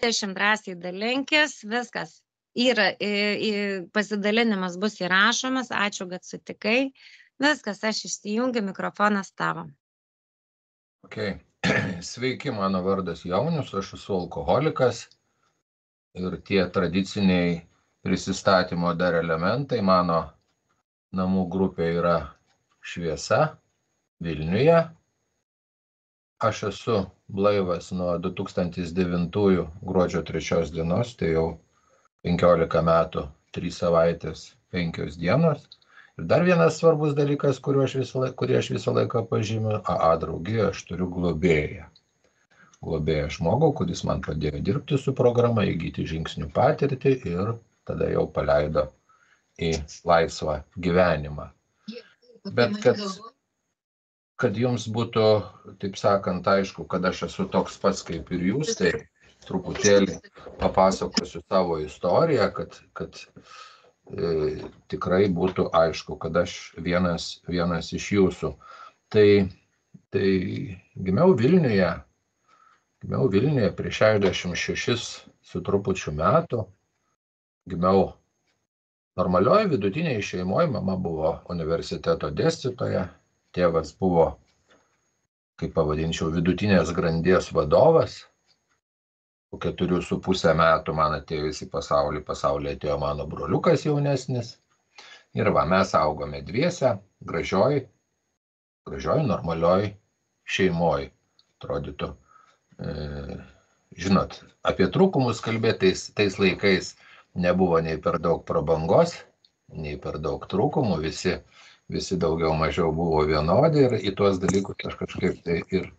20 drąsiai dalinkis, viskas. Pasidalinimas bus įrašomas, ačiū, kad sutikai. Viskas, aš išsijungiu, mikrofonas tavo. Okay. Sveiki, mano vardas Jaunius, aš esu alkoholikas ir tie tradiciniai prisistatymo dar elementai mano namų grupė yra Šviesa Vilniuje. Aš esu blaivas nuo 2009 gruodžio 3 dienos, tai jau 15 metų, 3 savaitės, 5 dienos. Ir dar vienas svarbus dalykas, kurį aš visą laiką pažymiu, draugijoje aš turiu globėją. Globėją žmogų, kuris man padėjo dirbti su programa, įgyti žingsnių patirtį ir tada jau paleido į laisvą gyvenimą. Bet kad jums būtų, taip sakant, aišku, kad aš esu toks pats kaip ir jūs, tai truputėlį papasakosiu savo istoriją, kad tikrai būtų aišku, kad aš vienas iš jūsų. Tai gimiau Vilniuje prieš 66 su trupučiu metų. Gimiau normalioj vidutiniai šeimoje, mama buvo universiteto dėstytoja. Tėvas buvo, kaip pavadinčiau, vidutinės grandies vadovas. Po 4,5 metų man atėjus į pasaulį. Pasaulyje atėjo mano broliukas jaunesnis. Ir mes augome dviese, gražioj, normalioj šeimoj. Atrodytų, žinot, apie trūkumus kalbėtais tais laikais nebuvo nei per daug prabangos, nei per daug trūkumų. Visi daugiau mažiau buvo vienodi ir į tuos dalykus aš kažkaip tai ir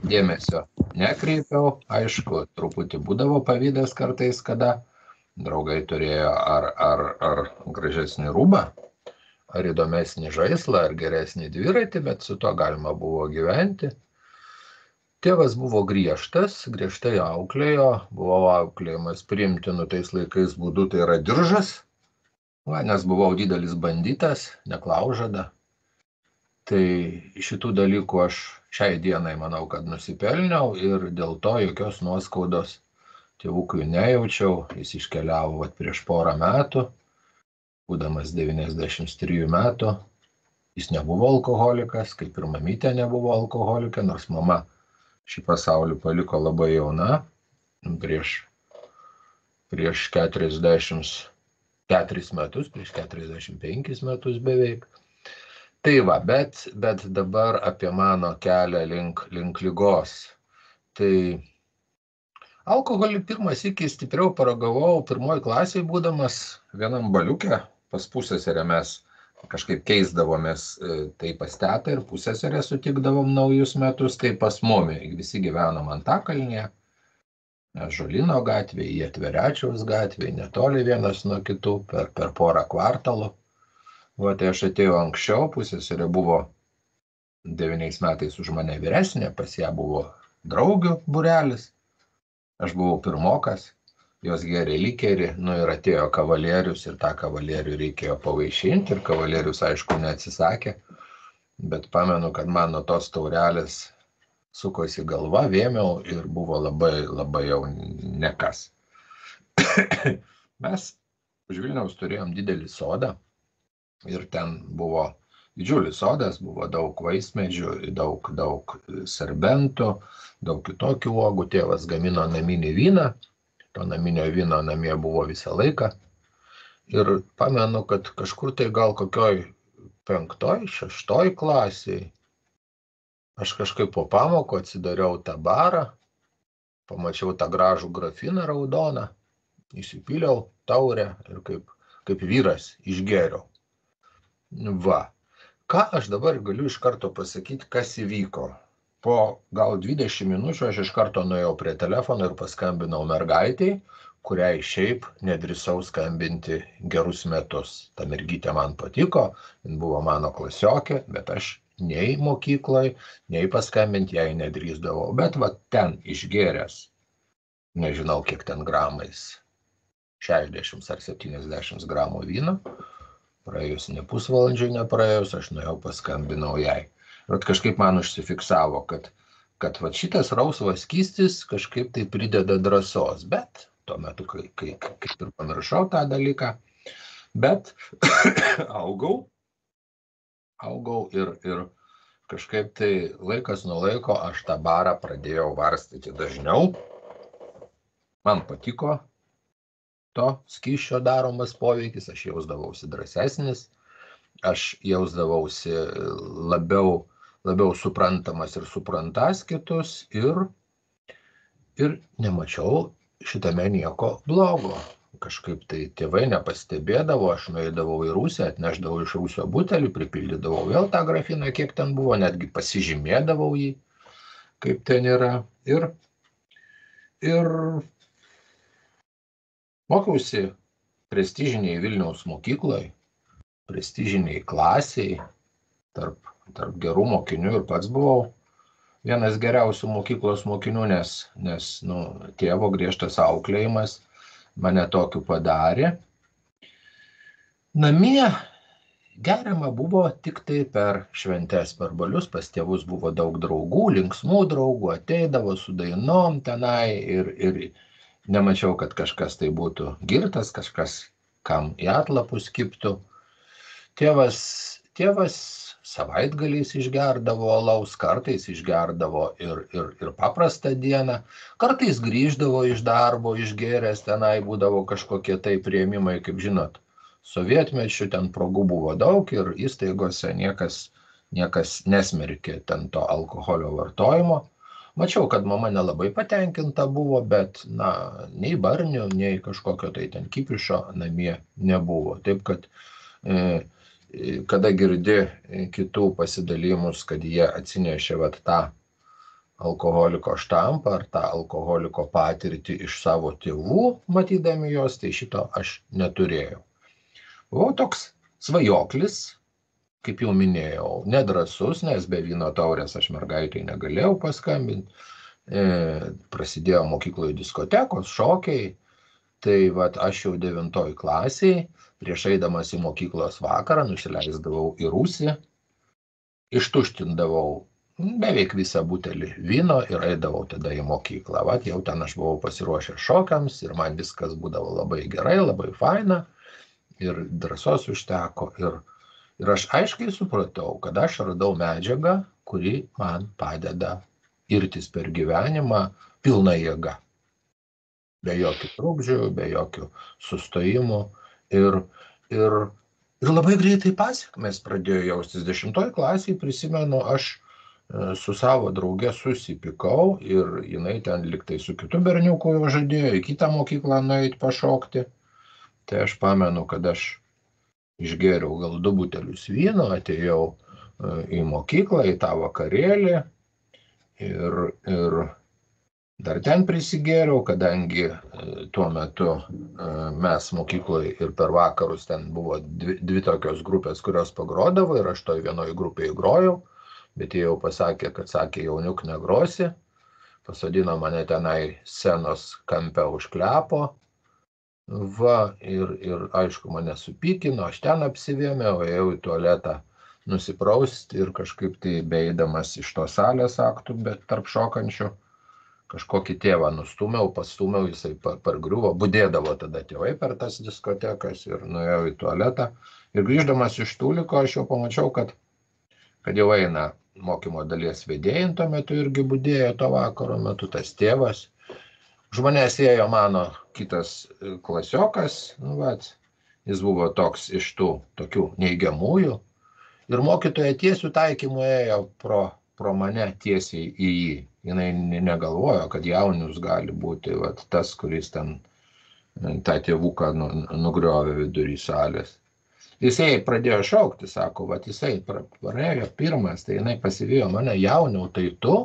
dėmesio nekreipiau. Aišku, truputį būdavo pavydas kartais, kada draugai turėjo ar gražesnį rūbą, ar įdomesnį žaislą, ar geresnį dviratį, bet su to galima buvo gyventi. Tėvas buvo griežtai auklėjo, buvo auklėjimas priimtinu tais laikais būdu, tai yra diržas. Nes buvau didelis banditas, neklaužada. Tai šitų dalykų aš šiai dienai manau, kad nusipelniau ir dėl to jokios nuoskaudos tėvukui nejaučiau. Jis iškeliavo prieš porą metų, būdamas 93 metų. Jis nebuvo alkoholikas, kaip ir mamytė nebuvo alkoholikė, nors mama šį pasaulį paliko labai jauna, prieš 44 metus, prieš 45 metus beveik. Tai bet dabar apie mano kelią link ligos. Tai alkoholį pirmas iki stipriau paragavau 1 klasėje būdamas vienam baliuke. Pas pusseserę mes kažkaip keisdavomės, tai pas tetą ir pusseserę sutikdavom naujus metus, tai pas momį. Visi gyvenom Antakalnyje. Žolino gatvėje, jie Tverečiaus gatvėje, netoli vienas nuo kitų, per porą kvartalų. Tai aš atėjau anksčiau, pusseserė buvo 9 metais už mane vyresnė, pas ją buvo draugių būrelis, aš buvau pirmokas, jos gėrė likerį, ir atėjo kavalierius ir tą kavalierių reikėjo pavaišinti ir kavalierius aišku neatsisakė, bet pamenu, kad man nuo tos taurelės sukosi galva, vėmiau ir buvo labai jau nekas. Mes už Vilniaus turėjom didelį sodą ir ten buvo didžiulis sodas, buvo daug vaismedžių, daug serbentų, daug kitokių uogų. Tėvas gamino naminį vyną, to naminio vyno namie buvo visą laiką. Ir pamenu, kad kažkur tai gal kokioj 5., 6 klasėje aš kažkaip po pamoko atsidariau tą barą, pamačiau tą gražų grafiną raudoną, įsipyliau taurę ir kaip vyras išgėriau. Ką aš dabar galiu iš karto pasakyti, kas įvyko? Po gal 20 minučių aš iš karto nuėjau prie telefono ir paskambinau mergaitei, kuriai šiaip nedrįsau skambinti gerus metus. Ta mergytė man patiko, jin buvo mano klasiokė, bet aš nei mokykloj, nei paskambinti jai nedrįsdavau. Bet ten išgėręs, nežinau kiek ten gramais, 60 ar 70 gramų vyno, praėjus ne pusvalandžiui nepraėjus, aš nuėjau paskambinau jai. Ir kažkaip man užsifiksavo, kad kad va šitas rausvas skystis kažkaip tai prideda drąsos, bet tuo metu, kaip ir pamiršau tą dalyką, bet augau ir kažkaip tai laikas nuo laiko aš tą barą pradėjau varstyti dažniau. Man patiko to skysčio daromas poveikis, aš jausdavausi drąsesnis, aš jausdavausi labiau suprantamas ir suprantas kitus ir nemačiau šitame nieko blogo. Kažkaip tai tėvai nepastebėdavo, aš nueidavau į rūsį, atnešdavau iš rūsio butelį, pripildydavau vėl tą grafiną, kiek ten buvo, netgi pasižymėdavau jį, kaip ten yra. Ir mokiausi prestižiniai Vilniaus mokykloje, prestižiniai klasiai, tarp gerų mokinių ir pats buvau vienas geriausių mokyklos mokinių, nes tėvo griežtas auklėjimas mane tokiu padarė. Namie geriama buvo tik tai per šventes, per balius, pas tėvus buvo daug draugų, linksmų draugų, ateidavo su dainom tenai ir nemačiau, kad kažkas tai būtų girtas, kažkas, kam į atlapus kibtų. Tėvas savaitgaliais išgerdavo alaus, kartais išgerdavo ir paprastą dieną, kartais grįždavo iš darbo, išgėręs, tenai būdavo kažkokie tai priėmimai, kaip žinot, sovietmečių ten progų buvo daug ir įstaigose niekas nesmerkė ten to alkoholio vartojimo. Mačiau, kad mama nelabai patenkinta buvo, bet nei barnių, nei kažkokio tai ten kipišo namie nebuvo. Taip, kad kada girdi kitų pasidalymus, kad jie atsinešė tą alkoholiko štampą ar tą alkoholiko patirtį iš savo tėvų, matydami jos, tai šito aš neturėjau. Buvau toks svajoklis, kaip jau minėjau, nedrąsus, nes be vyno taurės aš mergaitai negalėjau paskambinti. Prasidėjo mokykloje diskotekos, šokiai, tai aš jau 9 klasiai, prieš eidamas į mokyklos vakarą, nusileisdavau į rūsį, ištuštindavau beveik visą butelį vyno ir eidavau tada į mokyklą. Jau ten aš buvau pasiruošęs šokiams ir man viskas būdavo labai gerai, labai faina ir drąsos užteko. Ir aš aiškiai supratau, kad aš radau medžiagą, kuri man padeda irtis per gyvenimą pilna jėga. Be jokių trukdžių, be jokių sustojimų. Ir labai greitai pasekmės pradėjo jaustis. 10 klasėje, prisimenu, aš su savo drauge susipykau ir jinai ten liktai su kitu berniuku jau žadėjo į kitą mokyklą nueiti pašokti. Tai aš pamenu, kad aš išgėriau gal 2 butelius vyno, atėjau į mokyklą, į tą vakarėlį ir dar ten prisigėriau, kadangi tuo metu mes mokykloje ir per vakarus ten buvo 2 tokios grupės, kurios pagrodavo ir aš toj vienoj grupėje grojau, bet jie jau pasakė, kad sakė, jauniuk negrosi, pasodino mane tenai scenos kampe už klepo, ir aišku mane supykino, aš ten apsivėmiau, ėjau į tualetą nusiprausti ir kažkaip tai beeidamas iš to salės aktų, bet tarp šokančių, kažkokį tėvą pastūmiau, jisai pargriuvo, budėdavo tada tėvai per tas diskotekas ir nuėjau į tualetą. Ir grįždamas iš tūliko, aš jau pamačiau, kad jau eina mokymo dalies vedėjai, tuo metu irgi budėjo to vakaro metu tas tėvas. Už manęs ėjo mano kitas klasiokas, jis buvo toks iš tų tokių neigiamųjų. Ir mokytoja tiesių taikymų ėjo pro mane tiesiai į jį. Jinai negalvojo, kad jaunius gali būti tas, kuris ten tą tėvuką nugriovė vidury salės. Jisai pradėjo šaukti, sako, jisai praėjo pirmas, tai jinai pasivijo mane, jauniau, tai tu,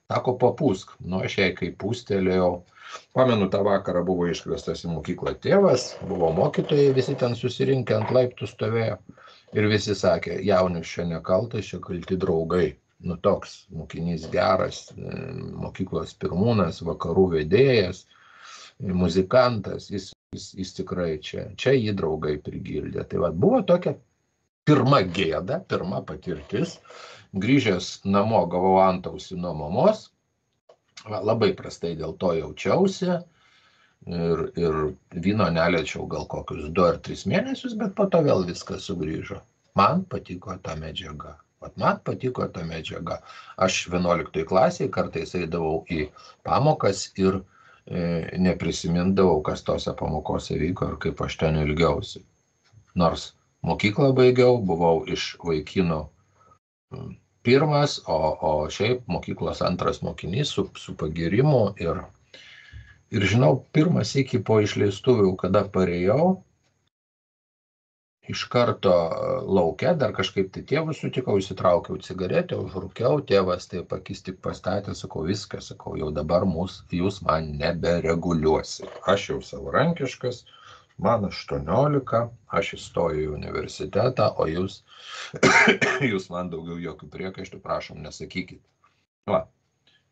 sako, papūsk. Aš jai kaip pūstelėjau. Pamenu, tą vakarą buvo iškviestas į mokyklą tėvas, buvo mokytojai, visi ten susirinkę ant laiptų stovėjo ir visi sakė, jaunius čia nekaltas, čia kalti draugai. Toks mokinys geras, mokyklos pirmūnas, vakarų vedėjas, muzikantas, jis tikrai čia jį draugai prigildė. Tai buvo tokia pirma gėda, pirma patirtis. Grįžęs namo gavau antausį nuo mamos, Labai prastai dėl to jaučiausi ir vyno neliečiau gal kokius 2 ar 3 mėnesius, bet po to vėl viskas sugrįžo. Man patiko ta medžiaga. Man patiko ta medžiaga. Aš 11 klasėje kartais eidavau į pamokas ir neprisimindavau, kas tose pamokose vyko ir kaip aš ten ilgiausi. Nors mokyklą baigiau, buvau iš vaikinų pirmas, o šiaip mokyklos antras mokinys su pagyrimu ir žinau, pirmas iki po išleistuvių, kada parėjau, iš karto lauke, dar kažkaip tai tėvus sutikau, įsitraukiau cigaretę, užrūkiau, tėvas taip akis tik pastatė, sakau, viskas, sakau, jau dabar jūs man nebereguliuosi. Aš jau savarankiškas, man 18, aš įstoju į universitetą, o jūs man daugiau jokių priekaištų, prašom, nesakykit. Va,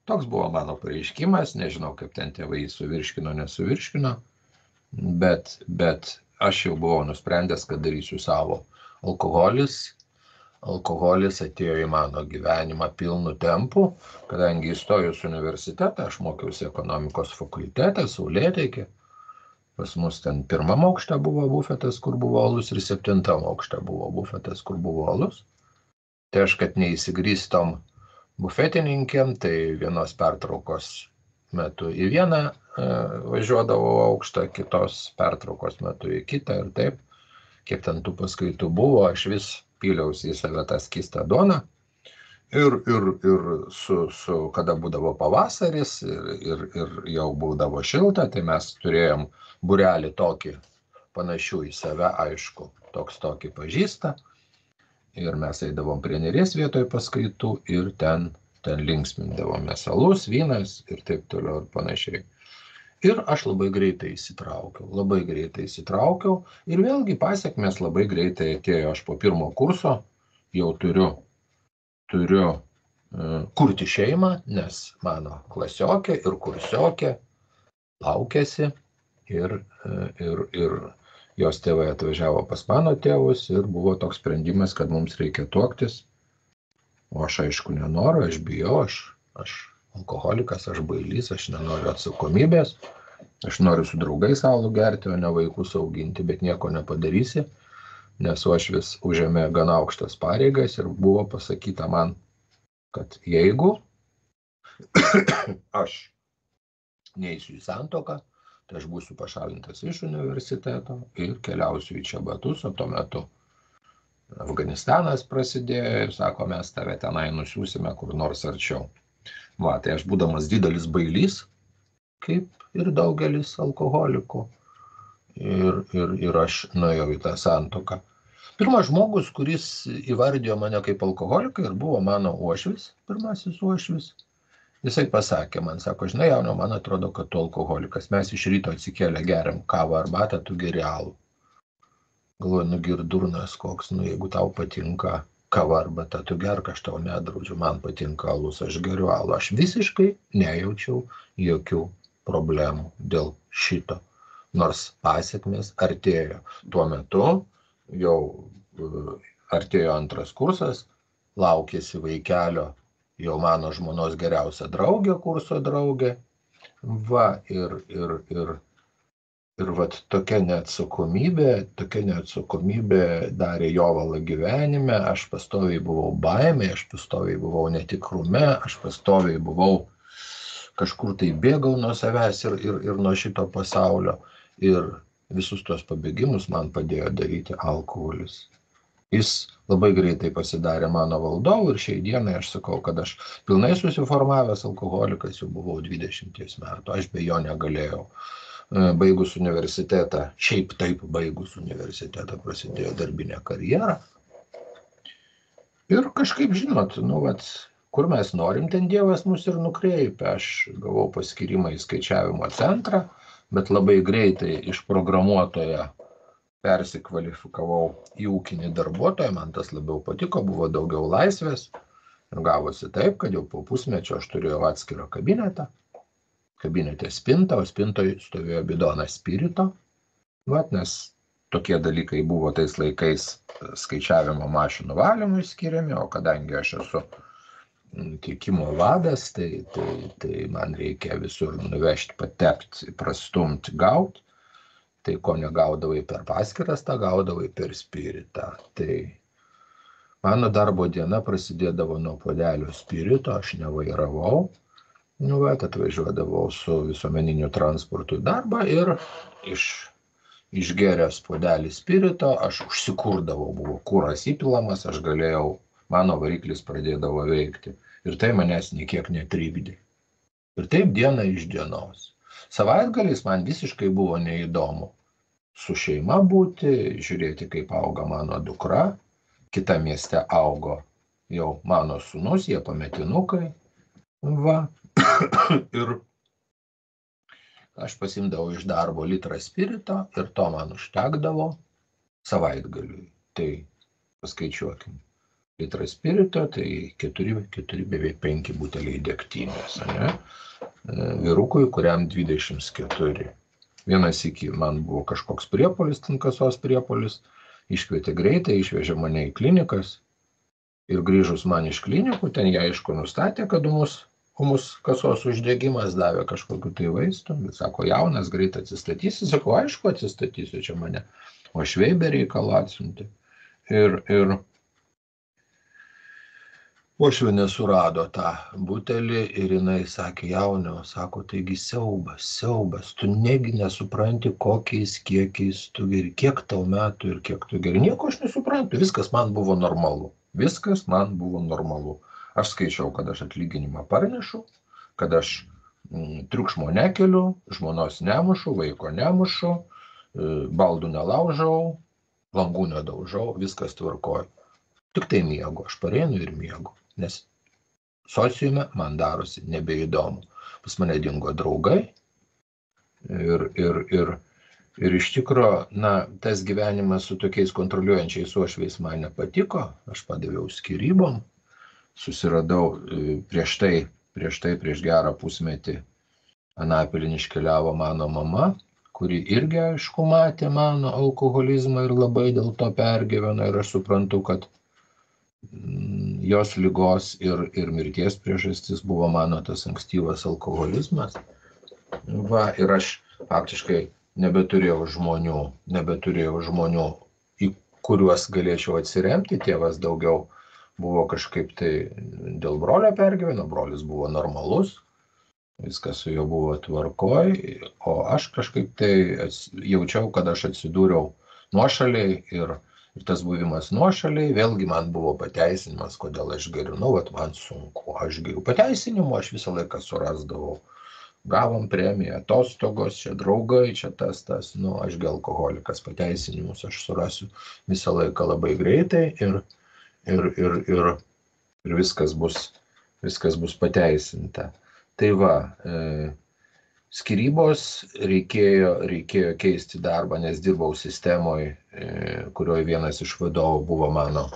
toks buvo mano pareiškimas, nežinau, kaip ten tėvai suvirškino, nesuvirškino, bet aš jau buvau nusprendęs, kad darysiu savo. Alkoholis atėjo į mano gyvenimą pilnu tempu, kadangi įstojus universitetą, aš mokiausi ekonomikos fakultete, Saulėteky. Pas mus ten 1 aukšte buvo bufetas, kur buvo alus, ir 7 aukšte buvo bufetas, kur buvo alus. Tai aš, kad neįsigrįstom bufetininkėm, tai vienos pertraukos metu į vieną važiuodavau aukštą, kitos pertraukos metu į kitą ir taip. Kiek ten tų paskaitų buvo, aš vis pyliausi į save tą skystą duoną. Ir kada būdavo pavasaris ir jau būdavo šilta, tai mes turėjom būrelį tokį panašių į save, aišku, tokį pažįsta. Ir mes eidavom prie Neries vietoj paskaitų ir ten linksmindavomės, alus, vynas ir taip toliau ir panašiai. Ir aš labai greitai įsitraukiau ir vėlgi pasekmės labai greitai atėjo. Aš po 1 kurso jau turiu kurti šeimą, nes mano klasiokė ir kursiokė laukėsi ir jos tėvai atvažiavo pas mano tėvus ir buvo toks sprendimas, kad mums reikia tuoktis. O aš aišku nenoriu, aš bijau, aš alkoholikas, aš bailys, aš nenoriu atsakomybės, aš noriu su draugais alų gerti, o ne vaikus auginti, bet nieko nepadarysi, nes uošvis užėmė gana aukštas pareigas ir buvo pasakyta man, kad jeigu aš neisiu į santuoką, tai aš būsiu pašalintas iš universiteto ir keliausiu į Čebatus, o tuo metu Afganistanas prasidėjo ir sako, mes tave tenai nusiųsime kur nors arčiau. Va, tai aš būdamas didelis bailys, kaip ir daugelis alkoholikų, ir aš nuėjau į tą santuoką. Pirmas žmogus, kuris įvardijo mane kaip alkoholiką ir buvo mano uošvis, pirmasis uošvis, jisai pasakė man, sako, žinai, jaunio, man atrodo, kad tu alkoholikas, mes iš ryto atsikėlę geriam kavą arbatą, tu geri alų. Galvoju, nugi ir durnas koks, jeigu tau patinka kava arbata, tu gerk, aš tau nedraudžiu, man patinka alus, aš geriu alų. Aš visiškai nejaučiau jokių problemų dėl šito, nors pasekmės artėjo. Tuo metu jau artėjo 2 kursas, laukėsi vaikelio jau mano žmonos geriausia draugė, kurso draugė. Va, ir vat tokia neatsakomybė darė jovalą gyvenime, aš pastoviai buvau baimė, aš pastoviai buvau netikrume, aš pastoviai buvau kažkur tai bėgau nuo savęs ir nuo šito pasaulio. Ir visus tos pabėgimus man padėjo daryti alkoholis. Jis labai greitai pasidarė mano valdovu ir šiai dienai aš sakau, kad aš pilnai susiformavęs alkoholikas jau buvau 20 metų, aš be jo negalėjau. Baigus universitetą, šiaip taip baigus universitetą prasidėjo darbinė karjera. Ir kažkaip, žinot, kur mes norim, ten Dievas mus ir nukreipia. Aš gavau paskyrimą į skaičiavimo centrą, bet labai greitai iš programuotojo persikvalifikavau į ūkinį darbuotoją, man tas labiau patiko, buvo daugiau laisvės. Ir gavosi taip, kad jau po pusmečio aš turėjau atskirą kabinetą. Kabinete spinta, o spintoje stovėjo bidonas spirito. Nes tokie dalykai buvo tais laikais skaičiavimo mašinų valymui skiriami, o kadangi aš esu tiekimo vadas, tai man reikia visur nuvežti, patepti, prastumti, gauti. Tai ko negaudavai per paskiras, tą gaudavai per spiritą. Tai mano darbo diena prasidėdavo nuo puodelio spirito, aš nevairavau. Atvažiuodavau su visuomeniniu transportu į darbą ir išgeręs puodelį spirito, aš užsikurdavau, buvo kuras įpilamas, aš galėjau, mano variklis pradėdavo veikti. Ir tai manęs niekiek netrikdė. Ir taip diena iš dienos. Savaitgaliais man visiškai buvo neįdomu su šeima būti, žiūrėti, kaip auga mano dukra, kita mieste augo jau mano sūnus, jie pametinukai. Ir aš pasimdavau iš darbo litrą spirito ir to man užtekdavo savaitgaliui. Tai paskaičiuokim. Litrą spirito, tai 4 beveik 5 buteliai degtinės, ne? Vyrukui, kuriam 24. Vienas iki man buvo kažkoks priepuolis, ten kasos priepuolis, iškvietė greitai, išvežė mane į klinikas ir grįžus man iš klinikų, ten jie aišku nustatė, kad ūmus kasos uždegimas, davė kažkokiu tai vaistų, bet sako, jaunas, greit atsistatysi, sako, aišku, atsistatysiu čia mane, o šveibė reikalą atsiuntė. Ir uošvienė surado tą butelį ir jinai sakė, jaunio, sako, taigi siaubas, tu negi nesupranti, kokiais kiekiais tu geri, kiek tau metų ir kiek tu geri. Nieko aš nesuprantu, viskas man buvo normalu. Aš skaičiau, kad aš atlyginimą parnešu, kad aš triukšmo nekeliu, žmonos nemušu, vaiko nemušu, baldų nelaužau, langų nedaužau, viskas tvarkoju. Tik tai miegu, aš pareinu ir miegu, nes sociume man darosi nebeįdomu. Pas mane dingo draugai ir iš tikro, tas gyvenimas su tokiais kontroliuojančiais uošviais man nepatiko, aš padaviau skyrybom, susiradau prieš gerą pusmetį Anapilin iškeliavo mano mama, kuri irgi aišku matė mano alkoholizmą ir labai dėl to pergyveno ir aš suprantu, kad jos ligos ir mirties priežastis buvo mano tas ankstyvas alkoholizmas. Ir aš faktiškai nebeturėjau žmonių, į kuriuos galėčiau atsiremti. Tėvas daugiau buvo kažkaip tai dėl brolio pergyveno, brolis buvo normalus, viskas su juo buvo tvarkoj, o aš kažkaip tai jaučiau, kad aš atsidūriau nuošaliai ir tas buvimas nuošaliai, vėlgi man buvo pateisinimas, kodėl aš geriu, man sunku, aš geriu. Pateisinimų aš visą laiką surasdavau. Gavom premiją, atostogos, čia draugai, čia tas, aš alkoholikas, pateisinimus aš surasiu visą laiką labai greitai ir viskas bus pateisinta. Tai skyrybos reikėjo keisti darbą, nes dirbau sistemoje, kurioje vienas iš vadovų buvo mano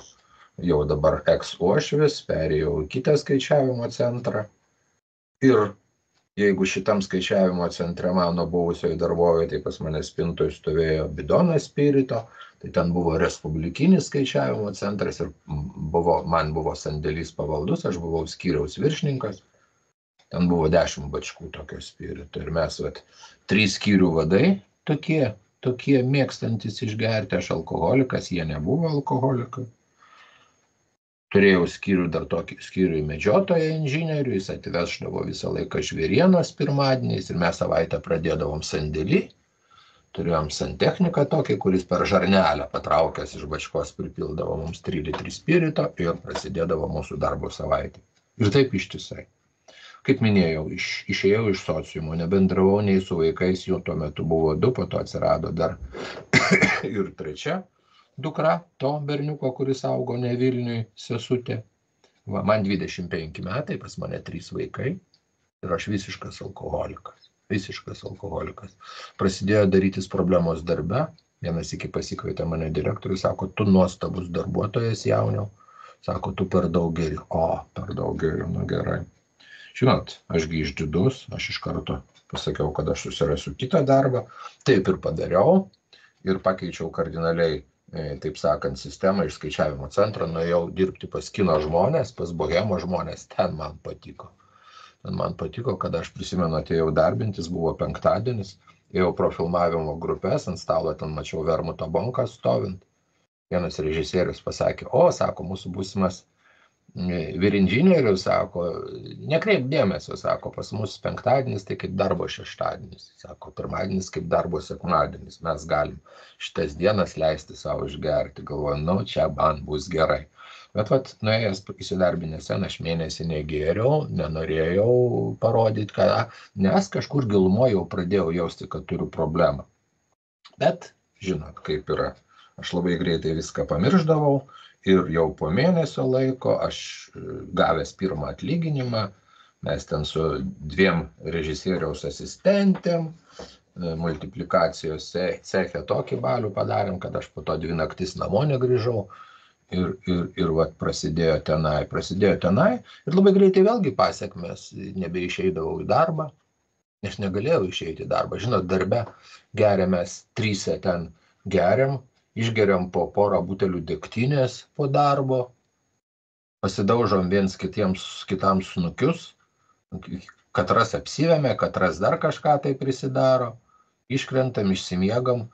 jau dabar ex-uošvis, perėjau į kitą skaičiavimo centrą. Ir jeigu šitam skaičiavimo centre mano buvusioje darbovietėje, tai pas mane spintoje stovėjo bidonas spirito, tai ten buvo respublikinis skaičiavimo centras ir man buvo sandėlys pavaldus, aš buvau skyriaus viršininkas. Ten buvo 10 bačkų tokio spirito ir mes 3 skyrių vadai, tokie mėgstantis išgerti, aš alkoholikas, jie nebuvo alkoholikai. Turėjau skyrių dar tokį skyrių medžiotoją inžinierių, jis atveždavo visą laiką žvėrienos pirmadieniais ir mes savaitę pradėdavom sandėlį. Turėjom santechniką tokį, kuris per žarnelę patraukęs iš bačkos pripildavo mums 3 litrų spirito ir prasidėdavo mūsų darbo savaitė. Ir taip ištisai. Kaip minėjau, išėjau iš sociumo, nebendravau nei su vaikais, jų tuo metu buvo 2, po to atsirado dar ir 3 dukra, to berniuko, kuris augo ne Vilniui, sesutė. Man 25 metai, pas mane 3 vaikai ir aš visiškas alkoholikas. Prasidėjo darytis problemos darbe, vienas iki pasikvietė mane direktorius, sako, tu nuostabus darbuotojas jauniau, sako, tu per daug geri, per daug geri, gerai. Žinot, ašgi išdidus, aš iš karto pasakiau, kad aš susirasiu kitą darbą, taip ir padariau ir pakeičiau kardinaliai taip sakant, sistemą iš skaičiavimo centro, nuėjau dirbti pas kino žmonės, pas bohemo žmonės, ten man patiko. Ten man patiko, kad aš prisimenu, atėjau darbintis, buvo penktadienis, ėjau pro filmavimo grupės, ant stalo ten mačiau Vermuto bonką stovint. Vienas režisierius pasakė, sako, mūsų būsimas vyrinžinierius, sako, nekreip dėmesio, sako, pas mus penktadienis tai kaip darbo šeštadienis, sako, pirmadienis kaip darbo sekmadienis, mes galim šitas dienas leisti savo išgerti, galvoju, čia man bus gerai. Bet nuėjęs įsidarbinęs ten, aš mėnesį negėriau, nenorėjau parodyti, nes kažkur gilumoje jau pradėjau jausti, kad turiu problemą. Bet, žinot, kaip yra, aš labai greitai viską pamiršdavau ir jau po mėnesio laiko aš gavęs pirmą atlyginimą, mes ten su 2 režisieriaus asistentėm, multiplikacijos ceche tokį balių padarėm, kad aš po to 2 naktis namo negrįžau. Ir prasidėjo tenai ir labai greitai vėlgi pasekmės, nebeišeidavau į darbą, nes negalėjau išeiti į darbą. Žinot, darbe geriam mes 3 ten geriam, išgeriam po porą butelių degtinės po darbo, pasidaužom viens kitam snukius, katras apsivėmė, katras dar kažką tai prisidaro, iškrentam, išsimiegam.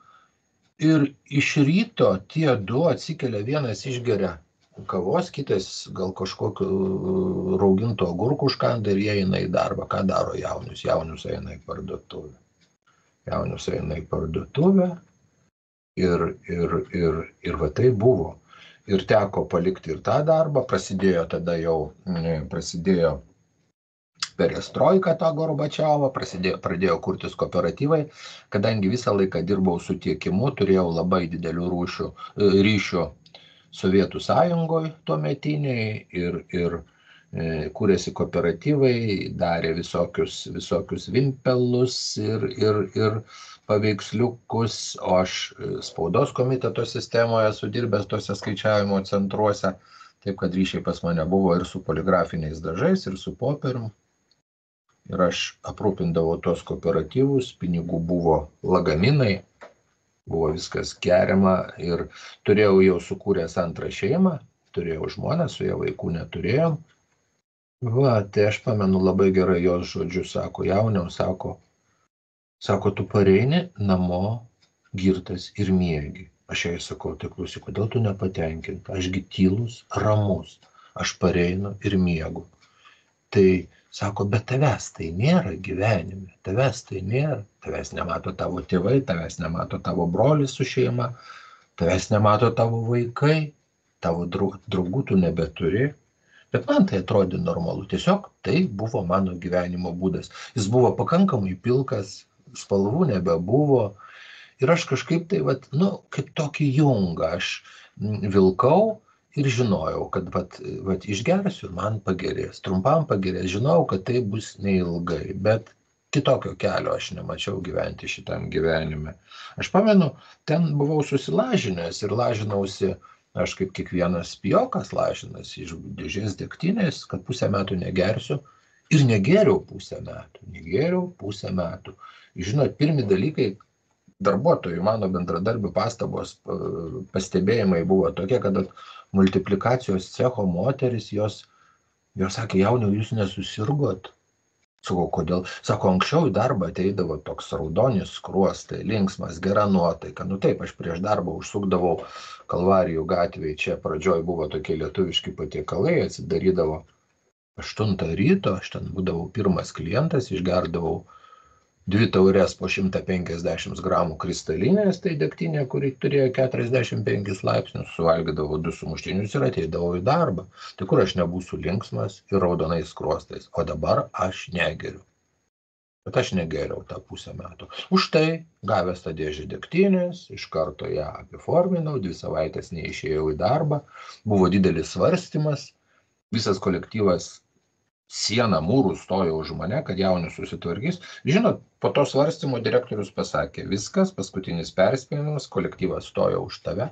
Ir iš ryto tie 2 atsikelia, vienas išgeria kavos, kitas gal kažkokiu rauginto agurkų užkanda ir jie eina į darbą. Ką daro jaunius? Jaunius eina į parduotuvę. Ir tai buvo. Ir teko palikti ir tą darbą, prasidėjo perestroika to Gorbačiovo, pradėjo kurtis kooperatyvai, kadangi visą laiką dirbau su tiekimu, turėjau labai didelių ryšių Sovietų Sąjungoje tuometiniai ir kūrėsi kooperatyvai, darė visokius vimpelus ir paveiksliukus, o aš spaudos komiteto sistemoje esu dirbęs tose skaičiavimo centruose, taip kad ryšiai pas mane buvo ir su poligrafiniais dažais, ir su popierium. Ir aš aprūpindavau tos kooperatyvus, pinigų buvo lagaminai, buvo viskas geriama ir turėjau jau sukūręs 2 šeimą, turėjau žmoną, su ją vaikų neturėjom. Tai aš pamenu labai gerai jos žodžius, sako, jauniau, sako, tu pareini namo girtas ir miegi. Aš jai sakau, tai klausyk, kodėl tu nepatenkinta, ašgi tylus, ramus, aš pareinu ir miegu. Tai sako, bet tavęs tai nėra gyvenime, tavęs nemato tavo tėvai, tavęs nemato tavo brolis su šeima, tavęs nemato tavo vaikai, tavo draugų tu nebeturi. Bet man tai atrodė normalu, tiesiog tai buvo mano gyvenimo būdas. Jis buvo pakankamai pilkas, spalvų nebebuvo ir aš kažkaip tai, kaip tokį jungą, aš vilkau. Ir žinojau, kad išgersiu ir man pagerės, trumpam pagerės. Žinojau, kad tai bus neilgai, bet kitokio kelio aš nemačiau gyventi šitam gyvenime. Aš pamenu, ten buvau susilažinęs ir lažinausi, aš kaip kiekvienas pijokas lažinasi iš dėžės degtinės, kad 5 metų negersiu. Ir negėriau 5 metų. Žinot, pirmi dalykai, darbuotojų, mano bendradarbių pastabos, pastebėjimai buvo tokie, kad multiplikacijos cecho moteris, jos sakė, jauniau, jūs nesusirgot. Sakau, kodėl? Sako, anksčiau į darbą ateidavo toks raudonis skruostai, linksmas, gera nuotaika. Taip, aš prieš darbą užsukdavau Kalvarijų gatvėje, čia pradžioj buvo tokie lietuviški patiekalai, atsidarydavo 8 ryto, aš ten būdavau pirmas klientas, išgerdavau 2 taures po 150 gramų kristalinės, tai degtinė, kuri turėjo 45 laipsnius, suvalgydavau 2 sumuštinius ir ateidavau į darbą. Tai kur aš nebūsiu linksmas ir raudonais skruostais, o dabar aš negeriu. Bet aš negeriau tą 5 metų. Už tai, gavęs tą dėžę degtinės, iš karto ją apiforminau, 2 savaitės neišėjau į darbą, buvo didelis svarstymas, visas kolektyvas sieną mūrų stojo už mane, kad jaunius susitvarkys. Žinot, po to svarstymo direktorius pasakė, viskas, paskutinis perspėjimas, kolektyvas stojo už tave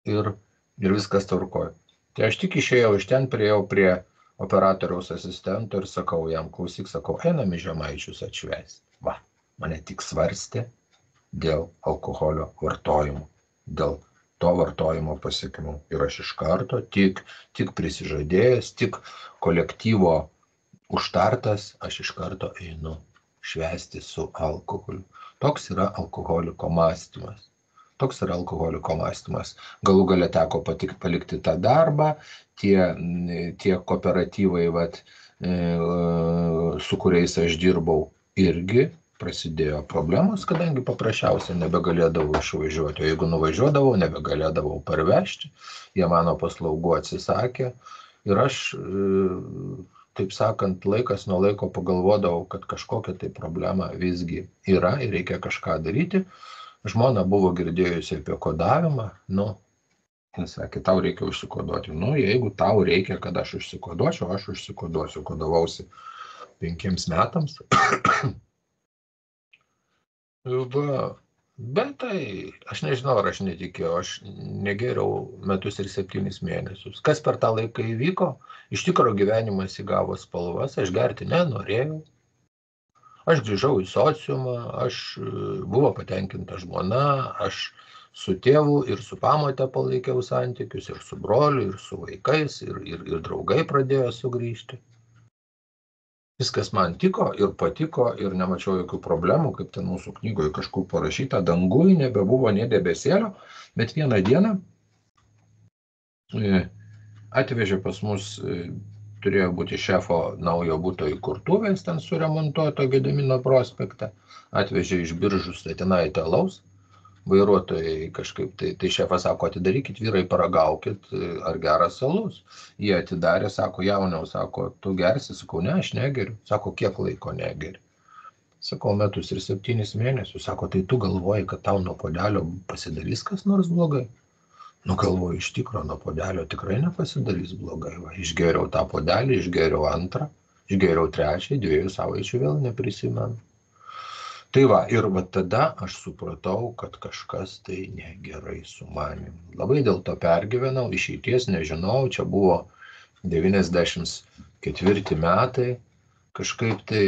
ir viskas tvarkojo. Tai aš tik išėjau iš ten, priėjau prie operatoriaus asistento ir sakau jam, klausyk, einam į Žemaičius atšvęsti. Mane tik svarstė dėl alkoholio vartojimo, dėl to vartojimo pasekmių. Ir aš iš karto, tik prisižadėjęs, tik kolektyvo užtartas, aš iš karto einu švęsti su alkoholiu. Toks yra alkoholiko mąstymas. Galų gale teko palikti tą darbą, tie kooperatyvai, su kuriais aš dirbau, irgi prasidėjo problemos, kadangi paprasčiausiai nebegalėdavau išvažiuoti. O jeigu nuvažiuodavau, nebegalėdavau parvežti, jie mano paslaugų atsisakė. Ir aš, taip sakant, laikas nuo laiko pagalvodavau, kad kažkokia tai problema visgi yra ir reikia kažką daryti. Žmona buvo girdėjusi apie kodavimą, jis sakė, tau reikia užsikoduoti. Jeigu tau reikia, kad aš užsikoduočiau, aš užsikoduosiu. Kodavausi 5 metams. Bet tai, aš nežinau, ar aš netikėjau, aš negėriau metus ir 7 mėnesius. Kas per tą laiką įvyko? Iš tikro gyvenimas įgavo spalvas, aš gerti nenorėjau. Aš grįžau į sociumą, aš buvo patenkinta žmona, aš su tėvu ir su pamote palaikiau santykius, ir su broliu, ir su vaikais, ir draugai pradėjo sugrįžti. Viskas man tiko ir patiko ir nemačiau jokių problemų, kaip ten mūsų knygoje kažkur parašyta, danguj nebebuvo nė debesėlio, bet vieną dieną atvežė pas mus, turėjo būti šefo naujo buto įkurtuvės, ten suremontuoto Gedimino prospekte, atvežė iš Biržų statinaitę alaus, vairuotojai kažkaip, tai šefas sako, atidarykit vyrai, paragaukit, ar geras alus. Jie atidarė, sako, jauniau, sako, tu gersi, sakau, ne, aš negeriu, sako, kiek laiko negeriu. Sakau, metus ir 7 mėnesius, sako, tai tu galvoji, kad tau nuo puodelio pasidarys kas nors blogai? Galvoju, iš tikro, nuo puodelio tikrai nepasidarys blogai. Išgeriau tą puodelį, išgeriau antrą, išgeriau trečią, 2 savaičių vėl neprisimenu. Tai ir tada aš supratau, kad kažkas tai negerai su manim. Labai dėl to pergyvenau, išeities nežinau, čia buvo 94 metai, kažkaip tai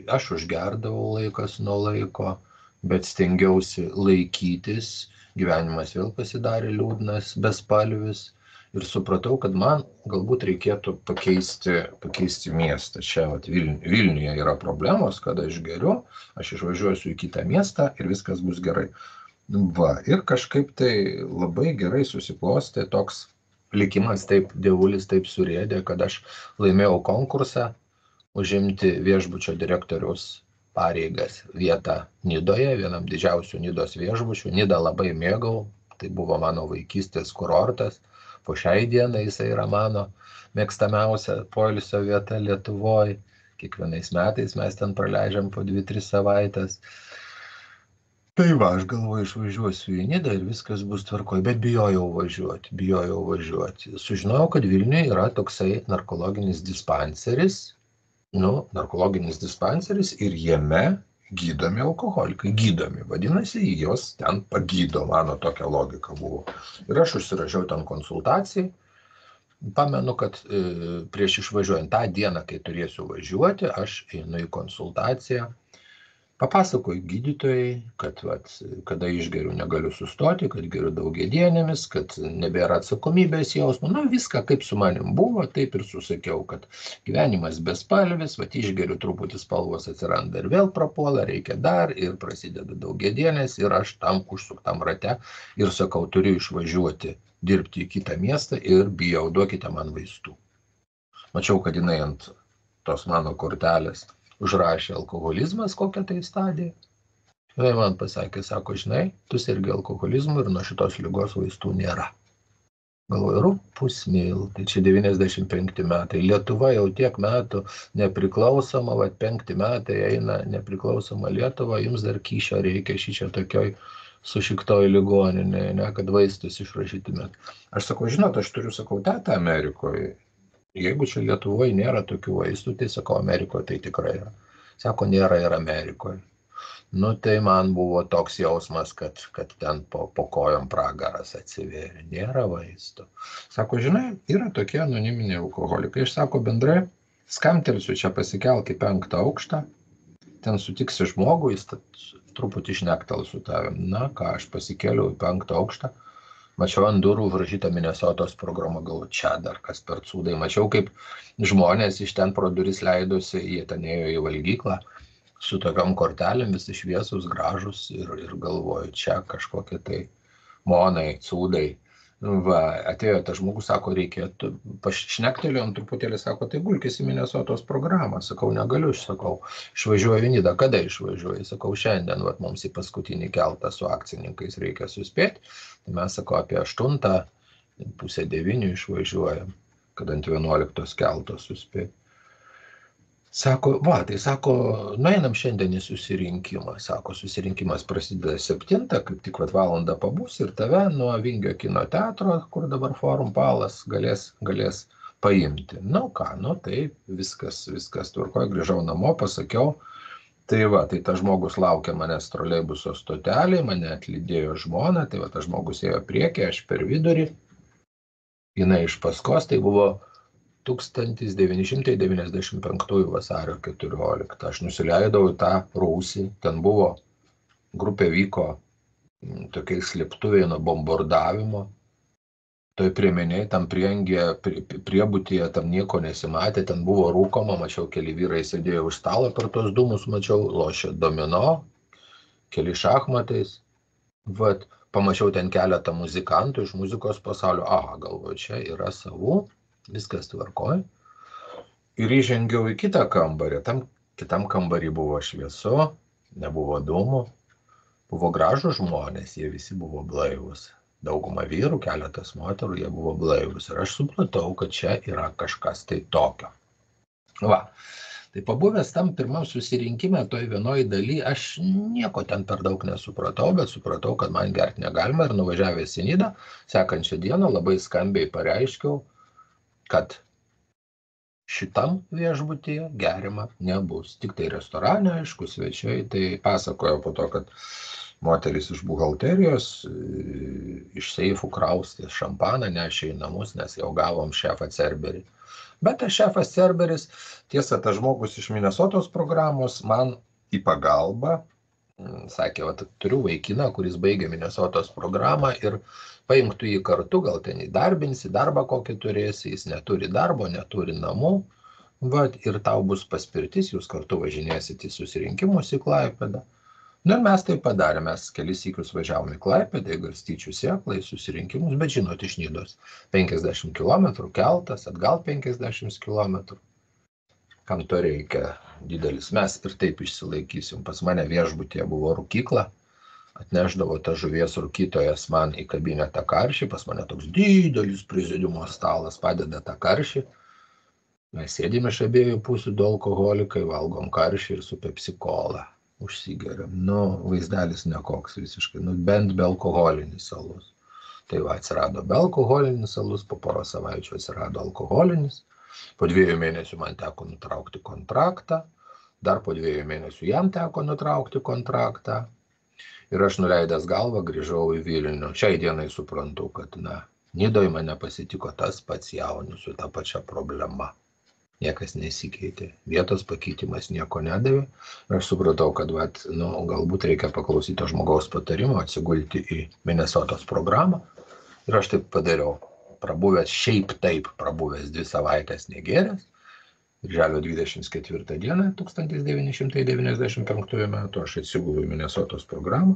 aš užgerdavau laikas nuo laiko, bet stengiausi laikytis. Gyvenimas vėl pasidarė liūdnas, bespalvis ir supratau, kad man galbūt reikėtų pakeisti miestą. Čia Vilniuje yra problemos, kad aš geriu, aš išvažiuosiu į kitą miestą ir viskas bus gerai. Ir kažkaip tai labai gerai susiklostė toks likimas, taip dievulis taip surėdė, kad aš laimėjau konkursą užimti viešbučio direktoriaus pareigas vietą Nidoje, vienam didžiausių Nidos viešbučių. Nidą labai mėgau, tai buvo mano vaikystės kurortas. Po šiai dienai jisai yra mano mėgstamiausia poilsio vieta Lietuvoje. Kiekvienais metais mes ten praleidžiam po 2-3 savaitės. Tai aš galvoju, išvažiuosiu į Nidą ir viskas bus tvarkoj, bet bijojau važiuoti. Sužinojau, kad Vilniuje yra toksai narkologinis dispanseris, ir jame gydomi alkoholikai. Vadinasi, jos ten pagydo, mano tokia logika buvo. Ir aš užsirašiau ten konsultacijai. Pamenu, kad prieš išvažiuojant tą dieną, kai turėsiu važiuoti, aš einu į konsultaciją. Papasakoju gydytojai, kad kada išgeriu negaliu sustoti, kad geriu daugiadienėmis, kad nebėra atsakomybės jausmo. Viską kaip su manim buvo, taip ir susakiau, kad gyvenimas bespalvis, išgeriu truputį spalvos atsiranda ir vėl prapuola, reikia dar ir prasideda daugiadienės ir aš tam užsuktam rate ir sakau, turiu išvažiuoti, dirbti į kitą miestą ir bijau, duokite man vaistų. Mačiau, kad jinai ant tos mano kortelės užrašė alkoholizmas kokią tai stadiją. Jis man pasakė, sako, žinai, tu sergi alkoholizmu ir nuo šitos ligos vaistų nėra. Galvoju, pusmil, tai čia 95 metai. Lietuva jau tiek metų nepriklausoma, 5 metai eina nepriklausoma Lietuva, jums dar kyšio reikia šičia tokioj sušiktoj ligoninėje, kad vaistus išrašytumėt. Aš sakau, žinot, aš turiu, tetą Amerikoje. Jeigu čia Lietuvoje nėra tokių vaistų, tai sakau, Amerikoje tai tikrai yra. Sako, nėra ir Amerikoje. Tai man buvo toks jausmas, kad ten po kojom pragaras atsivėrė. Nėra vaistų. Sako, žinai, yra tokie anoniminiai alkoholikai. Aš sako, bendrai, skambtelsiu čia pasikelk į 5. aukštą, ten sutiksi žmogų, jis truputį šnektels su tavim. Aš pasikėliau į 5. aukštą. Mačiau ant durų užrašytą Minnesotos programą, galvoju, čia dar kas per cūdai. Mačiau, kaip žmonės iš ten pro duris leidosi, jie ten ėjo į valgyklą su tokiom kortelėm, visi šviesus, gražus ir galvoju, čia kažkokie tai monai, cūdai. Va, atėjo tas žmogus, sako, reikėtų, pašnektelėjom truputėlį, sako, tai gulkis į Minnesotos programą. Sakau, negaliu, sakau, išvažiuoju į Nidą, kada išvažiuoju? Sakau, šiandien, vat, mums į paskutinį keltą su akcininkais reikia suspėti. Tai mes, sako, apie 8, pusę 9 išvažiuojam, kad ant 11 kelto suspėti. Sako, va, tai sako, nueinam šiandien į susirinkimą. Sako, susirinkimas prasideda 7, kaip tik valandą pabus ir tave nuo Vingio kino teatro, kur dabar Forum Palas, galės paimti. Nu ką, nu taip, viskas tvarkoja, grįžau namo, pasakiau. Tai va, tai tas žmogus laukia manęs troleibuso stotelėje, mane atlydėjo žmona, tai va, tas žmogus ėjo priekį, aš per vidurį, jinai iš paskos, tai buvo 1995 vasario 14. Aš nusileidau į tą rūsį, ten buvo, grupė vyko tokiais slėptuvėje nuo bombardavimo, toj priemeniai, tam priebutyje, tam nieko nesimatė, ten buvo rūkoma, mačiau, keli vyrai sėdėjo už stalo per tos dūmus, mačiau, lošė domino, keli šachmatais, vat, pamačiau ten keletą muzikantų iš muzikos pasaulio, aha, galvoju, čia yra savų, viskas tvarkoj. Ir įžengiau į kitą kambarį. Tam kitam kambarį buvo šviesu, nebuvo dūmų, buvo gražūs žmonės, jie visi buvo blaivus. Dauguma vyrų, keletas moterų, jie buvo blaivus. Ir aš supratau, kad čia yra kažkas tai tokio. Va, tai pabuvęs tam pirmam susirinkime, toj vienoj daly, aš nieko ten per daug nesupratau, bet supratau, kad man gerti negalima ir nuvažiavęs į Nidą, sekančią dieną labai skambiai pareiškiau, kad šitam viešbutyje gerima nebus. Tik tai restorane, aišku, svečiai, tai pasakojo po to, kad moteris iš buhalterijos iš seifų kraustė šampaną, nešė į namus, nes jau gavom šefą Cerberį. Bet tas šefas Cerberis, tiesa, tas žmogus iš Minnesotos programos man į pagalbą sakė, va, turiu vaikiną, kuris baigė Minnesotos programą ir paimk tu jį kartu, gal ten įdarbinsi, darbą kokį turėsi, jis neturi darbo, neturi namų, va, ir tau bus paspirtis, jūs kartu važinėsit į susirinkimus į Klaipėdą. Nu ir mes tai padarėme, mes kelis sykius važiavome į Klaipėdą, į Garstyčių sėklą, į susirinkimus, bet žinot, iš Nidos 50 km keltas, atgal 50 km. Kam to reikia didelis, mes ir taip išsilaikysim. Pas mane viešbutyje buvo rūkykla, atneždavo ta žuvies rūkytojas man į kabinetą karšį, pas mane toks didelis prezidiumo stalas padeda tą karšį. Mes sėdime iš abiejų pusių du alkoholikai, valgom karšį ir su Pepsi-Cola užsigeriam. Nu, vaizdelis nekoks visiškai, nu, bent be alkoholinis alus. Tai va, atsirado be alkoholinis alus, po poro savaičių atsirado alkoholinis. Po 2 mėnesių man teko nutraukti kontraktą, dar po 2 mėnesių jam teko nutraukti kontraktą ir aš nuleidęs galvą grįžau į Vilnių. Šiai dienai suprantu, kad Nidoj mane pasitiko tas pats jaunis su ta pačia problema. Niekas nesikeitė, vietos pakeitimas nieko nedavė ir aš supratau, kad galbūt reikia paklausyti žmogaus patarimo, atsigulti į Minnesotos programą ir aš taip padariau. Prabuvęs 2 savaitės negėręs. Birželio 24 dieną 1995 metų aš atsiguliu į Minnesotos programą.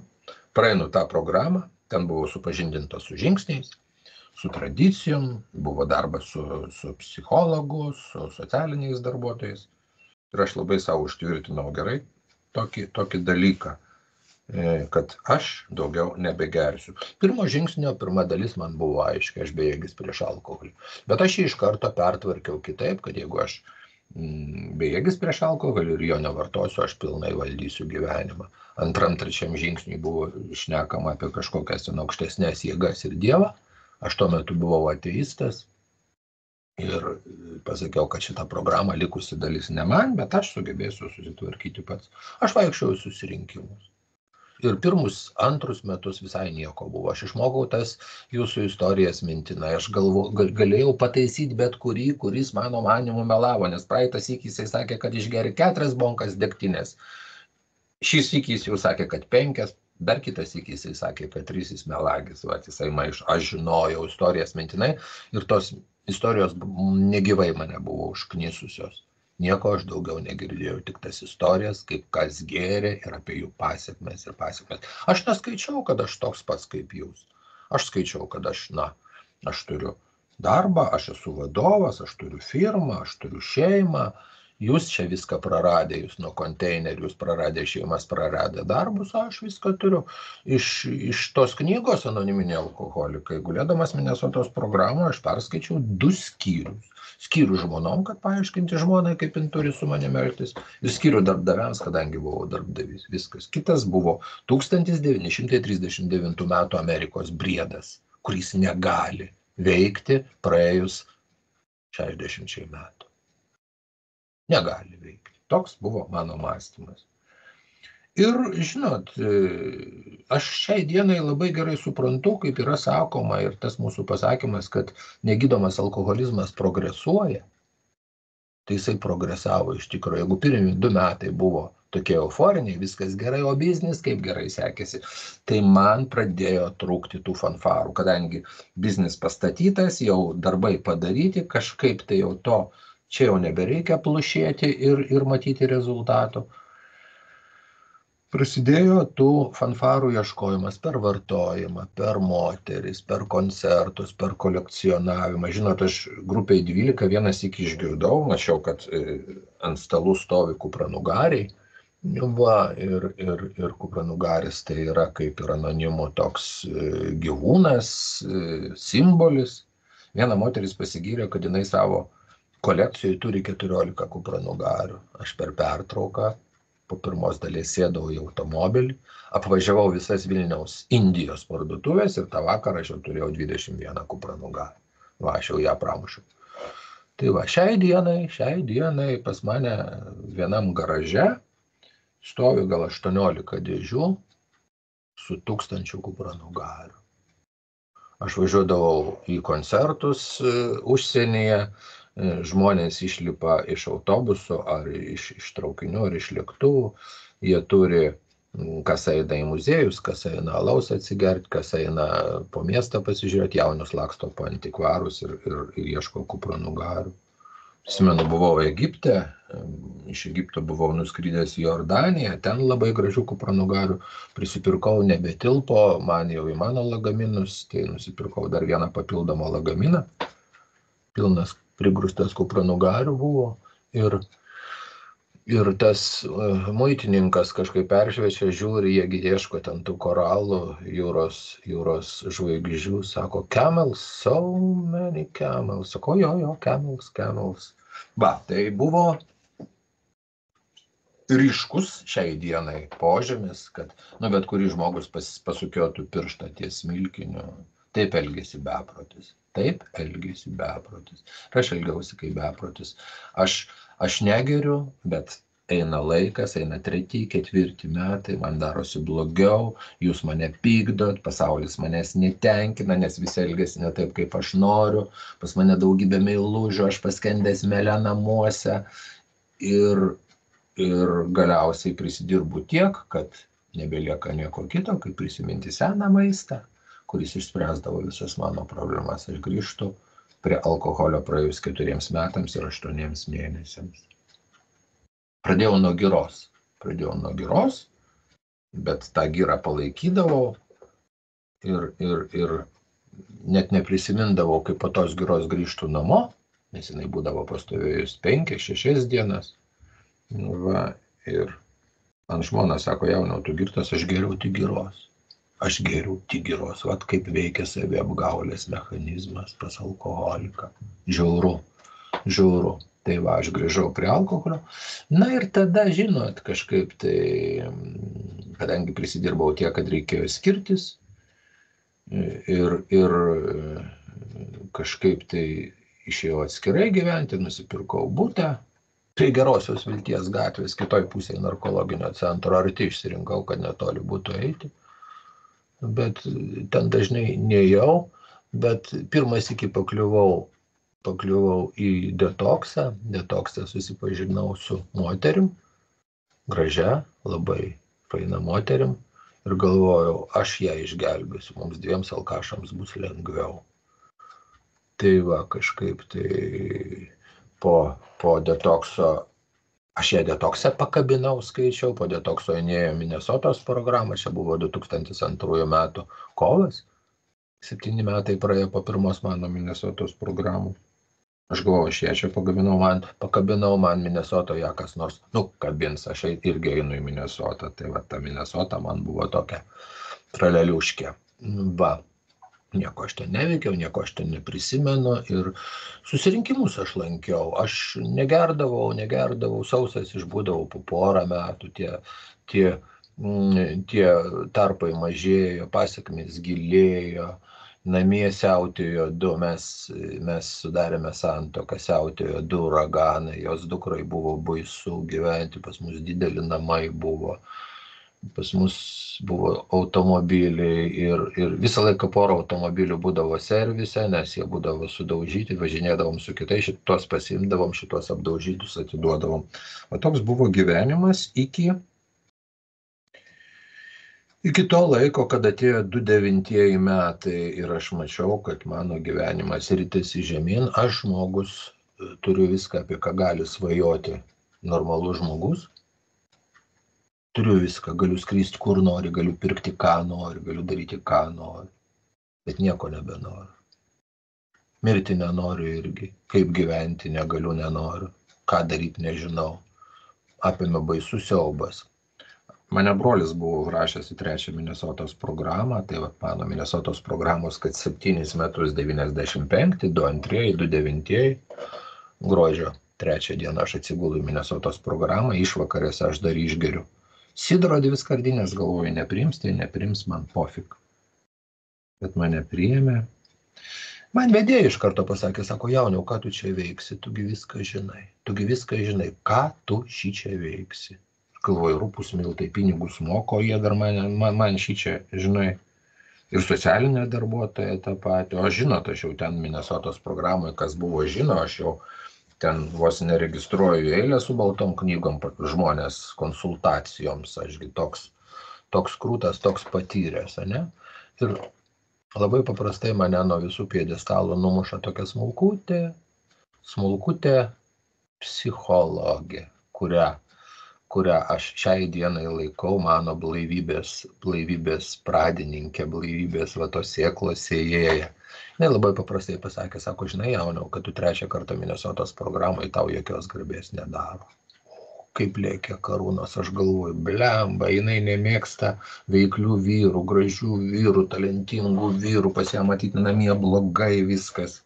Praeinu tą programą, ten buvau supažindintas su žingsniais, su tradicijom, buvo darbas su psichologu, su socialiniais darbuotojais. Ir aš labai savo užtvirtinau gerai tokį dalyką, kad aš daugiau nebegersiu. Pirmo žingsnio, pirma dalis man buvo aiškiai, aš bejėgis prieš alkoholį. Bet aš jį iš karto pertvarkiau kitaip, kad jeigu aš bejėgis prieš alkoholį ir jo nevartosiu, aš pilnai valdysiu gyvenimą. Antram, trečiam žingsniui buvo šnekama apie kažkokias aukštesnės jėgas ir Dievą. Aš tuo metu buvau ateistas ir pasakiau, kad šitą programą likusi dalis ne man, bet aš sugebėsiu susitvarkyti pats. Aš vaikščiau į susirinkimus. Ir pirmus 2 metus visai nieko buvo. Aš išmokau tas jūsų istorijas mintinai. Aš galėjau pataisyti bet kurį, kuris mano manimu melavo, nes praeitą sykį jisai sakė, kad išgeri 4 bonkas degtinės. Šis sykis jau sakė, kad 5, dar kitas sykis jis sakė, kad 3 jis melagis, va, jisai maišo. Aš žinojau istorijas mintinai ir tos istorijos negyvai mane buvo užknisusios. Nieko aš daugiau negirdėjau, tik tas istorijas, kaip kas gėrė ir apie jų pasiekmes ir pasiekmes. Aš neskaičiau, kad aš toks pats kaip jūs. Aš skaičiau, kad aš turiu darbą, aš esu vadovas, aš turiu firmą, aš turiu šeimą. Jūs čia viską praradę, jūs nuo konteinerių, jūs praradę šeimas, praradę darbus, aš viską turiu. Iš tos knygos Anoniminiai alkoholikai, gulėdamas Minesotos programą, aš perskaičiau 2 skyrius. Skyrių žmonom, kad paaiškinti žmonai, kaip jin turi su manimi elgtis, ir skyrių darbdaviams, kadangi buvau darbdavys. Viskas. Kitas buvo 1939 metų Amerikos briedas, kuris negali veikti praėjus 60 metų. Negali veikti. Toks buvo mano mąstymas. Ir, žinot, aš šiai dienai labai gerai suprantu, kaip yra sakoma ir tas mūsų pasakymas, kad negydomas alkoholizmas progresuoja. Tai jisai progresavo iš tikrųjų. Jeigu pirmi 2 metai buvo tokie euforiniai, viskas gerai, o biznis kaip gerai sekėsi, tai man pradėjo trūkti tų fanfarų, kadangi biznis pastatytas, jau darbai padaryti, kažkaip tai jau to čia jau nebereikia plušėti ir matyti rezultatų. Prasidėjo tų fanfarų ieškojimas per vartojimą, per moteris, per koncertus, per kolekcionavimą. Žinot, aš grupiai 12 vienas iki išgirdau, mačiau, kad ant stalų stovi kupranugariai. Ir kupranugaris tai yra kaip ir anonimų toks gyvūnas, simbolis. Viena moteris pasigyrė, kad jinai savo kolekcijoje turi 14 kupranugarių. Aš per pertrauką po pirmos dalies sėdau į automobilį, apvažiavau visas Vilniaus Indijos parduotuvės ir tą vakarą aš jau turėjau 21 kupranugarį. Va, aš jau ją pramušiau. Tai va, šiai dienai pas mane vienam garaže stovi gal 18 dėžių su 1000 kupranugarių. Aš važiuodavau į koncertus užsienyje, žmonės išlipa iš autobusų ar iš traukinių ar iš lėktuvų. Jie turi, kas eina į muziejus, kas eina alaus atsigerti, kas eina po miestą pasižiūrėti, jaunius laksto po antikvarus ir ieško kupranugarių. Prisimenu, buvau Egipte, iš Egipto buvau nuskridęs į Jordaniją, ten labai gražių kupranugarių prisipirkau, nebetilpo, man jau į mano lagaminus, tai nusipirkau dar vieną papildomą lagaminą, pilnas prigrūstas kupranugarių buvo ir tas muitininkas kažkaip peržvečia, žiūri, jiegi ieško ten tų koralų, jūros žvaigždžių, sako, camels, so many camels, sako, jo, camels. Va, tai buvo ryškus šiai dienai požymis, kad, bet kurį žmogus pasukiotų pirštą ties smilkiniu, taip elgėsi beprotis. Taip elgėsi beprotis. Ir aš elgiausi kaip beprotis. Aš negeriu, bet eina laikas, eina 3, 4 metai, man darosi blogiau, jūs mane pykdot, pasaulis manęs netenkina, nes visi elgiasi ne taip, kaip aš noriu, pas mane daugybė meilužių, aš paskendęs melę namuose ir galiausiai prisidirbu tiek, kad nebelieka nieko kito, kaip prisiminti seną maistą, kuris išspręsdavo visas mano problemas. Aš grįžtu prie alkoholio praėjus 4 metams ir 8 mėnesiams. Pradėjau nuo giros, bet tą girą palaikydavau ir net neprisimindavau, kaip po tos giros grįžtų namo, nes jinai būdavo pastovėjus 5-6 dienas. Va, ir man žmona sako, jauniau, tu girtas, aš geriau tik giros. Vat kaip veikia saviapgaulės mechanizmas pas alkoholiką. Žiauru. Tai va, aš grįžau prie alkoholio. Na ir tada, žinot, kažkaip tai, kadangi prisidirbau tiek, kad reikėjo skirtis ir kažkaip tai išėjau atskirai gyventi, nusipirkau butą. Prie Gerosios Vilties gatvės, kitoj pusėje narkologinio centro, arti išsirinkau, kad netoli būtų eiti. Bet ten dažnai nejau, bet pirmas iki pakliuvau į detoksą. Detoksą susipažinau su moterim, gražia, labai faina moterim ir galvojau, aš ją išgelbėsiu, mums dviems alkašams bus lengviau. Tai va, kažkaip tai po detokso, aš ją detokse pakabinau, skaičiau, po detokso įnėjo Minesotos programą, čia buvo 2002 metų kovas, 7 metai praėjo po pirmos mano Minesotos programų. Aš galvoju, aš ją čia pakabinau man Minesoto, ją kas nors, kabins, aš irgi einu į Minesotą, tai va, ta Minesota man buvo tokia traleliuškė. Va, nieko aš ten neveikiau, nieko aš ten neprisimenu ir susirinkimus aš lankiau, aš negerdavau, sausas išbūdavau po porą metų, tie tarpai mažėjo, pasekmės gilėjo. Namie siautėjo 2, mes sudarėme santuoką, siautėjo 2 uraganai, jos dukrai buvo baisu gyventi, pas mus dideli namai buvo, pas mus buvo automobiliai ir visą laiką porą automobilių būdavo servise, nes jie būdavo sudaužyti, važinėdavom su kitais, šitos pasiimdavom, šitos apdaužytus atiduodavom. O toks buvo gyvenimas iki to laiko, kad atėjo 2009 metai ir aš mačiau, kad mano gyvenimas ritėsi žemyn, aš žmogus turiu viską, apie ką gali svajoti normalus žmogus. Turiu viską, galiu skristi kur nori, galiu pirkti ką nori, galiu daryti ką nori, bet nieko nebenoriu. Mirti nenoriu irgi, kaip gyventi negaliu, nenoriu, ką daryti nežinau, apėmė baisus siaubas. Mane brolis buvo rašęs į 3 Minesotos programą, tai va, mano Minesotos programos, kad 7 metus 95, 22, 29, gruodžio 3 dieną aš atsigulu į Minesotos programą, išvakarėse aš dar išgeriu sidro 2 skardinės, galvoju, nepriims, tai nepriims, man pofik. Bet mane priėmė. Man vedėjai iš karto pasakė, sako, jauniau, ką tu čia veiksi, tugi viską žinai, ką tu šičia veiksi. Galvoju, rūpus miltai pinigus moko, jie dar man šičia, žinai, ir socialinė darbuotoja tą patį. O žinot, aš jau ten Minesotos programoje, kas buvo žino, aš jau ten vos neregistruoju eilę su baltom knygom žmonės konsultacijoms, ašgi toks krūtas, toks patyręs, ne? Ir labai paprastai mane nuo visų pjedestalų numuša tokia smulkutė psichologė, kurią aš šiai dienai laikau mano blaivybės pradininkė, blaivybės va tos sėklos sėjėja. Jis labai paprastai pasakė, sako, žinai, jauniau, kad tu 3 kartą Minesotos programai tau jokios garbės nedaro. Kaip lėkia karūnos, aš galvoju, blemba, jinai nemėgsta veiklių vyrų, gražių vyrų, talentingų vyrų, pas ją matyti namie blogai viskas.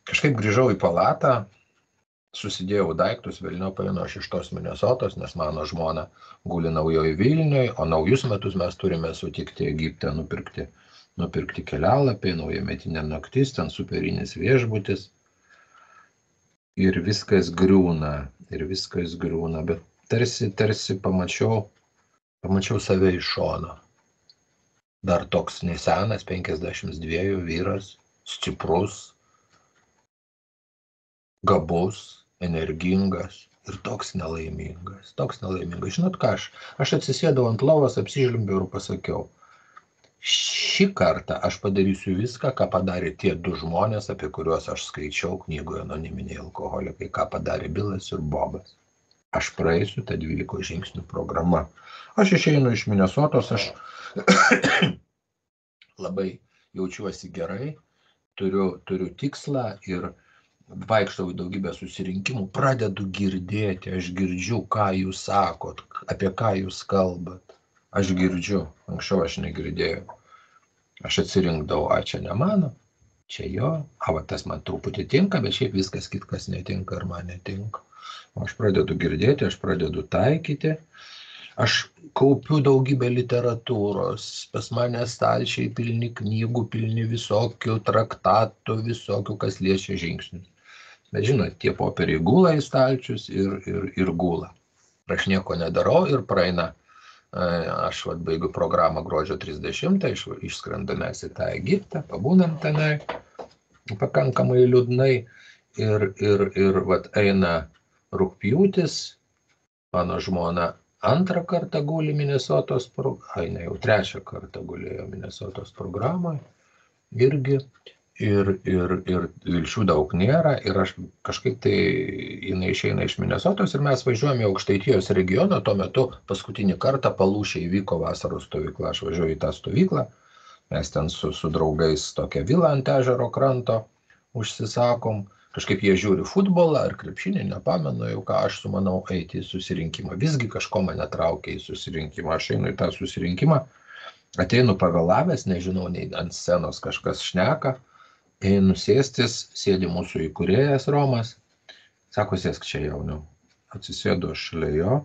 Kažkaip grįžau į palatą, susidėjau daiktus, velnio paėmiau aš iš tos Minesotos, nes mano žmona guli Naujoj Vilnioj, o naujus metus mes turime sutikti Egipte nupirkti kelialapiai, naujametinė naktis, ten superinis viešbutis. Ir viskas griūna, bet tarsi pamačiau save iš šono. Dar toks nesenas, 52 vyras, stiprus, gabus, energingas ir toks nelaimingas. Žinot ką, aš atsisėdau ant lovos, apsižlimbiau ir pasakiau, šį kartą aš padarysiu viską, ką padarė tie 2 žmonės, apie kuriuos aš skaičiau knygoje Anoniminiai alkoholikai, ką padarė Bilas ir Bobas. Aš praeisiu tą 12 žingsnių programą. Aš išeinu iš Minesotos, aš labai jaučiuosi gerai, turiu tikslą ir vaikštau į daugybę susirinkimų, pradedu girdėti, aš girdžiu, ką jūs sakot, apie ką jūs kalbat. Aš girdžiu, anksčiau aš negirdėjau. Aš atsirinkdavau, čia ne mano, čia jo, va tas man truputį tinka, bet šiaip viskas kitkas netinka ir man netinka. Aš pradedu girdėti, aš pradedu taikyti, aš kaupiu daugybę literatūros, pas mane stalčiai pilni knygų, pilni visokių traktatų, visokių, kas liečia žingsnius. Bet žinot, tie popieriai gula į stalčius ir gula. Aš nieko nedarau ir praeina, aš baigiu programą gruodžio 30, išskrendam mes į tą Egiptą, pabūnam tenai, pakankamai liūdnai ir eina rugpjūtis, mano žmona antrą kartą guli Minnesotos, jau trečią kartą gulėjo Minnesotos programoje irgi. Ir vilčių daug nėra. Ir aš kažkaip tai jinai išeina iš Minnesotos ir mes važiuojame į Aukštaitijos regioną. Tuo metu paskutinį kartą Palūšėje įvyko vasaros stovykla. Aš važiuoju į tą stovyklą. Mes ten su draugais tokią vilą ant ežero kranto užsisakom. Kažkaip jie žiūri futbolą ar krepšinį, nepamenu jau ką, aš sumanau eiti į susirinkimą. Visgi kažko mane traukia į susirinkimą. Aš einu į tą susirinkimą, ateinu pavėlavęs, nežinau, nei ant scenos kažkas šneka. Einu sėstis, sėdi mūsų įkūrėjas Romas. Sako, sėsk čia, jauniau. Atsisėdu aš šalia jo.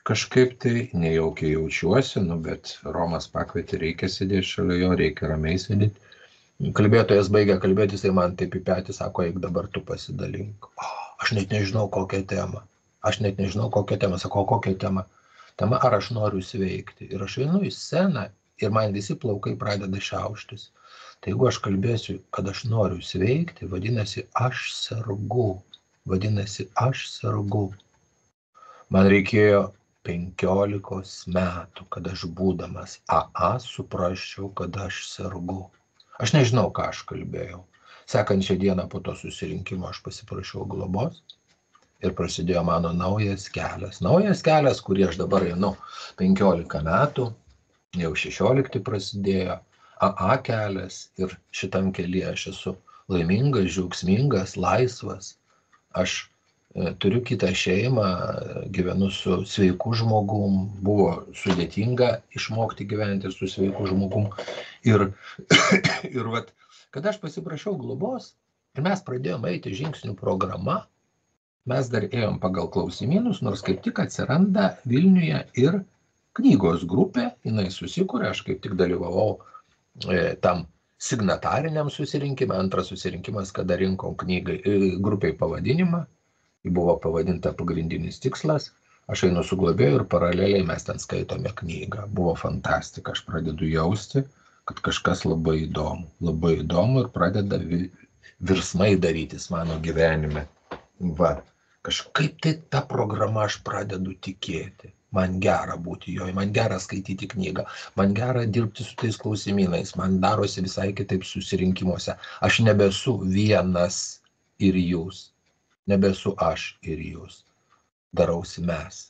Kažkaip tai nejaukiai jaučiuosi, bet Romas pakvietė, reikia sėdėti šalia jo, reikia ramiai sėdėti. Kalbėtojas baigė kalbėti, jisai man taip į petį sako, eik dabar tu pasidalink. Aš net nežinau kokią temą. Sako, kokią temą? Tema, ar aš noriu sveikti. Ir aš einu į sceną ir man visi plaukai pradeda šiauštis. Tai jeigu aš kalbėsiu, kad aš noriu sveikti, vadinasi, aš sergu. Man reikėjo 15 metų, kad aš būdamas AA suprasčiau, kad aš sergu. Aš nežinau, ką aš kalbėjau. Sekančią dieną po to susirinkimo aš pasiprašiau globos ir prasidėjo mano naujas kelias. Naujas kelias, kurį aš dabar einu 15 metų, jau 16 prasidėjo. AA kelias ir šitam kelyje aš esu laimingas, džiaugsmingas, laisvas. Aš turiu kitą šeimą, gyvenu su sveiku žmogum, buvo sudėtinga išmokti gyventi su sveiku žmogum. Ir vat, kada aš pasiprašiau globos ir mes pradėjome eiti žingsnių programą, mes dar ėjom pagal klausimynus, nors kaip tik atsiranda Vilniuje ir knygos grupė, jinai susikuria, aš kaip tik dalyvavau tam signatariniam susirinkime, antras susirinkimas, kada rinkom grupiai pavadinimą, buvo pavadinta Pagrindinis tikslas, aš einu su globėju ir paraleliai mes ten skaitome knygą. Buvo fantastika, aš pradedu jausti, kad kažkas labai įdomu ir pradeda virsmai darytis mano gyvenime. Va, kažkaip tai ta programa aš pradedu tikėti. Man gera būti joje, man gera skaityti knygą, man gera dirbti su tais klausimynais, man darosi visai kitaip susirinkimuose. Aš nebesu vienas ir jūs, nebesu aš ir jūs. Darausi mes.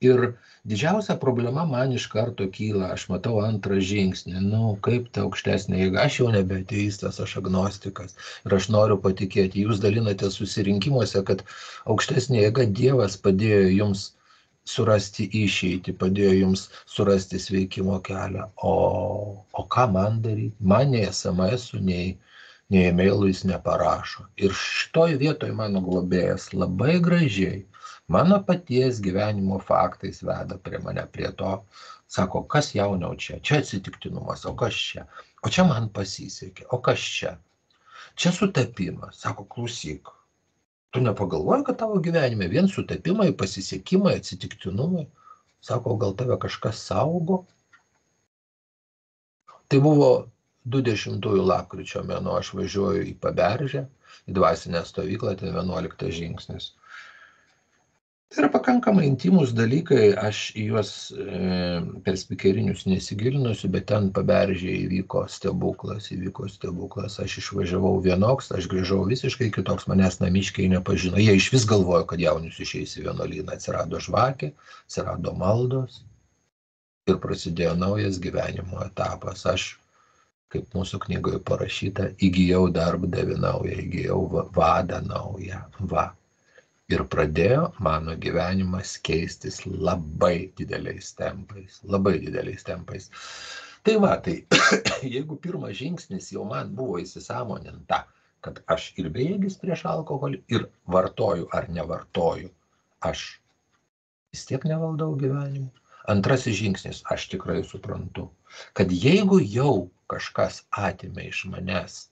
Ir didžiausia problema man iš karto kyla, aš matau antrą žingsnį, kaip ta aukštesnė jėga, aš jau nebe ateistas, aš agnostikas ir aš noriu patikėti, jūs dalinate susirinkimuose, kad aukštesnė jėga Dievas padėjo jums surasti išeitį, padėjo jums surasti sveikimo kelią, o ką man daryti? Man nei SMS-ų, nei e-mailų jis neparašo. Ir šitoj vietoj mano globėjas labai gražiai mano paties gyvenimo faktais veda prie mane prie to, sako, kas jauniau čia atsitiktinumas, o kas čia, o čia man pasisekė, o kas čia sutapimas, sako, klausyk, tu nepagalvoji, kad tavo gyvenime vien sutapimai, pasisekimai, atsitiktinumai, sako, gal tave kažkas saugo? Tai buvo 20 lapkričio mėnuo, aš važiuoju į Paberžę, į dvasinę stovyklą, tai 11 žingsnis. Tai yra pakankamai intimus dalykai, aš į juos per spikerinius nesigilinusiu, bet ten Paberžėje įvyko stebuklas, aš išvažiavau vienoks, aš grįžau visiškai kitoks, manęs namiškiai nepažino, jie iš vis galvojo, kad jaunius išeis į vienuolyną, atsirado žvakė, atsirado maldos ir prasidėjo naujas gyvenimo etapas. Aš, kaip mūsų knygoje parašyta, įgijau darbdavį naują, įgijau vadą naują, Ir pradėjo mano gyvenimas keistis labai dideliais tempais. Tai jeigu pirmas žingsnis jau man buvo įsisąmoninta, kad aš ir bejėgis prieš alkoholį, ir vartoju ar nevartoju, aš vis tiek nevaldau gyvenimu. Antrasis žingsnis, aš tikrai suprantu, kad jeigu jau kažkas atėmė iš manęs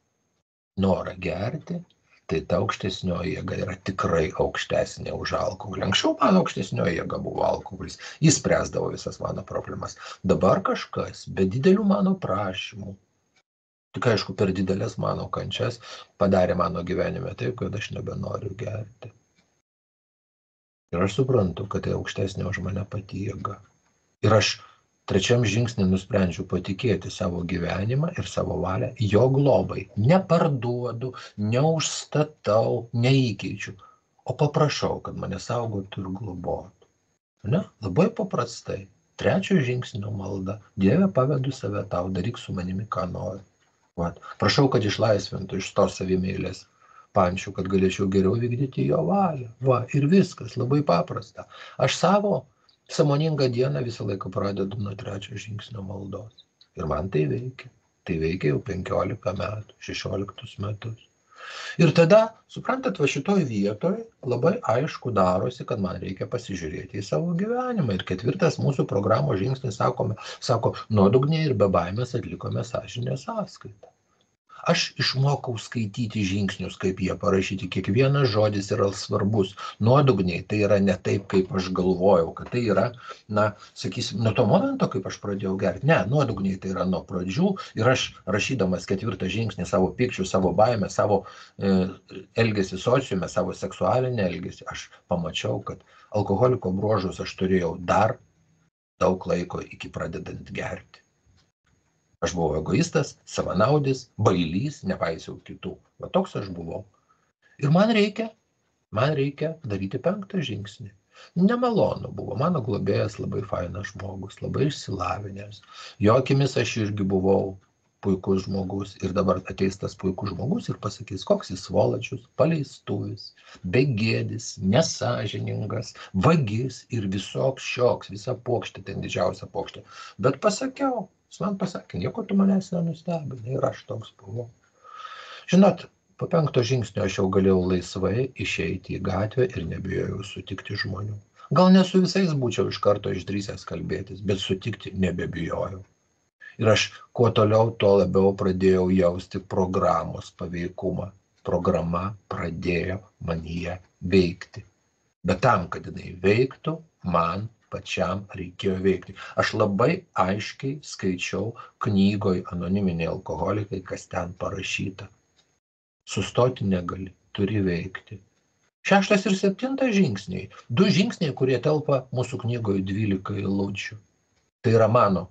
norą gerti, tai ta aukštesnioji jėga yra tikrai aukštesnė už alkoholį. Anksčiau mano aukštesnioji jėga buvo alkoholis. Jis spręsdavo visas mano problemas. Dabar kažkas be didelių mano prašymų, tik aišku per didelės mano kančias, padarė mano gyvenime taip, kad aš nebenoriu gerti. Ir aš suprantu, kad tai aukštesnė už mane pati jėga. Ir aš trečiam žingsnį nusprendžiau patikėti savo gyvenimą ir savo valią jo globai. Neparduodu, neužstatau, neįkeičiu, o paprašau, kad mane saugotų ir globotų. Ne? Labai paprastai. Trečio žingsnio malda. Dieve, pavedu save tau, daryk su manimi, ką nori. Vat. Prašau, kad išlaisvintų iš tos savimėlės pančių, kad galėčiau geriau vykdyti jo valią. Va, ir viskas, labai paprasta. Aš savo sąmoningą dieną visą laiką pradedu nuo trečio žingsnio maldos. Ir man tai veikia. Tai veikia jau 15 metų, 16 metus. Ir tada, suprantat, va šitoj vietoj labai aišku darosi, kad man reikia pasižiūrėti į savo gyvenimą. Ir 4 mūsų programos žingsnis sako, nuodugniai ir be baimės atlikome sąžinės sąskaitą. Aš išmokau skaityti žingsnius, kaip jie parašyti. Kiekvienas žodis yra svarbus. Nuodugniai tai yra ne taip, kaip aš galvojau, kad tai yra, sakysim, nuo to momento, kaip aš pradėjau gerti. Ne, nuodugniai tai yra nuo pradžių. Ir aš rašydamas 4 žingsnį savo pykčių, savo baimę, savo elgesį sociume, savo seksualinį elgesį, aš pamačiau, kad alkoholiko bruožus aš turėjau dar daug laiko iki pradedant gerti. Aš buvau egoistas, savanaudis, bailys, nepaisiau kitų. Va toks aš buvau. Ir man reikia daryti 5 žingsnį. Nemalonu buvo. Mano globėjas labai fainas žmogus, labai išsilavinęs. Jo akimis aš irgi buvau puikus žmogus. Ir dabar ateis tas puikus žmogus ir pasakys, koks jis svolačius, paleistuvis, begėdis, nesąžiningas, vagis ir visoks šioks, visa pokštė, ten didžiausia pokštė. Bet pasakiau. Jis man pasakė, nieko tu manęs nenustebinai ir aš toks buvau. Žinot, po 5 žingsnio aš jau galėjau laisvai išeiti į gatvę ir nebijojau sutikti žmonių. Gal ne su visais būčiau iš karto išdrįsęs kalbėtis, bet sutikti nebebijojau. Ir aš kuo toliau, tuo labiau pradėjau jausti programos paveikumą. Programa pradėjo manyje veikti. Bet tam, kad jinai veiktų, man pačiam reikėjo veikti. Aš labai aiškiai skaičiau knygoj Anoniminiai alkoholikai, kas ten parašyta. Sustoti negali, turi veikti. 6 ir 7 žingsniai. 2 žingsniai, kurie telpa mūsų knygoje 12 eilučių. Tai yra mano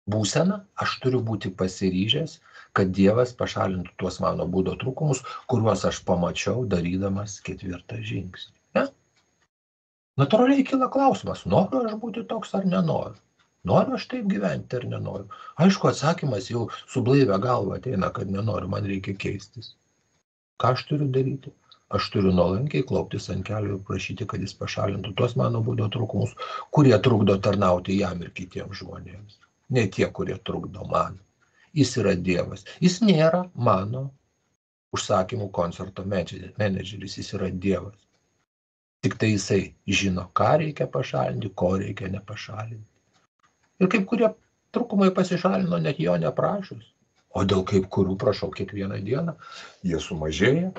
būsena, aš turiu būti pasiryžęs, kad Dievas pašalintų tuos mano būdo trūkumus, kuriuos aš pamačiau darydamas 4 žingsnį. Ne? Natūraliai kyla klausimas, noriu aš būti toks ar nenoriu? Noriu aš taip gyventi ar nenoriu? Aišku, atsakymas jau su blaivia galva ateina, kad nenoriu, man reikia keistis. Ką aš turiu daryti? Aš turiu nuolankiai klauptis ant kelių ir prašyti, kad jis pašalintų tuos mano būdo trūkumus, kurie trukdo tarnauti jam ir kitiems žmonėms. Ne tie, kurie trukdo man. Jis yra Dievas. Jis nėra mano užsakymų koncerto menedžeris, jis yra Dievas. Tik tai jisai žino, ką reikia pašalinti, ko reikia nepašalinti. Ir kaip kurie trūkumai pasišalino net jo neprašus. O dėl kaip kurių prašau kiekvieną dieną, jie sumažėja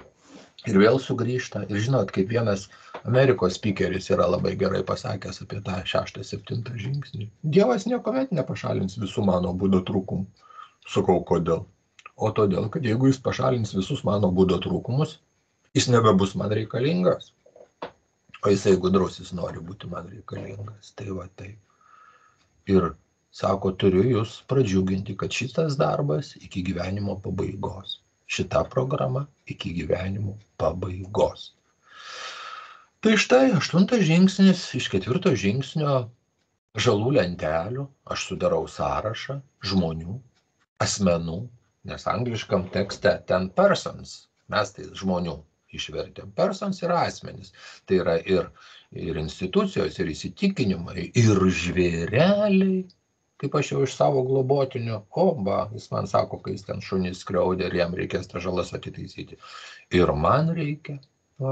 ir vėl sugrįžta. Ir žinot, kaip vienas Amerikos speakeris yra labai gerai pasakęs apie tą 6-7 žingsnį. Dievas niekuomet nepašalins visų mano būdo trūkumų. Sakau, kodėl? O todėl, kad jeigu jis pašalins visus mano būdo trūkumus, jis nebebus man reikalingas. O jisai gudrus, jis nori būti man reikalingas. Tai va taip. Ir sako, turiu jūs pradžiuginti, kad šitas darbas iki gyvenimo pabaigos. Šita programa iki gyvenimo pabaigos. Tai štai 8 žingsnis iš 4 žingsnio žalų lentelių. Aš sudarau sąrašą žmonių, asmenų, nes angliškam tekste ten persons, mes tai žmonių išvertėm. Persons yra asmenys. Tai yra ir institucijos, ir įsitikinimai, ir žvėreliai, kaip aš jau iš savo globotinio, jis man sako, kai jis ten šunys skriaudė ir jam reikės tą žalas atitaisyti. Ir man reikia,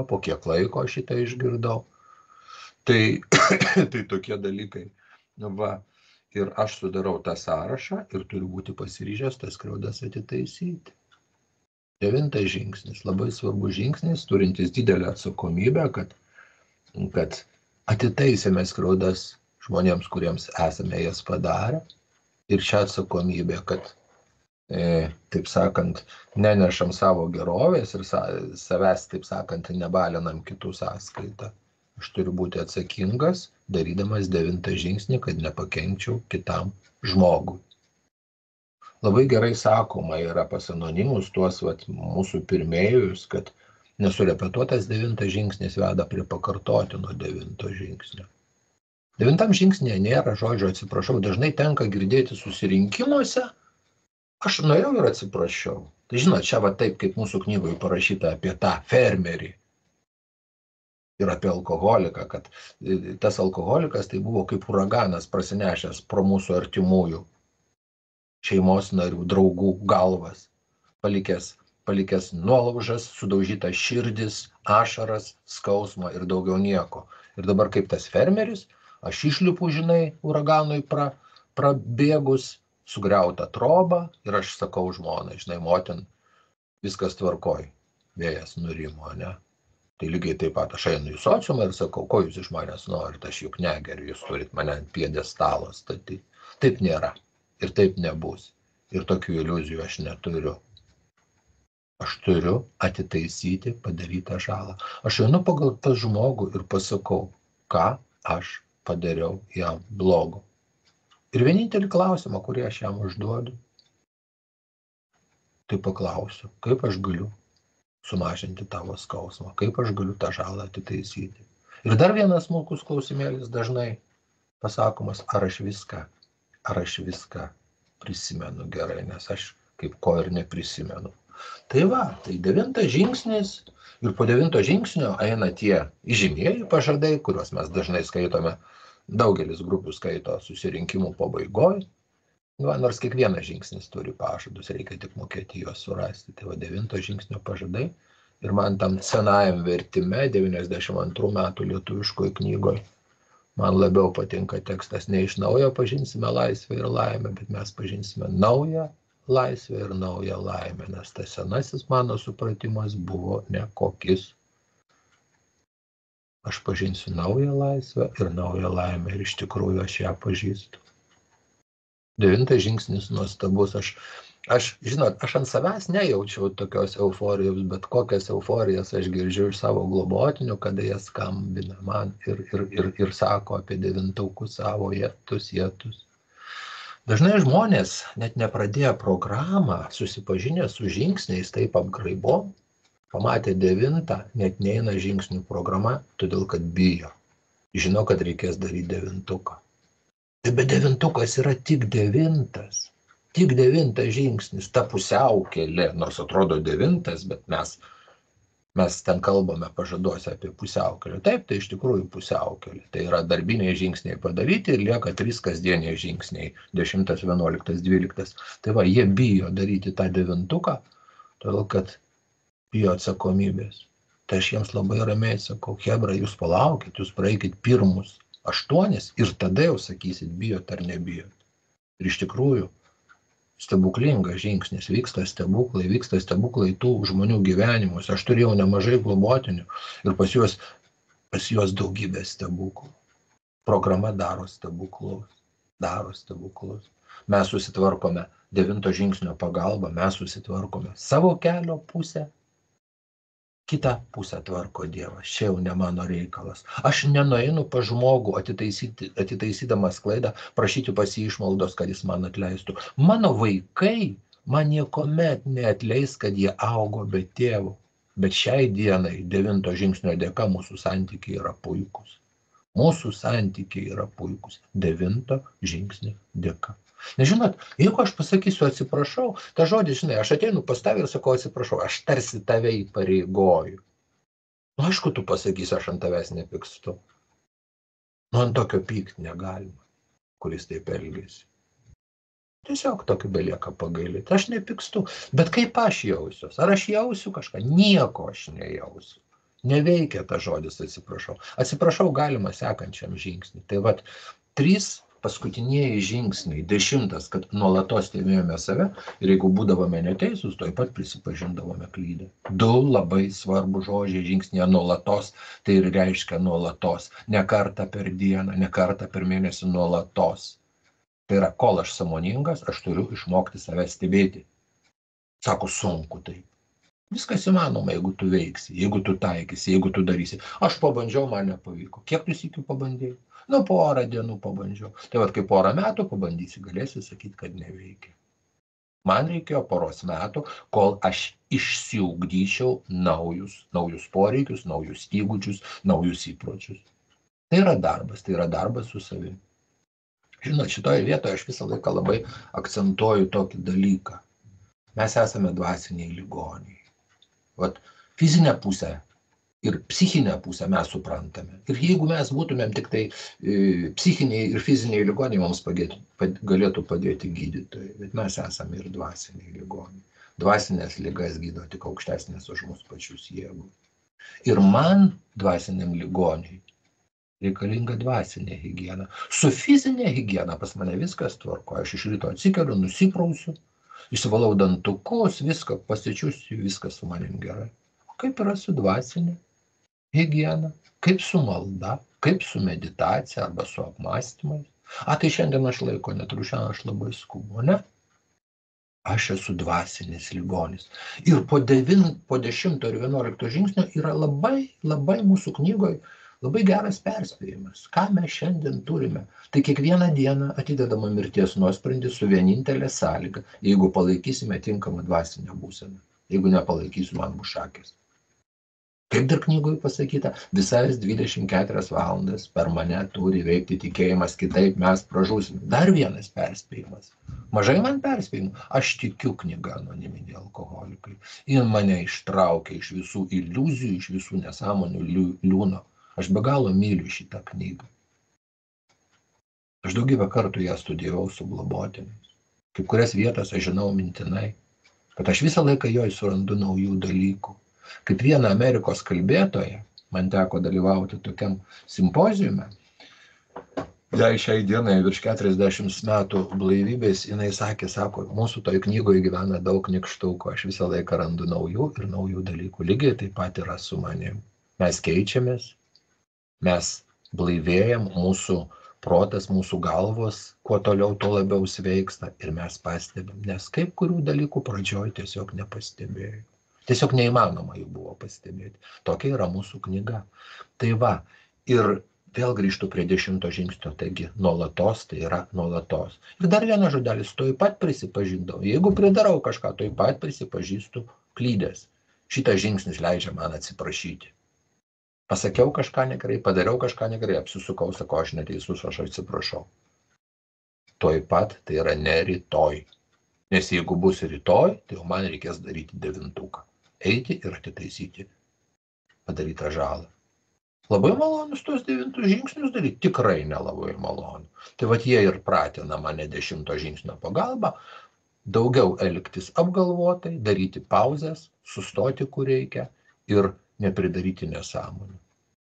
po kiek laiko aš šitą išgirdau. Tai tokie dalykai. Ir aš sudarau tą sąrašą ir turiu būti pasiryžęs tas skriaudas atitaisyti. 9 žingsnis, labai svarbus žingsnis, turintis didelę atsakomybę, kad atitaisėme skriaudas žmonėms, kuriems esame jas padarę. Ir šią atsakomybę, kad, taip sakant, nenešam savo gerovės ir savęs, taip sakant, nebalinam kitų sąskaitą. Aš turiu būti atsakingas, darydamas 9 žingsnį, kad nepakenkčiau kitam žmogui. Labai gerai sakoma yra pas anonimus tuos mūsų pirmėjus, kad nesurepetuotas 9 žingsnis veda prie pakartotino 9 žingsnio. 9 žingsnėje nėra žodžio atsiprašau. Dažnai tenka girdėti susirinkimuose, aš nuėjau ir atsiprašiau. Tai žinot, čia taip, kaip mūsų knygoje parašyta apie tą fermerį ir apie alkoholiką, kad tas alkoholikas tai buvo kaip uraganas prasinešęs pro mūsų artimųjų šeimos narių, draugų galvas, palikęs nuolaužas, sudaužytas širdis, ašaras, skausmą ir daugiau nieko. Ir dabar kaip tas fermeris, aš išlipu, žinai, uraganui prabėgus, sugriautą trobą ir aš sakau žmonai, žinai, motin, viskas tvarkoj, vėjas nurimo, ne? Tai lygiai taip pat aš einu į sociumą ir sakau, ko jūs iš manęs norit, aš juk negeriu, jūs turit mane ant pjedestalo statyti. Taip nėra ir taip nebus. Ir tokių iliuzijų aš neturiu. Aš turiu atitaisyti padarytą žalą. Aš einu pagal tą žmogų ir pasakau, ką aš padariau jam blogo. Ir vienintelį klausimą, kurį aš jam užduodu, tai paklausiu, kaip aš galiu sumažinti tavo skausmą, kaip aš galiu tą žalą atitaisyti. Ir dar vienas smulkus klausimėlis dažnai pasakomas, ar aš viską prisimenu gerai, nes aš kaip ko ir neprisimenu. Tai va, tai 9 žingsnis ir po 9 žingsnio eina tie įžymieji pažadai, kuriuos mes dažnai skaitome, daugelis grupių skaito susirinkimų pabaigoj. Va, nors kiekvienas žingsnis turi pažadus, reikia tik mokėti juos surasti. Tai va 9 žingsnio pažadai ir man tam senajam vertime 92 metų lietuviškoje knygoje man labiau patinka tekstas, ne iš naujo pažinsime laisvę ir laimę, bet mes pažinsime naują laisvę ir naują laimę, nes tas senasis mano supratimas buvo nekokis. Aš pažinsiu naują laisvę ir naują laimę ir iš tikrųjų aš ją pažįstu. 9 žingsnis nuostabus. Žinot, aš ant savęs nejaučiau tokios euforijos, bet kokias euforijas aš girdžiu iš savo globotinių, kada jie skambina man ir sako apie 9 savo jetus. Dažnai žmonės, net nepradėję programą, susipažinę su žingsniais taip apgraibom, pamatė 9, net neina žingsnių programa, todėl kad bijo. Žino, kad reikės daryti 9. Bet 9 yra tik 9. Tik 9 žingsnis, ta pusiaukelė, nors atrodo 9, bet mes ten kalbame pažaduose apie pusiaukelę. Taip, tai iš tikrųjų pusiaukelė. Tai yra darbiniai žingsniai padaryti ir lieka 3 kasdieniai žingsniai, 10, 11, 12. Tai va, jie bijo daryti tą 9, todėl kad bijo atsakomybės. Tai aš jiems labai ramiai sakau, chebra, jūs palaukit, jūs praeikit pirmus 8 ir tada jau sakysit, bijot ar nebijot. Ir iš tikrųjų, stebuklingas žingsnis, vyksta stebuklai tų žmonių gyvenimus. Aš turėjau nemažai globotinių ir pas juos daugybė stebuklų. Programa daro stebuklus. Mes susitvarkome 9 žingsnio pagalba, mes susitvarkome savo kelio pusę, kitą pusę tvarko Dievas. Čia jau ne mano reikalas. Aš nenueinu pas žmogų atitaisydamas klaidą, prašyti pas jį išmaldos, kad jis man atleistų. Mano vaikai man niekuomet neatleis, kad jie augo be tėvo. Bet šiai dienai 9 žingsnio dėka mūsų santykiai yra puikus. 9 žingsnio dėka. Nežinot, jeigu aš pasakysiu atsiprašau, ta žodis, žinai, aš ateinu pas tave ir sakau atsiprašau, aš tarsi tave įpareigoju. Nu, aišku, tu pasakysi, aš ant tavęs nepykstu. Nu, ant tokio pykt negalima, kuris taip elgiasi. Tiesiog tokį belieka pagailėti. Aš nepykstu, bet kaip aš jausiuos? Ar aš jausiu kažką? Nieko aš nejausiu. Neveikia ta žodis atsiprašau. Atsiprašau galima sekančiam žingsnį. Tai vat 3 paskutinieji žingsniai, 10, kad nuolatos stebėjome save ir jeigu būdavome neteisūs, toj pat prisipažindavome klydę. 2 labai svarbų žodžiai žingsnėje nuolatos, tai ir reiškia nuolatos. Ne kartą per dieną, ne kartą per mėnesį, nuolatos. Tai yra, kol aš sąmoningas, aš turiu išmokti save stebėti. Sako, sunku taip. Viskas įmanoma, jeigu tu veiksi, jeigu tu taikysi, jeigu tu darysi. Aš pabandžiau, man nepavyko. Kiek tu sykių pabandėjai? Nu, porą dienų pabandžiau. Tai vat, kai porą metų pabandysi, galėsi sakyti, kad neveikia. Man reikėjo poros metų, kol aš išsiugdyčiau naujus poreikius, naujus įgūdžius, naujus įpročius. Tai yra darbas su savimi. Žinot, šitoje vietoje aš visą laiką labai akcentuoju tokį dalyką. Mes esame dvasiniai ligoniai. Vat fizinę pusę ir psichinę pusę mes suprantame. Ir jeigu mes būtumėm tik tai psichiniai ir fiziniai ligoniai, mums galėtų padėti gydytojai. Bet mes esame ir dvasiniai ligoniai. Dvasinės ligas gydo tik aukštesnės už mus pačius jėgų. Ir man dvasiniam ligoniai reikalinga dvasinė higiena. Su fizinė higiena pas mane viskas tvarko. Aš iš ryto atsikeliu, nusiprausiu, išsivalau dantukus, viską pasičiusiu, viskas su manim gerai. Kaip yra su dvasinė higiena? Kaip su malda? Kaip su meditacija arba su apmąstymais? Tai šiandien aš laiko neturiu, šiandien aš labai skubu, ne? Aš esu dvasinis ligonis. Ir po 10 ir 11 žingsnio yra labai mūsų knygoje labai geras perspėjimas. Ką mes šiandien turime? Tai kiekvieną dieną atidedama mirties nuosprendį su vienintelė sąlyga, jeigu palaikysime tinkamą dvasinę būseną. Jeigu nepalaikysiu, man bus šakės. Kaip dar knygoje pasakyta, visas 24 valandas per mane turi veikti tikėjimas, kitaip mes pražūsime. Dar vienas perspėjimas. Mažai man perspėjimų. Aš tikiu knyga Anoniminiai alkoholikai. Jis mane ištraukia iš visų iliuzijų, iš visų nesąmonių liūno. Aš be galo myliu šitą knygą. Aš daugybę kartų ją studijavau su globotėmis. Kaip kurias vietas aš žinau mintinai, kad aš visą laiką joje surandu naujų dalykų. Kaip viena Amerikos kalbėtoja, man teko dalyvauti tokiam simpoziume, jai šiai dienai virš 40 metų blaivybės, jinai sako, mūsų toj knygoje gyvena daug nykštukų, aš visą laiką randu naujų ir naujų dalykų. Lygiai taip pat yra su manim. Mes keičiamės. Mes blaivėjam, mūsų protas, mūsų galvos, kuo toliau, tuo labiau sveiksta ir mes pastebim, nes kaip kurių dalykų pradžioj tiesiog nepastebėjau. Tiesiog neįmanoma jų buvo pastebėti. Tokia yra mūsų knyga. Tai va, ir vėl grįžtu prie 10 žingsnio, taigi nuolatos tai yra nuolatos. Ir dar vienas žodelis, toj pat prisipažindau. Jeigu pridarau kažką, toj pat prisipažįstu klydęs. Šitas žingsnis leidžia man atsiprašyti. Pasakiau kažką negerai, padariau kažką negerai, apsisukau, sakau, aš neteisus, aš atsiprašau. Toj pat tai yra ne rytoj. Nes jeigu bus rytoj, tai jau man reikės daryti 9. Eiti ir atitaisyti padarytą žalą. Labai malonus tuos 9 žingsnius daryti? Tikrai nelabai malonu. Tai vat jie ir pratina mane 10 žingsnio pagalba, daugiau elgtis apgalvotai, daryti pauzes, sustoti kur reikia ir nepridaryti nesąmonių.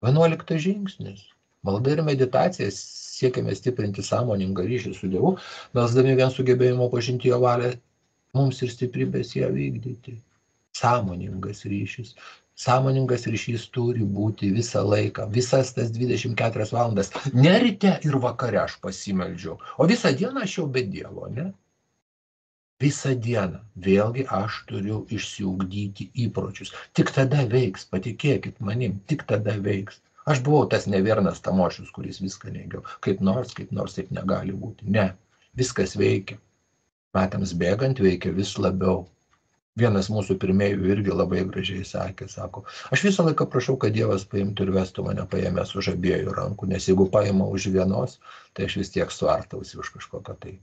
11 žingsnis. Malda ir meditacija siekiame stiprinti sąmoningą ryšį su Dievu, melsdami vien sugebėjimo pažinti jo valią, mums ir stiprybės ją vykdyti. Sąmoningas ryšys. Sąmoningas ryšys turi būti visą laiką, visas tas 24 valandas. Ne ryte ir vakare aš pasimeldžiau, o visą dieną aš jau be Dievo, ne? Visą dieną. Vėlgi aš turiu išsiugdyti įpročius. Tik tada veiks, patikėkit manim, tik tada veiks. Aš buvau tas nevernas tamošius, kuris viską neigiau. Kaip nors taip negali būti. Ne, viskas veikia. Metams bėgant veikia vis labiau. Vienas mūsų pirmieji irgi labai gražiai sakė, sako, aš visą laiką prašau, kad Dievas paimtų ir vestų mane paėmęs už abiejų rankų, nes jeigu paima už vienos, tai aš vis tiek suartausi už kažkokią tai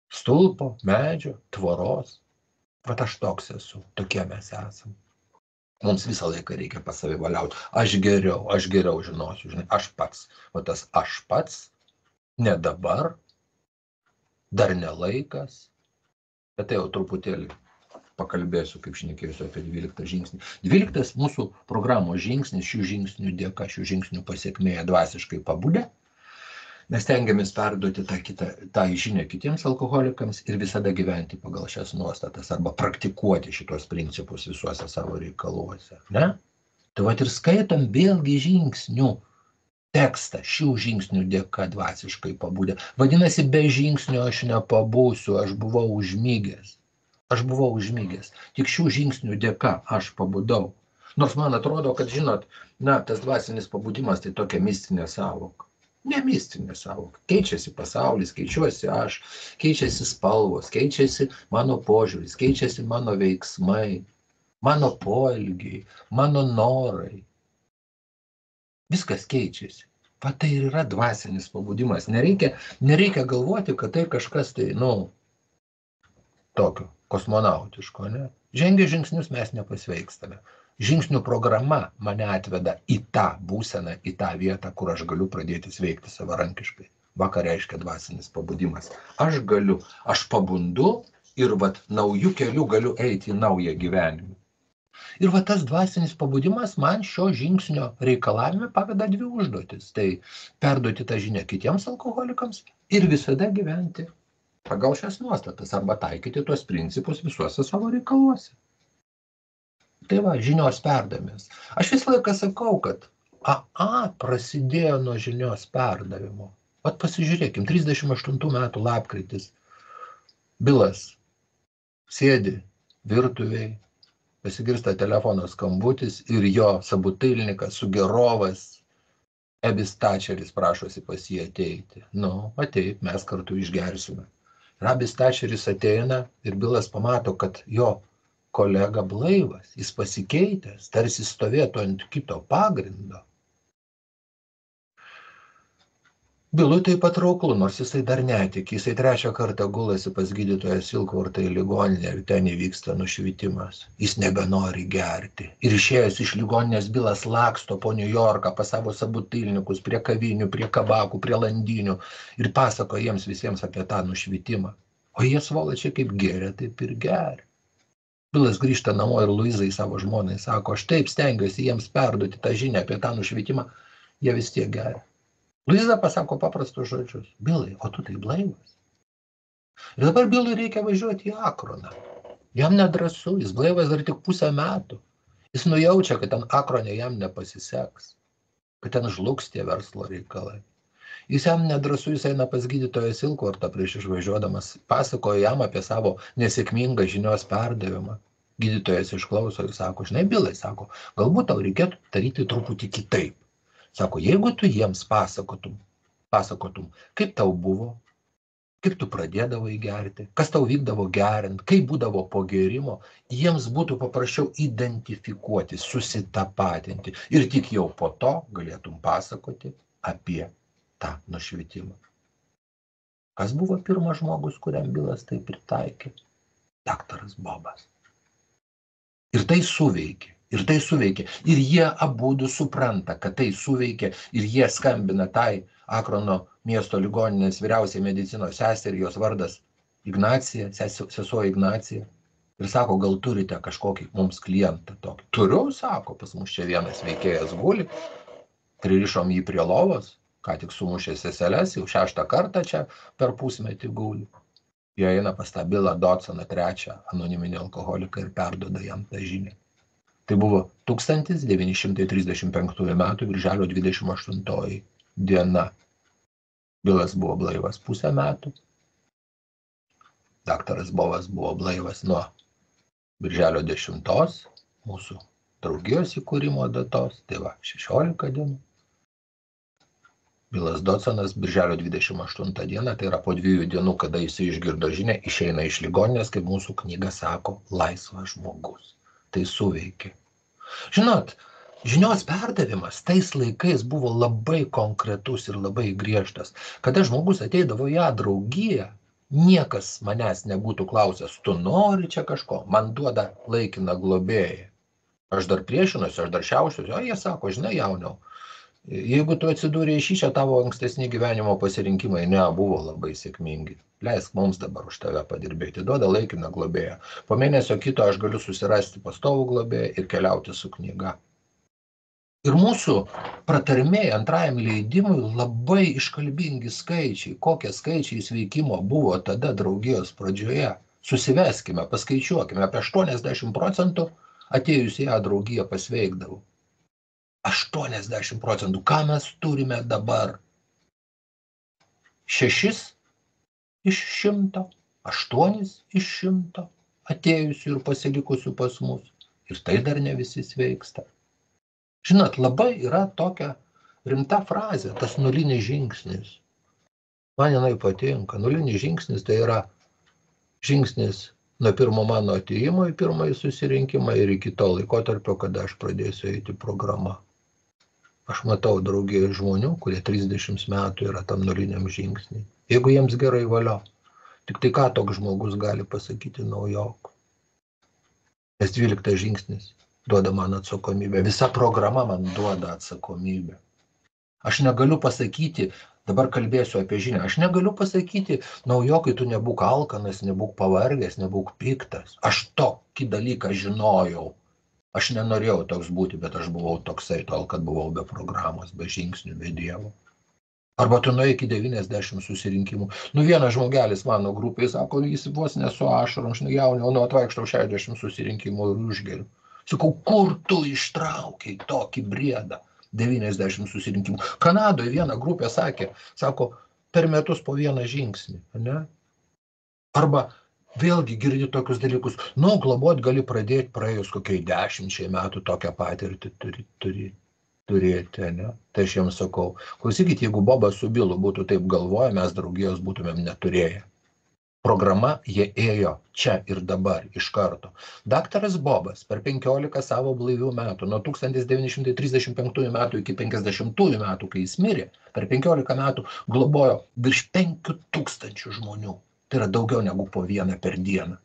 stulpo, medžio, tvoros. Vat aš toks esu, tokie mes esam. Mums visą laiką reikia pasavivaliauti. Aš geriau žinosiu, žinai, aš pats. O tas aš pats, ne dabar, dar ne laikas. Bet tai jau truputėlį pakalbėsiu, kaip šnekėsiu apie 12 žingsnį. 12 mūsų programos žingsnis, šių žingsnių dėka, šių žingsnių pasiekmėje dvasiškai pabudę. Mes stengiamės perduoti tą žinią kitiems alkoholikams ir visada gyventi pagal šias nuostatas arba praktikuoti šitos principus visuose savo reikaluose. Ne? Tai vat ir skaitom vėlgi žingsnių tekstą, šių žingsnių dėka dvasiškai pabudę. Vadinasi, be žingsnių aš nepabūsiu, aš buvau užmygęs. Aš buvau užmygęs. Tik šių žingsnių dėka aš pabudau. Nors man atrodo, kad, žinot, tas dvasinis pabudimas tai tokia mistinė sąvoka. Ne mistinė sąvoka. Keičiasi pasaulis, keičiuosi aš, keičiasi spalvos, keičiasi mano požiūris, keičiasi mano veiksmai, mano poelgiai, mano norai. Viskas keičiasi. Va tai ir yra dvasinis pabudimas. Nereikia galvoti, kad tai kažkas tai, tokio kosmonautiško, ne? Žengę žingsnius mes nepasveikstame. Žingsnių programa mane atveda į tą būseną, į tą vietą, kur aš galiu pradėti sveikti savarankiškai. Va ką reiškia dvasinis pabudimas. Aš pabundu ir naujų kelių galiu eiti į naują gyvenimą. Ir tas dvasinis pabudimas man šio žingsnio reikalavime paveda 2 užduotis. Tai perduoti tą žinią kitiems alkoholikams ir visada gyventi pagal šias nuostatas arba taikyti tuos principus visuose savo reikaluose. Tai žinios perdavimas. Aš visą laiką sakau, kad prasidėjo nuo žinios perdavimo. Pasižiūrėkim, 38 metų lapkritis. Bilas sėdi virtuvėj, pasigirsta telefono skambutis ir jo sabutylnikas, Sugerovas, Ebis Tačeris prašosi pas jį ateiti. Ateik, mes kartu išgersime. Abis Tačeris ateina ir Bilas pamato, kad jo kolega blaivas, jis pasikeitęs, tarsi stovėtų ant kito pagrindo. Bilui tai patrauklu, nors jisai dar netiki, jisai 3 kartą gulasi pas gydytoją Silkvartą į ligoninę ir ten įvyksta nušvitimas. Jis nebenori gerti. Ir išėjęs iš ligoninės Bilas laksto po New Yorką pas savo sabutylnikus, prie kavinių, prie kabakų, prie landinių ir pasako jiems visiems apie tą nušvitimą. O jie svolačiai kaip geria, taip ir geria. Bilas grįžta namo ir Luizai savo žmonai sako, aš taip stengiuosi jiems perduoti tą žinią apie tą nušvitimą, jie vis tiek geria. Luiza pasako paprastus žodžius, Bilai, o tu tai blaivas. Ir dabar Bilui reikia važiuoti į Akroną. Jam nedrąsu, jis blaivas dar tik 0,5 metų. Jis nujaučia, kad ten Akrone jam nepasiseks, kad ten žlugs tie verslo reikalai. Jis jam nedrąsu, jis eina pas gydytoją Silkvartą prieš išvažiuodamas, pasakoja jam apie savo nesėkmingą žinios perdavimą. Gydytojas išklauso ir sako, žinai, Bilai, sako, galbūt tau reikėtų daryti truputį kitaip. Sako, jeigu tu jiems pasakotum, kaip tau buvo, kaip tu pradėdavai gerti, kas tau vykdavo gerint, kaip būdavo po gerimo, jiems būtų paprasčiau identifikuoti, susitapatinti ir tik jau po to galėtum pasakoti apie tą nušvitimą. Kas buvo pirmas žmogus, kuriam Bilas tai pritaikė? Daktaras Bobas. Ir tai suveikė. Ir jie abudu supranta, kad tai suveikė ir jie skambina tai Akrono miesto ligoninės vyriausiai medicinos seserį, jos vardas Ignacija, sesuo Ignacija. Ir sako, gal turite kažkokį mums klientą tokį. Turiu, sako, pas mus čia vienas veikėjas guli. Pririšom jį prie lovos. Ką tik sumušė seseles, jau 6 kartą čia per pusmetį guli. Jie eina pas tą Bilą Dodsoną 3 anoniminį alkoholiką ir perduoda jam tą žinią. Tai buvo 1935 metų birželio 28 diena. Bilas buvo blaivas 0,5 metų. Daktaras Bobas buvo blaivas nuo birželio 10 mūsų draugijos įkūrimo datos, tai 16 dienų. Bilas Dodsonas birželio 28 dieną, tai yra po 2 dienų, kada jis išgirdo žinią, išeina iš ligoninės, kaip mūsų knyga sako, laisvas žmogus. Tai suveikė. Žinot, žinios perdavimas tais laikais buvo labai konkretus ir labai griežtas. Kada žmogus ateidavo į draugiją, niekas manęs nebūtų klausęs, tu nori čia kažko, man duoda laikiną globėją. Aš dar priešinuosi, aš dar šiaušiuosi, o jie sako, žinai, jauniau, jeigu tu atsidūrė į šičia, tavo ankstesni gyvenimo pasirinkimai nebuvo labai sėkmingi. Leisk mums dabar už tave padirbėti, duoda laikiną globėją. Po mėnesio kito aš galiu susirasti pastovų globėją ir keliauti su knyga. Ir mūsų pratarmėje 2 leidimui labai iškalbingi skaičiai. Kokie skaičiai sveikimo buvo tada draugijos pradžioje. Susiveskime, paskaičiuokime, apie 80% atėjus į draugiją pasveikdavo. 80%. Ką mes turime dabar? 6 iš 100, 8 iš 100 atėjusių ir pasilikusių pas mus. Ir tai dar ne visi sveiksta. Žinot, labai yra tokia rimta frazė, tas nulinis žingsnis. Man jinai patinka. Nulinis žingsnis tai yra žingsnis nuo pirmo mano atėjimo į pirmąjį susirinkimą ir iki to laikotarpio, kada aš pradėsiu eiti programą. Aš matau draugėje žmonių, kurie 30 metų yra tam nuliniam žingsnį. Jeigu jiems gerai valio, tik tai ką toks žmogus gali pasakyti naujokui. Nes 12 žingsnis duoda man atsakomybę. Visa programa man duoda atsakomybę. Aš negaliu pasakyti, dabar kalbėsiu apie žinią, aš negaliu pasakyti, naujokai, tu nebūk alkanas, nebūk pavargęs, nebūk piktas. Aš tokį dalyką žinojau. Aš nenorėjau toks būti, bet aš buvau toksai tol, kad buvau be programos, be žingsnių, be Dievo. Arba tu nuėjai iki 90 susirinkimų. Vienas žmogelis mano grupėje sako, jis vos nesu ašarom, aš jauniau, atvaikštau 60 susirinkimų ir užgeriu. Sakau, kur tu ištraukiai tokį briedą? 90 susirinkimų. Kanadoje viena grupė sakė, sako, per metus po vieną žingsnį. Ne? Arba vėlgi girdi tokius dalykus, globot gali pradėti praėjus kokiai 10 metų tokią patirtį turėti. Ne? Tai aš jiems sakau, klausykit, jeigu Bobas su Bilu būtų taip galvoję, mes draugijos būtumėm neturėję. Programa jie ėjo čia ir dabar iš karto. Daktaras Bobas per 15 savo blaivių metų, nuo 1935 metų iki 50 metų, kai jis mirė, per 15 metų globojo virš 5000 žmonių. Tai yra daugiau negu po vieną per dieną.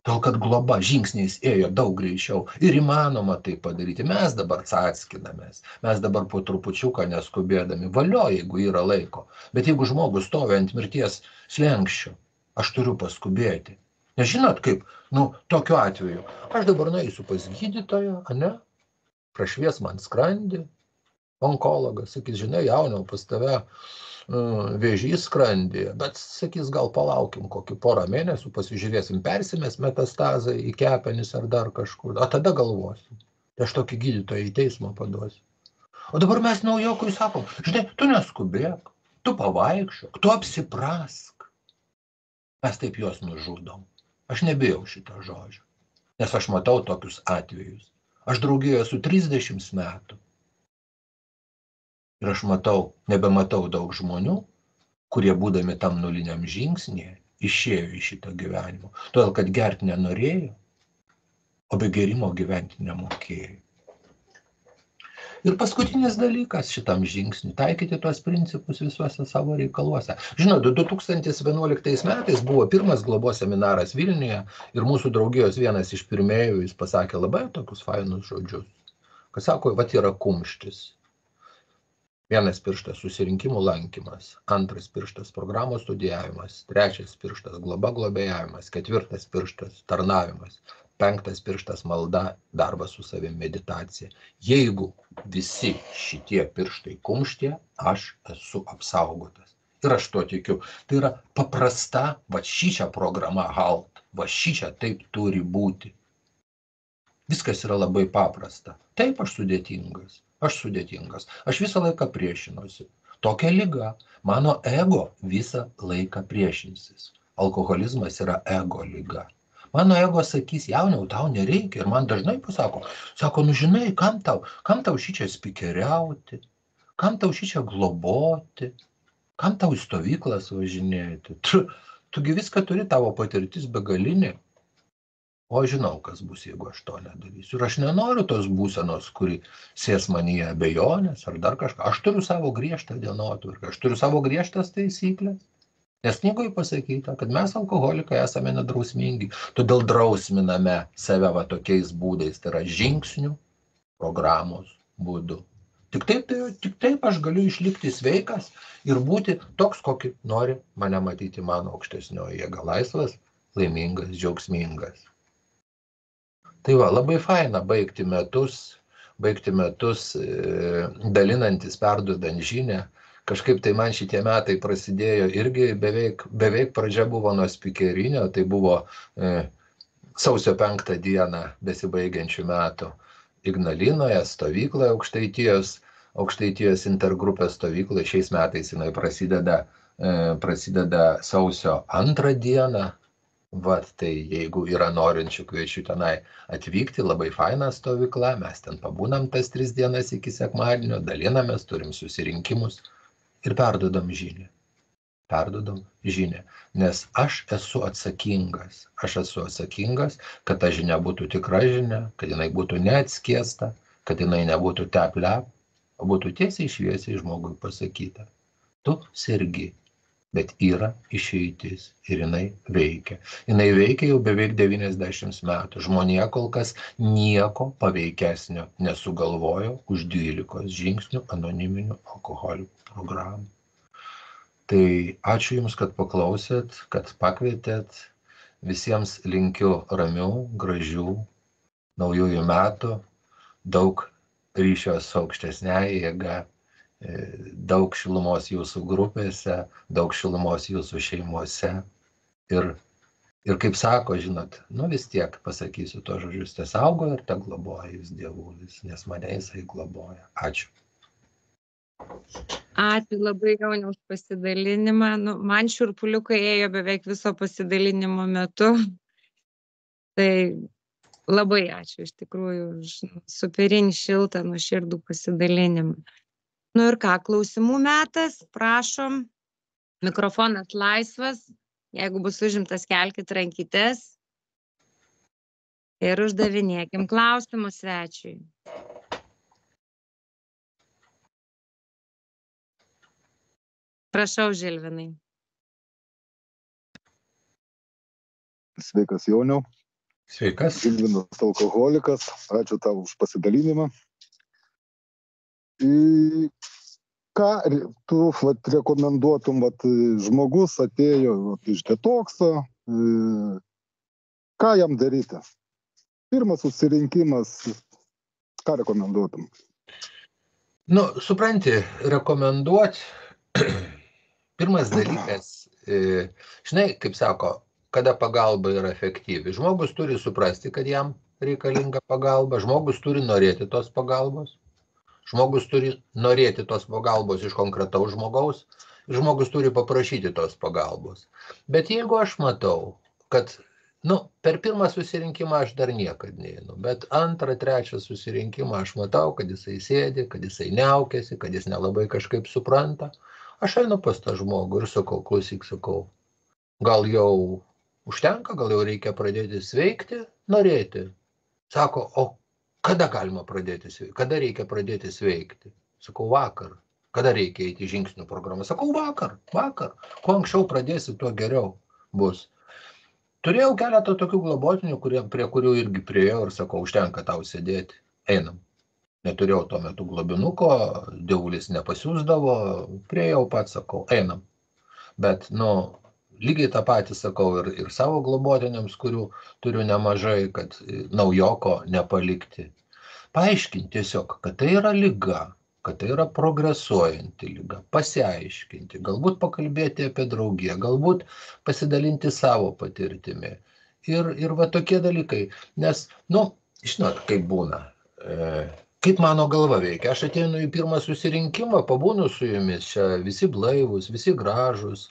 Todėl, kad globa žingsniais ėjo daug greičiau ir įmanoma tai padaryti. Mes dabar atskinamės, mes dabar po trupučiuką neskubėdami, valio, jeigu yra laiko. Bet jeigu žmogus stovi ant mirties slenksčio, aš turiu paskubėti. Nes žinot kaip, tokiu atveju, aš dabar nueisiu pas gydytoją, prašvies man skrandį, onkologas, sakys, žinai, jauniau, pas tave vėžys skrandyje, bet sakys, gal palaukim kokį porą mėnesių, pasižiūrėsim, persimės metastazą į kepenis ar dar kažkur, o tada galvosim. Tai aš tokį gydytoją į teismą paduosiu. O dabar mes naujokui sakom, žinai, tu neskubėk, tu pavaikščiok, tu apsiprask. Mes taip juos nužudom. Aš nebijau šito žodžio, nes aš matau tokius atvejus. Aš draugijoje esu 30 metų. Ir aš nebematau daug žmonių, kurie būdami tam nuliniam žingsnėje išėjo iš šito gyvenimo. Todėl, kad gerti nenorėjo, o be gerimo gyventi nemokėjo. Ir paskutinis dalykas šitam žingsniui, taikyti tuos principus visuose savo reikaluose. Žinot, 2011 metais buvo pirmas globos seminaras Vilniuje ir mūsų draugijos vienas iš pirmėjų, jis pasakė labai tokius fainus žodžius. Kas sako, yra kumštis. Vienas pirštas susirinkimų lankymas, antras pirštas programos studijavimas, trečias pirštas globa globėjavimas, ketvirtas pirštas tarnavimas, penktas pirštas malda, darbas su savim meditacija. Jeigu visi šitie pirštai kumštie, aš esu apsaugotas. Ir aš to tikiu. Tai yra paprasta, šičia programa halt, šičia taip turi būti. Viskas yra labai paprasta. Taip aš sudėtingas. Aš visą laiką priešinuosi. Tokia liga. Mano ego visą laiką priešinsis. Alkoholizmas yra ego liga. Mano ego sakys, jauniau, tau nereikia. Ir man dažnai pasako, žinai, kam tau šičia spikeriauti, kam tau šičia globoti, kam tau į stovyklas važinėti. Tugi viską turi, tavo patirtis begalinė. O žinau, kas bus, jeigu aš to nedarysiu. Ir aš nenoriu tos būsenos, kuri sės manyje abejonės ar dar kažką. Aš turiu savo griežtą dienotvarkę, aš turiu savo griežtas taisyklės. Nes knygoje pasakyta, kad mes alkoholikai esame nedrausmingi, todėl drausminame save tokiais būdais, tai yra žingsnių programos būdu. Tik taip aš galiu išlikti sveikas ir būti toks, kokį nori mane matyti mano aukštesnioji jėga, laisvas, laimingas, džiaugsmingas. Tai labai faina baigti metus dalinantis, perduodant žinią. Kažkaip tai man šitie metai prasidėjo irgi beveik pradžia buvo nuo spikerinio, tai buvo sausio 5 dieną besibaigiančių metų Ignalinoje, stovykloje Aukštaitijos intergrupės stovykloje. Šiais metais jinai prasideda sausio 2 dieną. Vat, tai jeigu yra norinčių, kviečiu tenai atvykti, labai faina stovykla, mes ten pabūnam tas 3 dienas iki sekmadienio, dalinamės, turim susirinkimus ir perdodam žinią. Nes aš esu atsakingas, kad ta žinia būtų tikra žinia, kad jinai būtų neatskiesta, kad jinai nebūtų tep-lep, o būtų tiesiai šviesiai žmogui pasakyta. Tu sergi, bet yra išeitis ir jinai veikia. Jinai veikia jau beveik 90 metų. Žmonija kol kas nieko paveikesnio nesugalvojo už 12 žingsnių anoniminių alkoholikų programų. Tai ačiū Jums, kad paklausėt, kad pakvietėt. Visiems linkiu ramių, gražių naujųjų metų, daug ryšio su aukštesnėje jėga, daug šilumos Jūsų grupėse, daug šilumos Jūsų šeimuose. Ir kaip sako, žinot, vis tiek pasakysiu to žodžius, te saugo ir te globoja Jūs dievulis, nes mane Jisai globoja. Ačiū. Ačiū labai, Jauniau, už pasidalinimą. Man šiurpuliukai ėjo beveik viso pasidalinimo metu. Tai labai ačiū iš tikrųjų už superinį, šiltą, nuoširdų pasidalinimą. Ir ką, klausimų metas, prašom. Mikrofonas laisvas. Jeigu bus užimtas, kelkit rankytes. Ir uždavinėkim klausimus svečiui. Prašau, Žilvinai. Sveikas, Jauniau. Sveikas. Žilvinas alkoholikas. Ačiū tau už pasidalinimą. Ką tu rekomenduotum, žmogus atėjo iš detokso, ką jam daryti? Pirmas susirinkimas, ką rekomenduotum? Supranti, rekomenduoti. Pirmas dalykas, žinai, kaip sako, kada pagalba yra efektyvi. Žmogus turi suprasti, kad jam reikalinga pagalba, žmogus turi norėti tos pagalbos, žmogus turi norėti tos pagalbos iš konkretaus žmogaus, žmogus turi paprašyti tos pagalbos. Bet jeigu aš matau, kad per pirmą susirinkimą aš dar niekad neinu, bet antrą, trečią susirinkimą aš matau, kad jisai sėdi, kad jisai neaukėsi, kad jis nelabai kažkaip supranta, aš einu pas tą žmogų ir sakau, klausyk, gal jau užtenka, gal jau reikia pradėti sveikti, norėti. Sako, o kada galima pradėti sveikti, kada reikia pradėti sveikti? Sakau, vakar. Kada reikia eiti į žingsnių programą? Sakau, vakar. Kuo anksčiau pradėsi, tuo geriau bus. Turėjau keletą tokių globotinių, prie kurių irgi priėjau ir sakau, užtenka tau sėdėti, einam. Neturėjau tuo metu globinuko, dievulis nepasiūsdavo, priėjau pats, sakau, einam. Bet, lygiai tą patį sakau ir savo globotiniams, kurių turiu nemažai, kad naujoko nepalikti. Paaiškinti tiesiog, kad tai yra liga, kad tai yra progresuojanti liga, pasiaiškinti, galbūt pakalbėti apie draugiją, galbūt pasidalinti savo patirtimi. Ir va tokie dalykai, nes, žinot, kaip būna. Kaip mano galva veikia? Aš ateinu į pirmą susirinkimą, pabūnu su jumis, čia visi blaivus, visi gražus,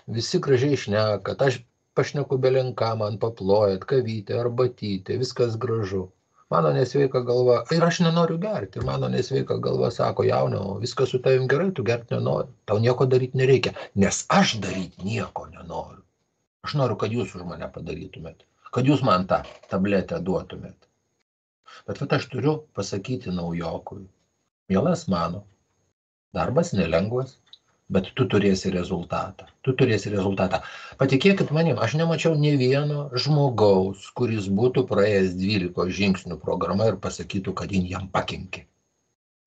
visi gražiai šnekat, aš pašneku belenką, man paplojat, kavytė, arbatytė, viskas gražu. Mano nesveika galva, ir aš nenoriu gerti, ir mano nesveika galva sako, Jauniau, viskas su tavim gerai, tu gerti nenori, tau nieko daryti nereikia, nes aš daryti nieko nenoriu. Aš noriu, kad jūs už mane padarytumėt, kad jūs man tą tabletę duotumėt. Bet aš turiu pasakyti naujokui, mielas mano, darbas nelengvas, bet tu turėsi rezultatą. Patikėkit manim, aš nemačiau nė vieno žmogaus, kuris būtų praėjęs 12 žingsnių programą ir pasakytų, kad jin jam pakenkė.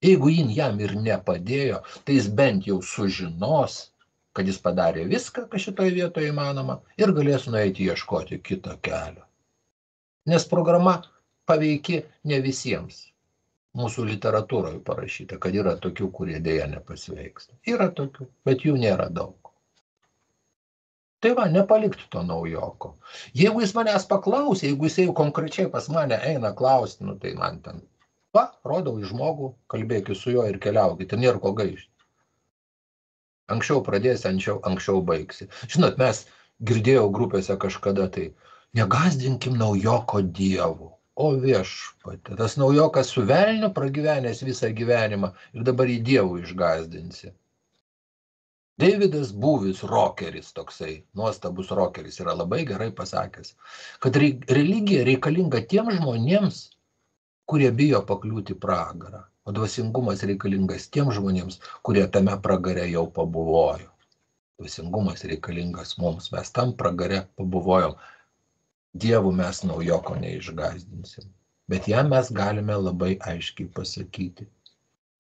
Jeigu jin jam ir nepadėjo, tai jis bent jau sužinos, kad jis padarė viską, kas šitoje vietoje įmanoma, ir galės nueiti ieškoti kito kelio. Nes programa paveiki ne visiems. Mūsų literatūroje parašyta, kad yra tokių, kurie dėja nepasveiksta. Yra tokių, bet jų nėra daug. Tai nepalikti to naujoko. Jeigu jis manęs paklausė, jeigu jis jau konkrečiai pas mane eina klausti, tai man ten, rodau į žmogų, kalbėkit su juo ir keliaukit, ir nėra ko gaišti. Anksčiau pradėsi, anksčiau baigsi. Žinot, mes girdėjau grupėse kažkada tai, negąsdinkim naujoko dievu. O viešpatie, tas naujokas su velniu pragyvenęs visą gyvenimą ir dabar į dievų išgąsdinsi. Davidas Būvis, rokeris toksai, nuostabus rokeris, yra labai gerai pasakęs, kad religija reikalinga tiems žmonėms, kurie bijo pakliūti pragarą, o dvasingumas reikalingas tiems žmonėms, kurie tame pragare jau pabuvojo. Dvasingumas reikalingas mums, mes tam pragare pabuvojom. Dievu mes naujoko neišgąsdinsim, bet jam mes galime labai aiškiai pasakyti,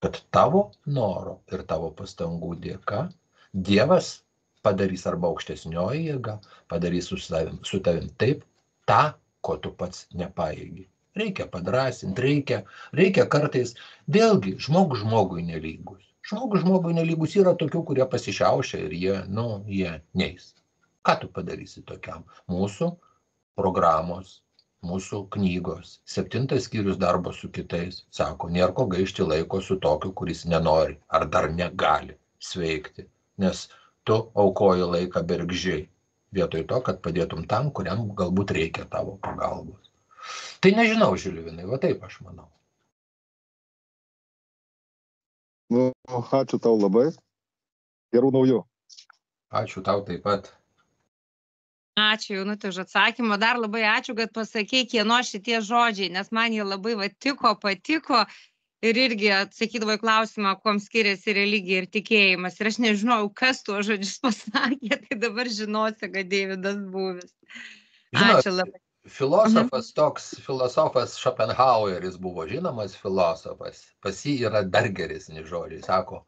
kad tavo noro ir tavo pastangų dėka Dievas padarys arba aukštesnioji jėga, padarys su tavim taip tą, ko tu pats nepajėgi. Reikia padrąsinti, reikia kartais, vėlgi, žmogui nelygus. Žmogui nelygus yra tokių, kurie pasišiaušia ir jie neis. Ką tu padarysi tokiam? Mūsų programos, mūsų knygos, 7 skyrius darbo su kitais, sako, nėra ko gaišti laiko su tokiu, kuris nenori ar dar negali sveikti, nes tu aukoji laiką bergždžiai, vietoj to, kad padėtum tam, kuriam galbūt reikia tavo pagalbos. Tai nežinau, Žilvinai, va taip aš manau. Nu, ačiū tau labai. Gerų naujų. Ačiū tau taip pat. Ačiū, Jaunutė, už atsakymą. Dar labai ačiū, kad pasakei, kieno šitie žodžiai, nes man jie labai patiko. Ir irgi atsakydavo į klausimą, kuom skiriasi religija ir tikėjimas. Ir aš nežinojau, kas tuo žodžius pasakė, tai dabar žinosiu, kad Davidas Būvis. Ačiū labai. Filosofas Schopenhaueris buvo žinomas filosofas. Pas jį yra dar geresni žodžiai. Sako,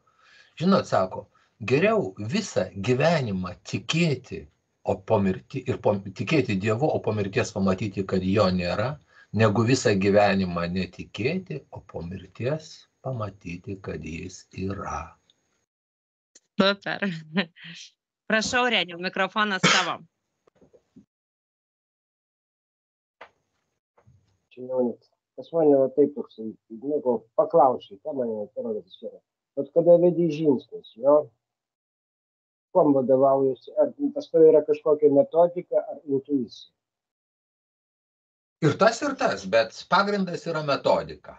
geriau visą gyvenimą tikėti, tikėti Dievu, o po mirties pamatyti, kad jo nėra, negu visą gyvenimą netikėti, o po mirties pamatyti, kad jis yra. Super. Prašau, Reniau, mikrofonas tavo. Čiūnionis, pas mane va taip toksai, paklausai, ką mane parodas yra. Bet kada vedi žingsnis, kuom vadovaujasi, ar pas tavai yra kažkokia metodika ar intuicija? Ir tas, bet pagrindas yra metodika.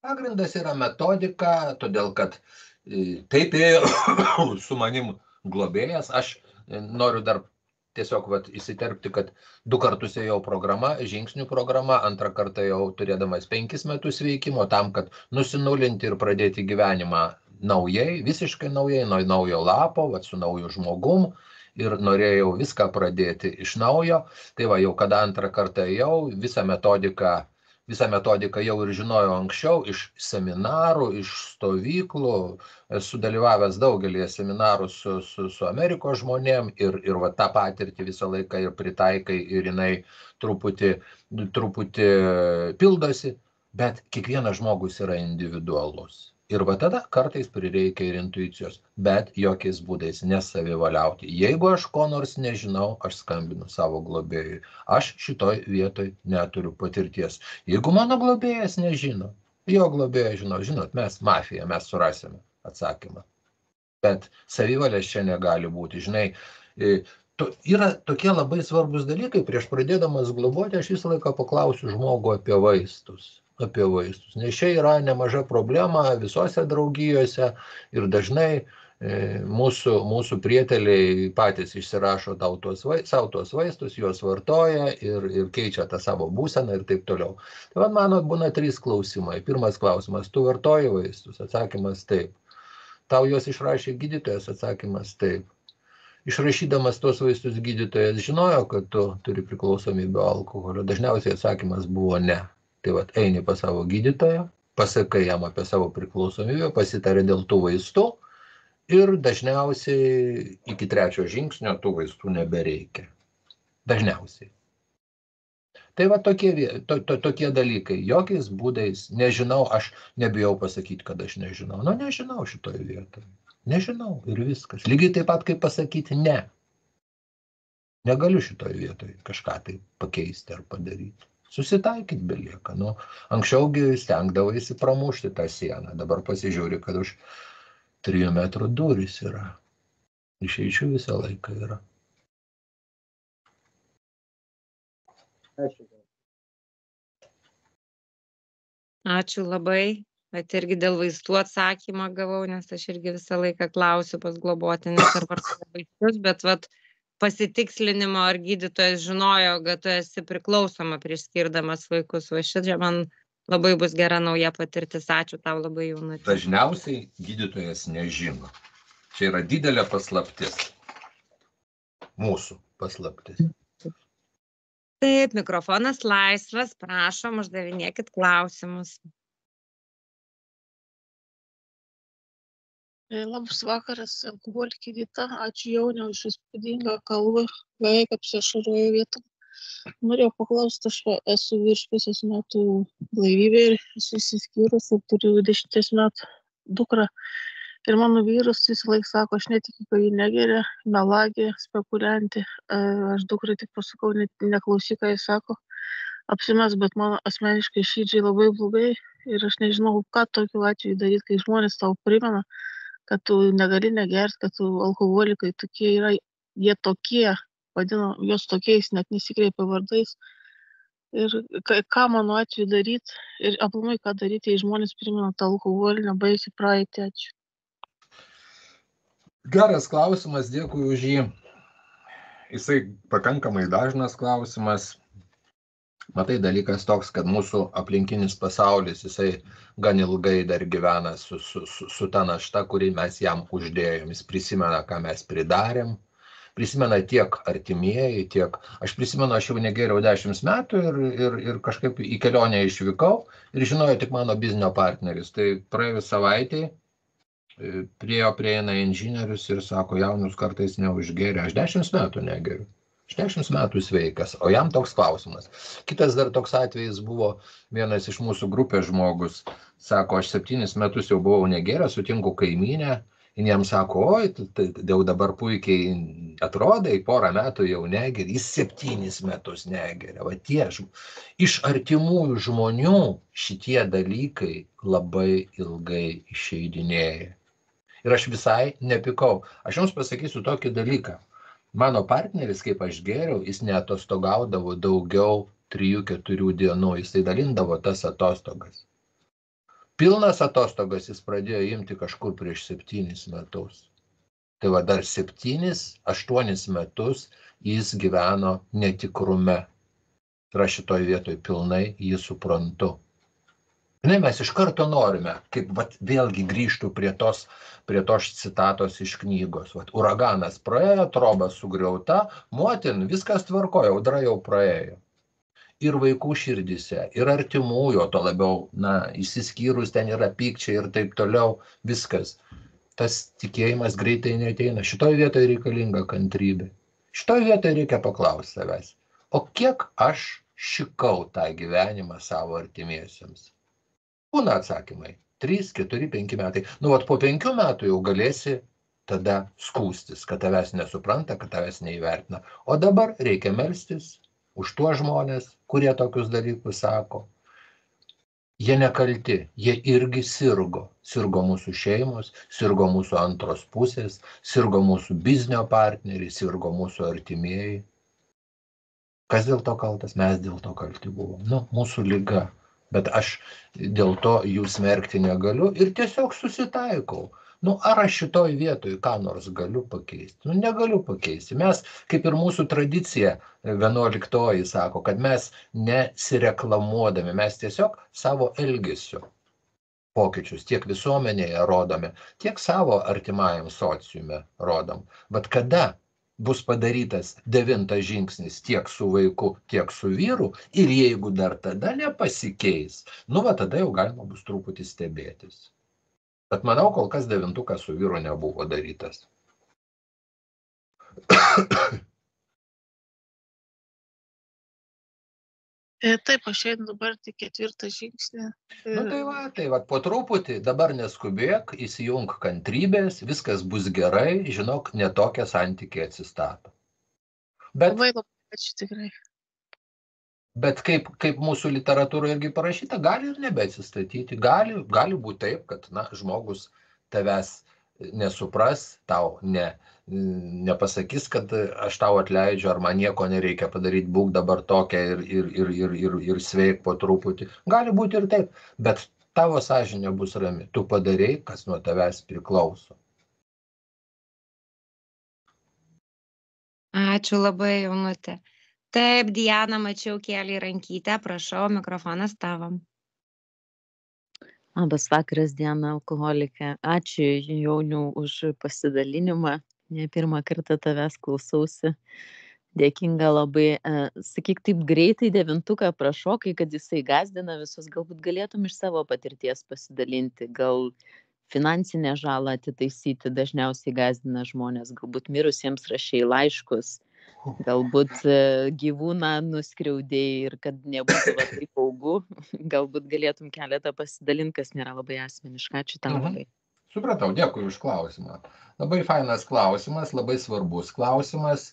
Todėl kad taip ėjo su manim globėjas. Aš noriu dar tiesiog įsiterpti, kad 2 kartus ėjau programa, žingsnių programa, 2 kartą jau turėdamas 5 metus veikimo, tam, kad nusinulinti ir pradėti gyvenimą naujai, visiškai naujai, nuo naujo lapo, su nauju žmogum. Ir norėjau viską pradėti iš naujo. Tai va, jau kada 2 kartą ėjau, visą metodiką jau ir žinojau anksčiau, iš seminarų, iš stovyklų, esu dalyvavęs daugelį seminarų su Amerikos žmonėm ir va tą patirtį visą laiką ir pritaikai ir jinai truputį pildosi, bet kiekvienas žmogus yra individualus. Ir va tada kartais prireikia ir intuicijos, bet jokiais būdais nesavivaliauti. Jeigu aš ko nors nežinau, aš skambinu savo globėjui. Aš šitoj vietoj neturiu patirties. Jeigu mano globėjas nežino, jo globėjas žino, žinot, mes mafija, mes surasime atsakymą. Bet savivalės čia negali būti. Žinai, yra tokie labai svarbus dalykai, prieš pradėdamas globoti, aš visą laiką paklausiu žmogų apie vaistus. Nes čia yra nemaža problema visose draugijose ir dažnai mūsų prieteliai patys išsirašo savo tos vaistus, juos vartoja ir keičia tą savo būseną ir taip toliau. Tai mano būna 3 klausimai. Pirmas klausimas, tu vartoji vaistus? Atsakymas taip. Tau juos išrašė gydytojas? Atsakymas taip. Išrašydamas tos vaistus gydytojas žinojo, kad tu turi priklausomybę alkoholio? Dažniausiai atsakymas buvo ne. Tai eini pas savo gydytoją, pasakai jam apie savo priklausomybę, pasitarė dėl tų vaistų ir dažniausiai iki 3 žingsnio tų vaistų nebereikia. Dažniausiai. Tai tokie dalykai. Jokiais būdais nežinau, aš nebijau pasakyti, kad aš nežinau. Nežinau šitoje vietoje. Nežinau ir viskas. Lygiai taip pat, kaip pasakyti ne. Negaliu šitoje vietoje kažką tai pakeisti ar padaryti. Susitaikyt belieka. Anksčiaugi stengdavaisi pramušti tą sieną. Dabar pasižiūri, kad už 3 metrų durys yra. Išeičių visą laiką yra. Ačiū. Ačiū labai. Bet irgi dėl vaistų atsakymą gavau, nes aš irgi visą laiką klausiu pas globotines ar vartoja vaistus, bet vat pasitikslinimo, ar gydytojas žinojo, kad tu esi priklausoma prieš skirdamas vaikus. Va šiandien man labai bus gera nauja patirtis. Ačiū tau labai, Jaunutė. Dažniausiai gydytojas nežino. Čia yra didelė paslaptis. Mūsų paslaptis. Taip, mikrofonas laisvas, prašom, uždavinėkit klausimus. Labas vakaras, alkoholikė Vita. Ačiū Jaunė už įspūdingą kalbą, beveik apsiašarojo vietom. Norėjau paklausti, aš esu virš pusės metų blaivybė ir esu išsiskyrus ir turiu 20 metų dukrą. Ir mano vyras visą laiką sako, aš netikiu, kad jį negeria, melagė, spekuliantė. Aš dukrai tik pasakau, neklausyk, ką jis sako, apsimes, bet man asmeniškai širdžiai labai blogai ir aš nežinau, ką tokiu atveju daryti, kai žmonės tau primena, kad tu negali negerti, kad tu alkoholikai tokie yra, jie tokie, vadino, jos tokiais, net nesikreipia vardais. Ir ką mano atveju daryti ir aplamai ką daryti, jei žmonės primena tą alkoholinę baisį praeitį. Ačiū. Geras klausimas, dėkui už jį. Jisai pakankamai dažnas klausimas. Matai, dalykas toks, kad mūsų aplinkinis pasaulis, jisai gan ilgai dar gyvena su ta našta, kurį mes jam uždėjom. Jis prisimena, ką mes pridarėm. Prisimena tiek artimieji, tiek... Aš prisimenu, aš jau negeriau 10 metų ir kažkaip į kelionę išvykau ir žinojo tik mano biznio partneris. Tai praėjus savaitėj prieina inžinierius ir sako, jaunus kartais neužgeria. Aš 10 metų negeriu. Aš 10 metų sveikas, o jam toks klausimas. Kitas dar toks atvejis buvo, vienas iš mūsų grupės žmogus, sako, aš 7 metus jau buvau negeria, sutinku kaimynę, ir jam sako, oi, jau dabar puikiai atrodai, 1 metų jau negeria, jis 7 metus negeria. Va tie iš artimųjų žmonių šitie dalykai labai ilgai išeidinėja. Ir aš visai nepikau. Aš jums pasakysiu tokį dalyką. Mano partneris, kaip aš geriau, jis neatostogaudavo daugiau 3-4 dienų, jis tai dalindavo tas atostogas. Pilnas atostogas jis pradėjo imti kažkur prieš 7 metus. Tai va dar 7-8 metus jis gyveno netikrume. Ir aš šitoj vietoj pilnai jį suprantu. Žinai, mes iš karto norime, kaip vėlgi grįžtų prie tos citatos iš knygos. Uraganas praėjo, troba sugriauta, motin, viskas tvarkojo, audra jau praėjo. Ir vaikų širdise, ir artimųjų, to labiau, išsiskyrus ten yra pykčiai ir taip toliau, viskas. Tas tikėjimas greitai neateina. Šitoj vietoje reikalinga kantrybė. Šitoj vietoje reikia paklausti savęs, o kiek aš šikau tą gyvenimą savo artimiesiems? Būna atsakymai. 3, 4, 5 metai. Po 5 metų jau galėsi tada skųstis, kad tavęs nesupranta, kad tavęs neįvertina. O dabar reikia melstis už tuos žmonės, kurie tokius dalykus sako. Jie nekalti, jie irgi sirgo. Sirgo mūsų šeimos, sirgo mūsų antros pusės, sirgo mūsų biznio partneriai, sirgo mūsų artimieji. Kas dėl to kaltas? Mes dėl to kalti buvom. Mūsų liga. Bet aš dėl to jų smerkti negaliu ir tiesiog susitaikau. Ar aš šitoj vietoj ką nors galiu pakeisti? Negaliu pakeisti. Mes, kaip ir mūsų tradicija 11 sako, kad mes nesireklamuodami, mes tiesiog savo elgesiu pokyčius tiek visuomenėje rodome, tiek savo artimajam sociume rodom. Bet kada bus padarytas 9 žingsnis tiek su vaiku, tiek su vyru, ir jeigu dar tada nepasikeis, tada jau galima bus truputį stebėtis. Bet manau, kol kas 9 su vyru nebuvo darytas. Taip, aš einu dabar tik 4 žingsnį. Tai va, po truputį, dabar neskubėk, įsijung kantrybės, viskas bus gerai, žinok, netokie santykiai atsistato. Labai ačiū tikrai. Bet kaip mūsų literatūroje irgi parašyta, gali ir nebeatsistatyti. Gali būti taip, kad žmogus tavęs nesupras, tau nepasakys, kad aš tau atleidžiu, ar man nieko nereikia padaryti, būk dabar tokia ir sveik po truputį. Gali būti ir taip, bet tavo sąžinė bus rami. Tu padarei, kas nuo tavęs priklauso. Ačiū labai, Jaunutė. Taip, Diana, mačiau kėlį rankytę, prašau, mikrofonas tavo. Labas vakaras, Diana, alkoholikė. Ačiū, Jauniau, už pasidalinimą. Ne pirmą kartą tavęs klausausi. Dėkinga labai. Sakyk, taip greitai 9 prašokai, kad jisai gazdina visus. Galbūt galėtum iš savo patirties pasidalinti. Gal finansinę žalą atitaisyti dažniausiai gazdina žmonės. Galbūt mirusiems rašei laiškus. Galbūt gyvūną nuskriaudėjai ir kad nebūtų va taip augų. Galbūt galėtum keletą pasidalinti, kas nėra labai asmeniška. Ačiū tau labai. Supratau, dėkui už klausimą. Labai fainas klausimas, labai svarbus klausimas.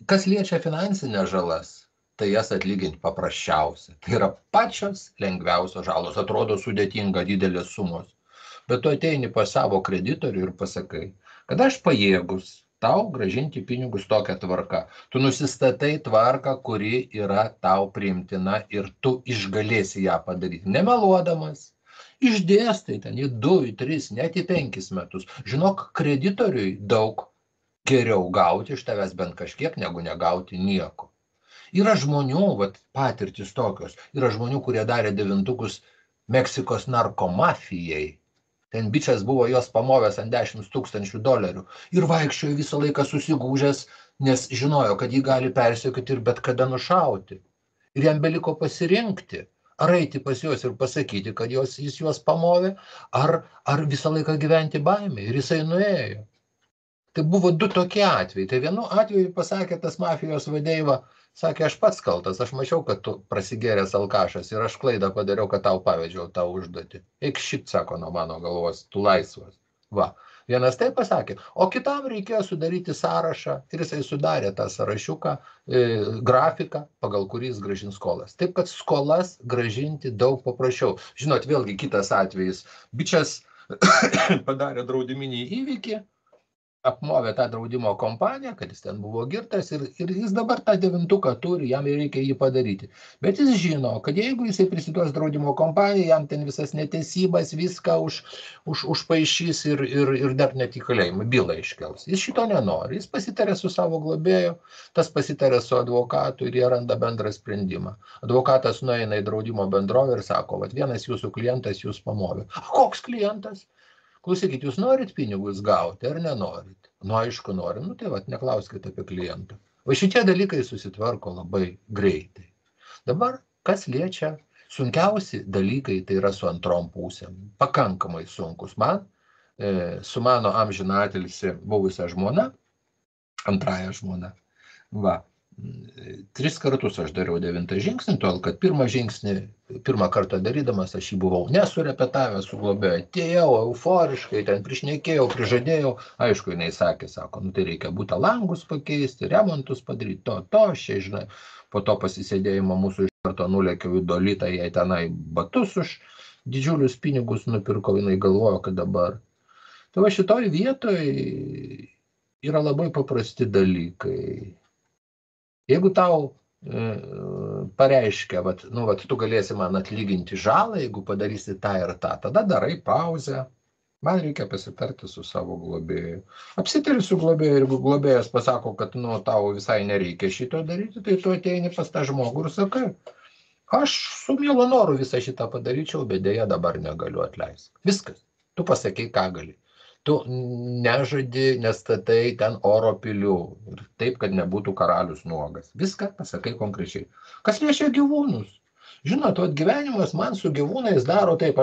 Kas liečia finansinės žalas, tai jas atlyginti paprasčiausia. Tai yra pačios lengviausios žalos. Atrodo sudėtinga, didelės sumos. Bet tu ateini pas savo kreditorių ir pasakai, kad aš pajėgus tau gražinti pinigus tokia tvarka. Tu nusistatai tvarką, kuri yra tau priimtina ir tu išgalėsi ją padaryti. Nemeluodamas, išdėstai ten į 2, į 3, net į 5 metus. Žinok, kreditoriui daug geriau gauti iš tavęs bent kažkiek, negu negauti nieko. Yra žmonių, patirtis tokios, yra žmonių, kurie darė 9 Meksikos narkomafijai. Ten bičias buvo jos pamovęs ant $10 000 ir vaikščiojo visą laiką susigūžęs, nes žinojo, kad jį gali persekioti ir bet kada nušauti. Ir jam beliko pasirinkti, ar eiti pas juos ir pasakyti, kad jis juos pamovė, ar visą laiką gyventi baimė. Ir jisai nuėjo. Tai buvo 2 tokie atvejai. Tai vienu atveju pasakė tas mafijos vadeiva, sakė, aš pats kaltas, aš mačiau, kad tu prasigėręs alkašas ir aš klaidą padariau, kad tau pavedžiau tą užduotį. Eik šit, sako, nuo mano galvos, tu laisvas. Va, vienas taip pasakė, o kitam reikėjo sudaryti sąrašą ir jisai sudarė tą sąrašiuką, grafiką, pagal kurį jis grąžins skolas. Taip, kad skolas grąžinti daug paprasčiau. Žinot, vėlgi kitas atvejis. Bičias padarė draudiminį įvykį, apmovė tą draudimo kompaniją, kad jis ten buvo girtas ir jis dabar tą 9 turi, jam reikia jį padaryti. Bet jis žino, kad jeigu jisai prisiduos draudimo kompaniją, jam ten visas neteisybas, viską užpaišys ir dar net į kalėjimą bylą iškels. Jis šito nenori, jis pasitarė su savo globėju, tas pasitarė su advokatu ir jie randa bendrą sprendimą. Advokatas nueina į draudimo bendrovę ir sako, vienas jūsų klientas jūs pamovė. Koks klientas? Klausykit, jūs norit pinigus gauti ar nenorit? Nu, aišku, norim. Nu, tai neklauskite apie klientą. O šitie dalykai susitvarko labai greitai. Dabar, kas liečia, sunkiausi dalykai tai yra su antrom pusėm. Pakankamai sunkus man, su mano amžiną atilsį buvusią žmoną, antrąją žmoną. Va. 3 kartus aš dariau 9 žingsnį, tol, kad pirmą kartą darydamas aš jį buvau nesurepetavęs su globėju. Atėjau euforiškai, ten prišnekėjau, prižadėjau. Aišku, jinai sakė, sako, nu tai reikia būti langus pakeisti, remontus padaryti, to, šiai, žinai. Po to pasisėdėjimo mūsų iš karto nulėkiau į Dolitą, jai tenai batus už didžiulius pinigus nupirko, jinai galvojo, kad dabar. Tai va šitoj vietoj yra labai paprasti dalykai. Jeigu tau pareiškia, tu galėsi man atlyginti žalą, jeigu padarysi tą ir tą, tada darai pauzę. Man reikia pasitarti su savo globėju. Apsitari su globėju ir jeigu globėjas pasako, kad tau visai nereikia šito daryti, tai tu ateini pas tą žmogų ir sakai, aš su mielu noru visą šitą padaryčiau, bet dėja dabar negaliu atleisti. Viskas. Tu pasakai, ką gali. Tu nežadi, nestatai ten oro pilių. Ir taip, kad nebūtų karalius nuogas. Viską pasakai konkrečiai. Kas liečia gyvūnus? Žinot, gyvenimas man su gyvūnais daro taip.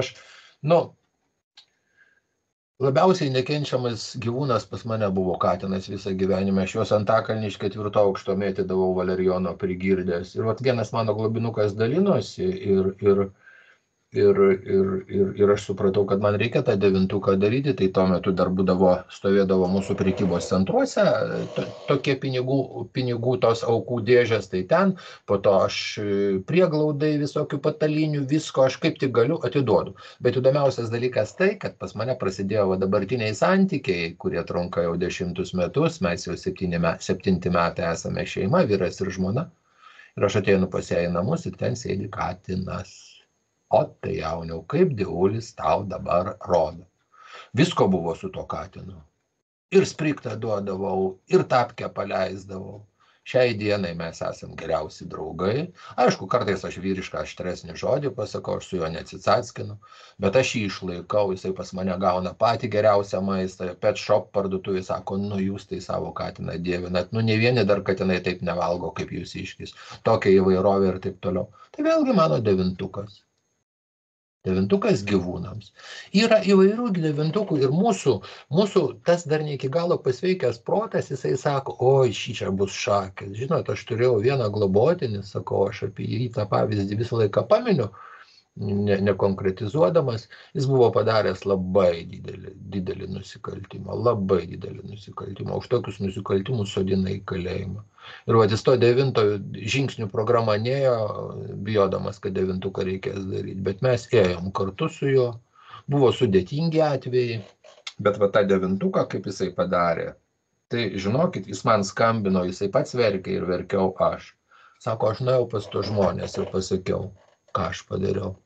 Labiausiai nekenčiamas gyvūnas pas mane buvo katinas visą gyvenimą. Aš juos Antakalnį iš 4 aukšto mėtydavau valerijono prigirdęs. Ir vienas mano globinukas dalinosi ir Ir aš supratau, kad man reikia tą 9 daryti, tai tuo metu dar stovėdavo mūsų prekybos centruose tokie pinigų tos aukų dėžės, tai ten, po to aš prieglaudai visokių patalinių, visko aš kaip tik galiu atiduodu. Bet įdomiausias dalykas tai, kad pas mane prasidėjo dabartiniai santykiai, kurie trunka jau 10 metus, mes jau 7 metai esame šeima, vyras ir žmona. Ir aš ateinu pas ją į namus ir ten sėdi katinas. O tai jauniau, kaip dievulis tau dabar rodo. Visko buvo su to katinu. Ir spriktą duodavau, ir tapkę paleisdavau. Šiai dienai mes esam geriausi draugai. Aišku, kartais aš vyrišką aštresnį žodį pasakau, aš su juo neatsitsackinu, bet aš jį išlaikau, jisai pas mane gauna patį geriausią maistą. Pet shop parduotuvė sako, nu jūs tai savo katiną dievinat, nu ne vieni dar katinai taip nevalgo kaip jūs iškis. Tokia įvairovė ir taip toliau. Tai vėlgi mano 9. 9 gyvūnams. Yra įvairių 9 ir mūsų tas dar ne iki galo pasveikęs protas, jisai sako, oi, čia bus šakės. Žinot, aš turėjau vieną globotinį, sakau, aš apie jį tą pavyzdį visą laiką paminiu, nekonkretizuodamas, jis buvo padaręs labai didelį nusikaltimą, už tokius nusikaltimus sodina į kalėjimą. Ir jis to 9 žingsnių programą nėjo, bijodamas, kad 9 reikės daryti, bet mes ėjom kartu su juo, buvo sudėtingi atvejai, bet tą 9, kaip jisai padarė, tai žinokit, jis man skambino, jisai pats verkė ir verkiau aš. Sako, aš nuėjau pas to žmonės ir pasakiau, ką aš padariau.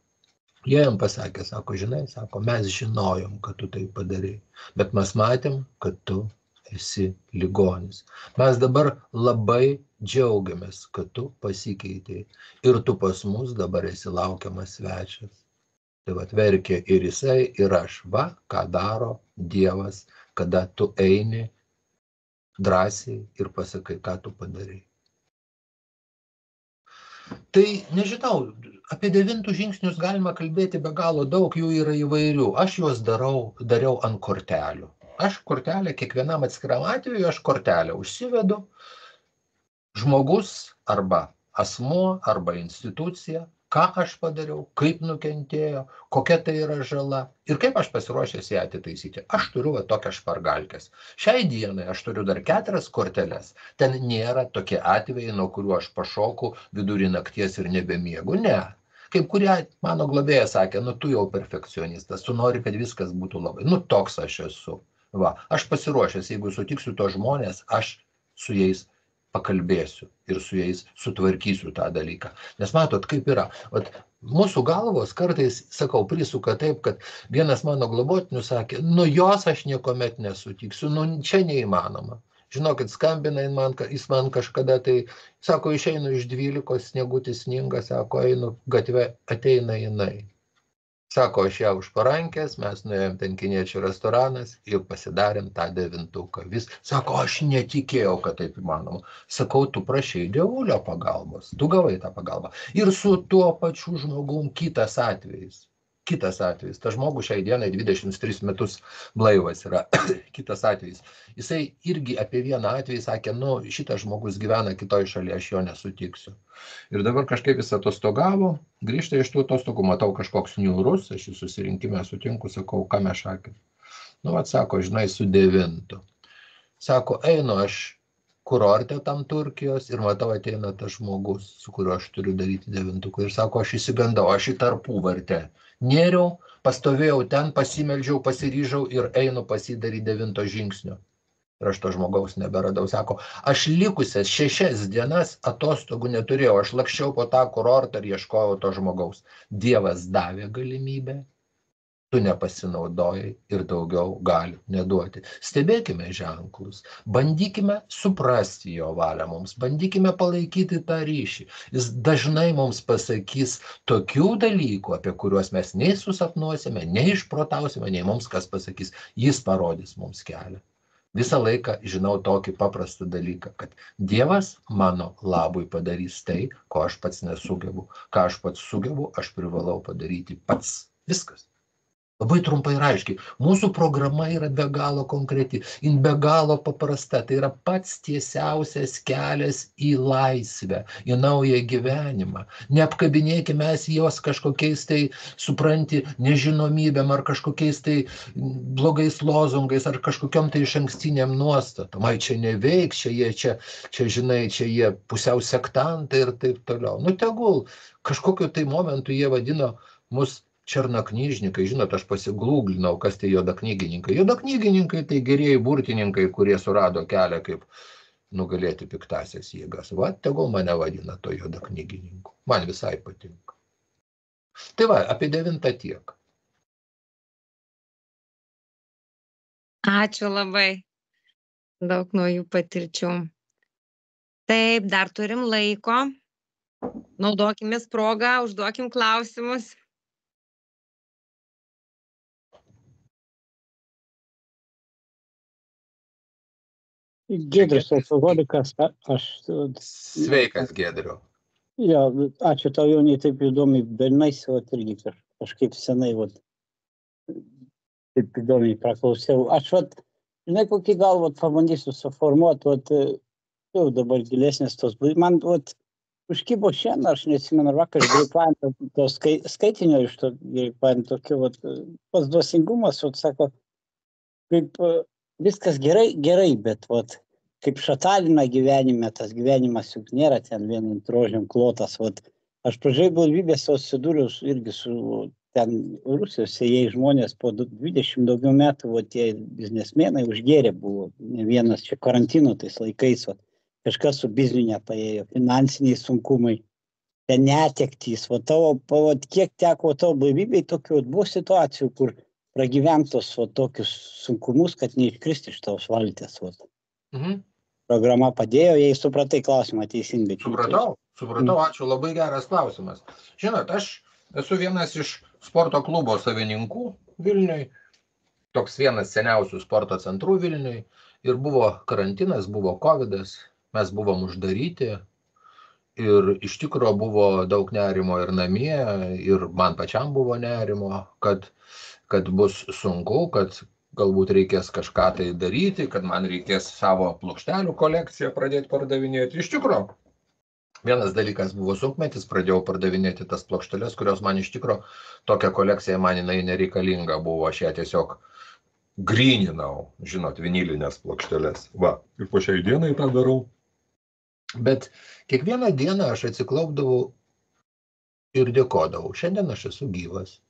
Jie jam pasakė, sako, žinai, sako, mes žinojom, kad tu tai padarai, bet mes matėm, kad tu esi ligonis. Mes dabar labai džiaugiamės, kad tu pasikeitei ir tu pas mus dabar esi laukiamas svečias. Tai verkė ir jisai, ir aš. Ką daro Dievas, kada tu eini drąsiai ir pasakai, ką tu padarai. Tai nežinau, apie 9 žingsnius galima kalbėti be galo daug, jų yra įvairių. Aš juos dariau ant kortelių. Aš kortelę, kiekvienam atskiram atveju, aš kortelę užsivedu. Žmogus arba asmuo arba institucija, ką aš padariau, kaip nukentėjo, kokia tai yra žala ir kaip aš pasiruošęs ją atitaisyti. Aš turiu tokią špargalkės. Šiai dienai aš turiu dar 4 korteles. Ten nėra tokie atvejai, nuo kurių aš pašoku vidurį nakties ir nebemiegu. Ne. Kaip kurie mano globėja sakė, nu tu jau perfekcionistas, tu nori, kad viskas būtų labai. Nu toks aš esu. Aš pasiruošęs, jeigu sutiksiu to žmonės, aš su jais pakalbėsiu ir su jais sutvarkysiu tą dalyką. Nes matot, kaip yra. Mūsų galvos kartais, sakau, prisuka taip, kad vienas mano globotinių sakė, nu jos aš niekuomet nesutiksiu, nu čia neįmanoma. Žinokit, skambina jis man kažkada, tai sako, išeinu iš 12, sniegutis sninga, sako, einu gatve, ateina jinai. Sako, aš ją už parankės, mes nuėjom ten kiniečių restoranas ir pasidarėm tą 9. Sako, aš netikėjau, kad taip įmanoma. Sakau, tu prašei dievulio pagalbos, tu gavai tą pagalbą. Ir su tuo pačiu žmogum kitas atvejis. Tas žmogus šiai dienai 23 metus blaivas yra. Kitas atvejis. Jisai irgi apie vieną atvejį sakė, nu šitas žmogus gyvena kitoj šalyje, aš jo nesutiksiu. Ir dabar kažkaip jis atostogavo, grįžta iš tų atostogų, matau kažkoks niūrus, aš jį susirinkime sutinku, sakau, ką mes šakė. Nu, sako, žinai, su 9. Sako, einu aš kurorte tam Turkijos ir matau ateina tas žmogus, su kuriuo aš turiu daryti 9. Ir sako, aš įsigandau, aš į Tarpuvartę nėriau, pastovėjau ten, pasimeldžiau, pasiryžau ir einu pasidaryti 9 žingsnio. Ir aš to žmogaus neberadau. Sako, aš likusias 6 dienas atostogų neturėjau, aš lakščiau po tą kurortą ir ieškojau to žmogaus. Dievas davė galimybę, tu nepasinaudojai ir daugiau gali neduoti. Stebėkime ženklus, bandykime suprasti jo valią mums, bandykime palaikyti tą ryšį. Jis dažnai mums pasakys tokių dalykų, apie kuriuos mes nei susapnuosime, nei išprotausime, nei mums kas pasakys. Jis parodys mums kelią. Visą laiką žinau tokį paprastą dalyką, kad Dievas mano labui padarys tai, ko aš pats nesugebu. Ką aš pats sugebu, aš privalau padaryti pats. Viskas. Labai trumpai ir aiškiai. Mūsų programa yra be galo konkreti, jin be galo paprasta. Tai yra pats tiesiausias kelias į laisvę, į naują gyvenimą. Neapkabinėkime mes jos kažkokiais tai, supranti, nežinomybėm ar kažkokiais tai blogais lozungais ar kažkokiom tai išankstiniam nuostatom. Ai, čia neveiks, čia, žinai, čia jie pusiau sektantai ir taip toliau. Nu, tegul kažkokiu tai momentu jie vadino mus černaknyžnikai, žinot, aš pasiglūglinau, kas tai juodaknygininkai. Juodaknygininkai tai gerieji burtininkai, kurie surado kelią, kaip nugalėti piktasias jėgas. Va, tegul mane vadina to juodaknygininku. Man visai patinka. Tai va, apie 9 tiek. Ačiū labai. Daug naujų patirčių. Taip, dar turim laiko. Naudokimės progą, užduokim klausimus. Giedrius alkoholikas, aš... Sveikas, Giedriu. Jo, ačiū tau, Jaunai, taip įdomiai dalinaisi, irgi kažkaip senai, taip įdomiai praklausiau. Aš, žinai, kokį gal, pabandysiu suformuoti, jau dabar gilesnės tos, man, užkybo šiandien, aš neatsimenu, vakar greipajant to skaitinio iš to greipajant tokio, pats dvasingumas, sako, kaip viskas gerai, bet kaip šatalina gyvenime, tas gyvenimas juk nėra ten vien ant rožėm klotas. Aš pradžioj blaivybės susidūriau irgi su ten Rusijos sėjai žmonės po 20 daugiau metų, tie biznesmenai užgėrė buvo, ne vienas čia karantino tais laikais, kažkas su bizniu nepaėjo, finansiniai sunkumai, ten netektys, kiek teko tavo blaivybei, tokių buvo situacijų, kur pragyventos tokius sunkumus, kad neiškristi iš tos valtės. Programa padėjo, jei supratai klausimą teisingai. Supratau, ačiū, labai geras klausimas. Žinot, aš esu vienas iš sporto klubo savininkų Vilniui, toks vienas seniausių sporto centrų Vilniui, ir buvo karantinas, buvo covidas, mes buvom uždaryti ir iš tikrųjų buvo daug nerimo ir namie, ir man pačiam buvo nerimo, kad bus sunku, kad galbūt reikės kažką tai daryti, kad man reikės savo plokštelių kolekciją pradėti pardavinėti. Iš tikrųjų, vienas dalykas buvo sunkmetis, pradėjau pardavinėti tas plokšteles, kurios man iš tikrųjų tokia kolekcija man jinai nereikalinga buvo, aš ją tiesiog gryninau, žinot, vinilinės plokšteles. Va, ir po šiai dienai tą darau. Bet kiekvieną dieną aš atsiklaupdavau ir dėkodavau. Šiandien aš esu gyvas.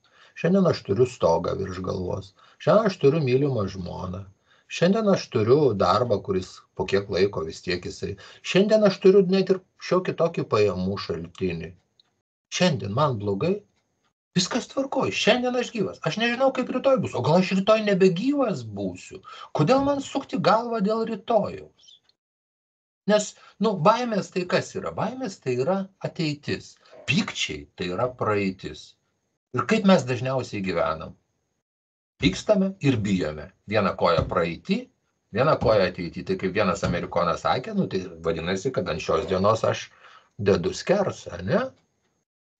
Šiandien aš turiu stogą virš galvos. Šiandien aš turiu mylimą žmoną. Šiandien aš turiu darbą, kuris po kiek laiko vis tiek jisai. Šiandien aš turiu net ir šiokį tokį pajamų šaltinį. Šiandien man blogai. Viskas tvarkoj. Šiandien aš gyvas. Aš nežinau, kaip rytoj bus. O gal aš rytoj nebegyvas būsiu? Kodėl man sukti galvą dėl rytojaus? Nes, baimės tai kas yra? Baimės tai yra ateitis. Pykčiai tai yra praeitis. Ir kaip mes dažniausiai gyvenam? Pykstame ir bijome. Viena koja praeitį, viena koja ateitį. Tai kaip vienas amerikonas sakė, tai vadinasi, kad ant šios dienos aš dedu skersą, ne?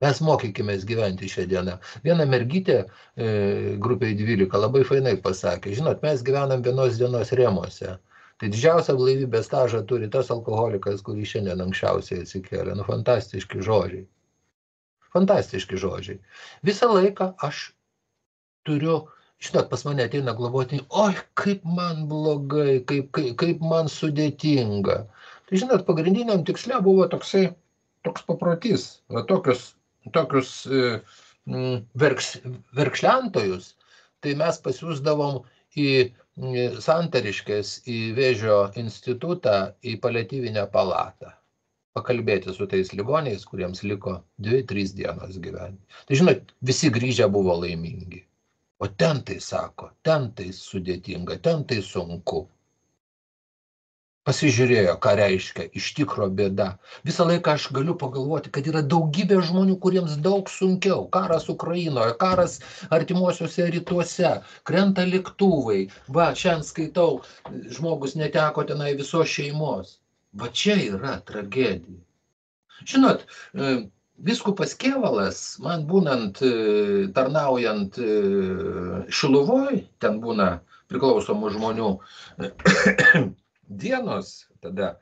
Mes mokykimės gyventi šią dieną. Viena mergytė grupėje 12 labai fainai pasakė, žinot, mes gyvenam vienos dienos rėmuose. Tai didžiausią blaivybės stažą turi tas alkoholikas, kurį šiandien anksčiausiai atsikėlė. Fantastiški žodžiai. Fantastiški žodžiai. Visą laiką aš turiu, žinot, pas mane ateina globoti, oi, kaip man blogai, kaip man sudėtinga. Tai žinot, pagrindiniam tiksle buvo toks paprotys, tokius verkšlentojus, tai mes pasiųsdavom į Santariškes, į Vėžio institutą, į paliatyvinę palatą. Pakalbėti su tais ligoniais, kuriems liko 2-3 dienos gyventi. Tai žinot, visi grįžę buvo laimingi. O ten tai sako, ten tai sudėtinga, ten tai sunku. Pasižiūrėjo, ką reiškia iš tikro bėda. Visą laiką aš galiu pagalvoti, kad yra daugybė žmonių, kuriems daug sunkiau. Karas Ukrainoje, karas artimuosiuose rytuose, krenta lėktuvai. Va, šiandien skaitau, žmogus neteko tenai visos šeimos. Va čia yra tragedija. Žinot, Vyskupas Kėvalas, man būnant, tarnaujant Šiluvoj, ten būna priklausomų žmonių dienos, tada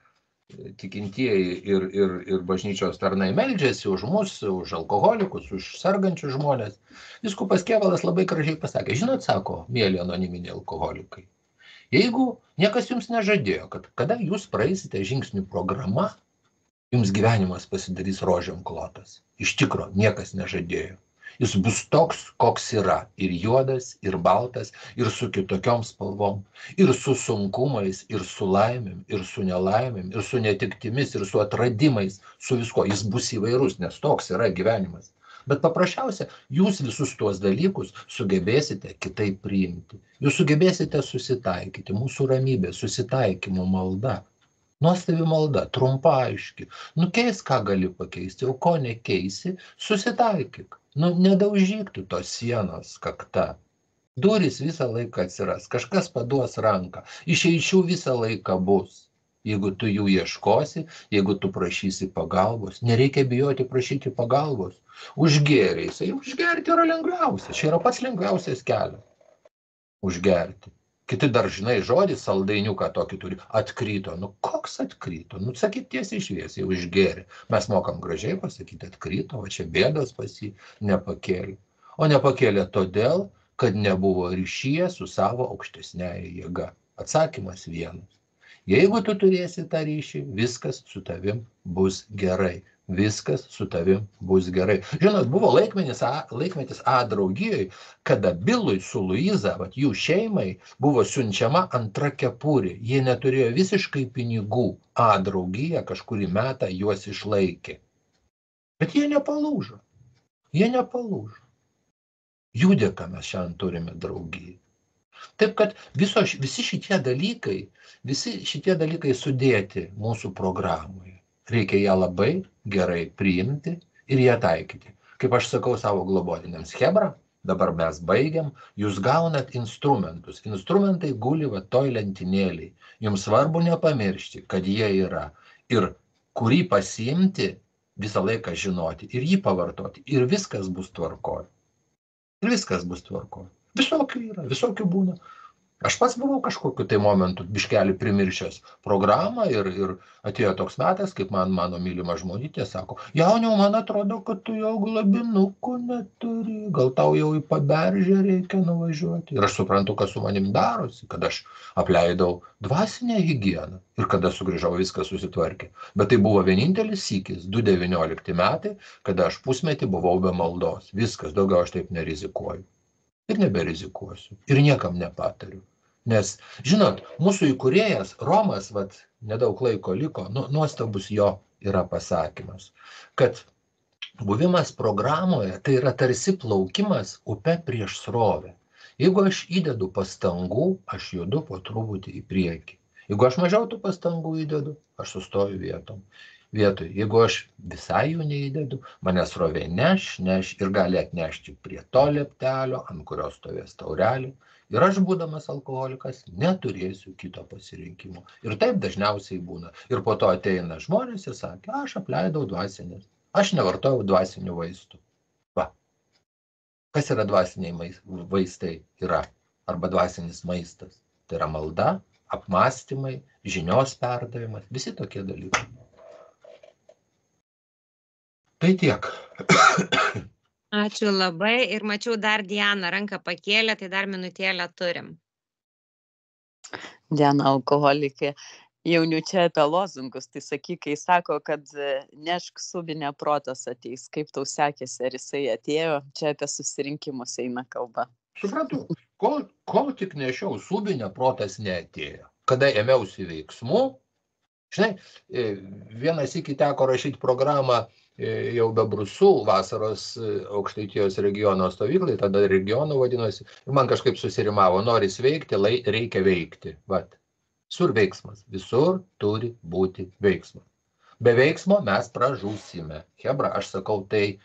tikintieji ir bažnyčios tarnai meldžiasi už mus, už alkoholikus, už sergančius žmonės. Vyskupas Kėvalas labai gražiai pasakė, žinot, sako, mėly anoniminiai alkoholikai, jeigu niekas jums nežadėjo, kad kada jūs praeisite žingsnių programą, jums gyvenimas pasidarys rožėm klotas. Iš tikro, niekas nežadėjo. Jis bus toks, koks yra. Ir juodas, ir baltas, ir su kitokiom spalvom, ir su sunkumais, ir su laimėm, ir su nelaimėm, ir su netiktimis, ir su atradimais, su visko. Jis bus įvairus, nes toks yra gyvenimas. Bet paprasčiausia, jūs visus tuos dalykus sugebėsite kitaip priimti. Jūs sugebėsite susitaikyti. Mūsų ramybė, susitaikymo malda. Nuostabi malda, trumpa, aiški. Keis, ką gali pakeisti, o ko nekeisi, susitaikyk. Nedaužyk tu tos sienos kakta. Durys visą laiką atsiras, kažkas paduos ranką, išeičių visą laiką bus. Jeigu tu jų ieškosi, jeigu tu prašysi pagalbos, nereikia bijoti prašyti pagalbos. Užgėrė jisai, užgerti yra lengviausia, čia yra pats lengviausias kelias. Užgerti. Kiti dar, žinai, žodį saldainiuką tokį turi, atkrito. Koks atkrito? Sakyk tiesiai šviesiai, užgėrė. Mes mokam gražiai pasakyti, atkrito, o čia bėdos pas jį nepakėlė. O nepakėlė todėl, kad nebuvo ryšyje su savo aukštesnėje jėga. Atsakymas vienas. Jeigu tu turėsi tą ryšį, viskas su tavim bus gerai. Viskas su tavim bus gerai. Žinot, buvo laikmetis A draugijoje, kada Bilui su Luiza, jų šeimai, buvo siunčiama antra kepurė. Jie neturėjo visiškai pinigų. A draugija kažkurį metą juos išlaikė. Bet jie nepalūžo. Jų dėka mes šiandien turime draugiją. Taip kad visi šitie dalykai sudėti mūsų programoje. Reikia ją labai gerai priimti ir ją taikyti. Kaip aš sakau savo globotiniams, chebra, dabar mes baigiam, jūs gaunat instrumentus. Instrumentai guli toj lentynėliai. Jums svarbu nepamiršti, kad jie yra. Ir kurį pasiimti, visą laiką žinoti ir jį pavartoti. Ir viskas bus tvarkoj. Visokių yra, visokių būna. Aš pats buvau kažkokiu tai momentu biškelį primiršęs programą ir atėjo toks metas, kaip mano mylima žmonytė sako, jauniau, man atrodo, kad tu jau globinukų neturi, gal tau jau į Paberžę reikia nuvažiuoti. Ir aš suprantu, kas su manim darosi, kad aš apleidau dvasinę higieną ir kada sugrįžau, viskas susitvarkė. Bet tai buvo vienintelis sykis, 2019 metai, kada aš pusmetį buvau be maldos. Viskas, daugiau aš taip nerizikuoju. Ir neberizikuosiu. Ir niekam nepatariu. Nes, žinot, mūsų įkūrėjas Romas, nedaug laiko liko, nuostabus jo yra pasakymas, kad buvimas programoje tai yra tarsi plaukimas upe prieš srovę. Jeigu aš įdedu pastangų, aš judu po truputį į priekį. Jeigu aš mažiau tų pastangų įdedu, aš sustoju vietoj. Jeigu aš visai jų neįdedu, mane srovė neš ir gali atnešti prie to leptelio, ant kurios stovės taurelį. Ir aš, būdamas alkoholikas, neturėsiu kito pasirinkimo. Ir taip dažniausiai būna. Ir po to ateina žmonės ir sakė, aš apleidau dvasinės. Aš nevartojau dvasinių vaistų. Kas yra dvasiniai vaistai? Yra. Arba dvasinis maistas. Tai yra malda, apmąstymai, žinios perdavimas, visi tokie dalykai. Tai tiek. Ačiū labai. Ir mačiau dar Diana ranką pakėlė, tai dar minutėlę turim. Diana alkoholikė. Jaunių čia apie lozungus, tai sakyk, kai sako, kad nešk subinę protas ateis. Kaip tau sekėsi, ar jisai atėjo? Čia apie susirinkimus eina kalba. Suprantu, kol tik nešiau subinę, protas neatėjo. Kada ėmiausi veiksmų, žinai, vienas iki teko rašyti programą jau be Brusų vasaros Aukštaitijos regiono stovyklai, tada regionų vadinosi, ir man kažkaip susirimavo, noris veikti, reikia veikti. Visur veiksmas, visur turi būti veiksmas. Be veiksmo mes pražūsime. Hebra, aš sakau tai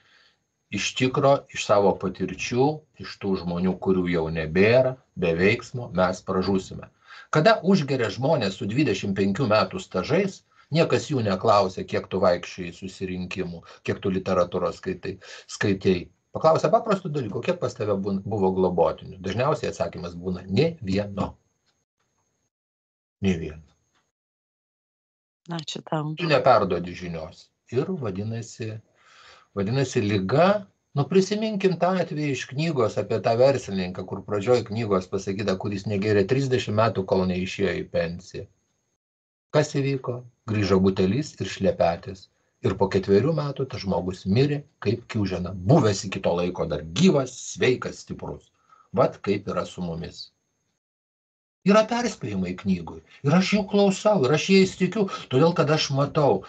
iš tikro, iš savo patirčių, iš tų žmonių, kurių jau nebėra, be veiksmo mes pražūsime. Kada užgeria žmonės su 25 metų stažais, Niekas jų neklausė, kiek tu vaikščiai susirinkimų, kiek tu literatūros skaitei. Paklausė paprastų dalykų, kiek pas tave buvo globotinių. Dažniausiai atsakymas būna ne vieno. Ne vieno. Ačiū tau. Tu neperduodi žinios. Ir vadinasi liga. Nu, prisiminkim tą atvejį iš knygos apie tą verslininką, kur pradžioj knygos pasakyta, kuris negėrė 30 metų, kol neišėjo į pensiją. Kas įvyko? Grįžo butelis ir šlepetis. Ir po 4 metų tas žmogus mirė kaip kiaužena. Buvęs iki to laiko dar gyvas, sveikas, stiprus. Vat kaip yra su mumis. Yra perspėjimai knygui. Ir aš jų klausau, ir aš jais tikiu, todėl kad aš matau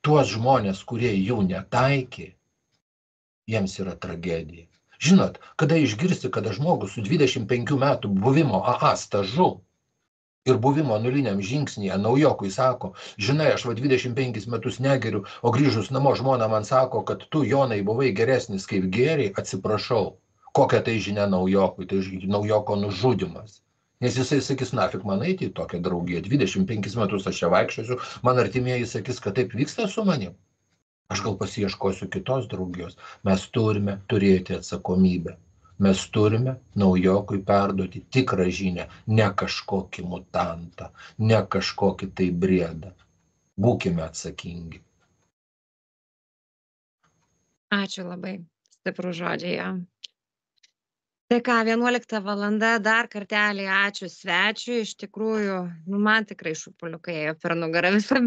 tuos žmonės, kurie jų netaikė, jiems yra tragedija. Žinot, kada išgirsti, kada žmogus su 25 metų buvimo AA stažu ir buvimo nuliniam žingsnyje naujokui sako, žinai, aš 25 metus negeriu, o grįžus namo žmona man sako, kad tu, Jonai, buvai geresnis kaip gėriai, atsiprašau. Kokia tai žinia naujokui? Tai naujoko nužudymas. Nes jisai sakys, nafik man eiti į tokią draugiją, 25 metus aš čia vaikščiosiu, man artimieji sakys, kad taip vyksta su manim. Aš gal pasiieškosiu kitos draugijos. Mes turime turėti atsakomybę. Mes turime naujokui perduoti tikrą žinią, ne kažkokį mutantą, ne kažkokį tai briedą. Būkime atsakingi. Ačiū labai. Stiprų žodžiai. Ja. Tai ką, 11 valanda, dar kartelį ačiū svečiui. Iš tikrųjų, man tikrai šupuliukai ėjo per nugarą visą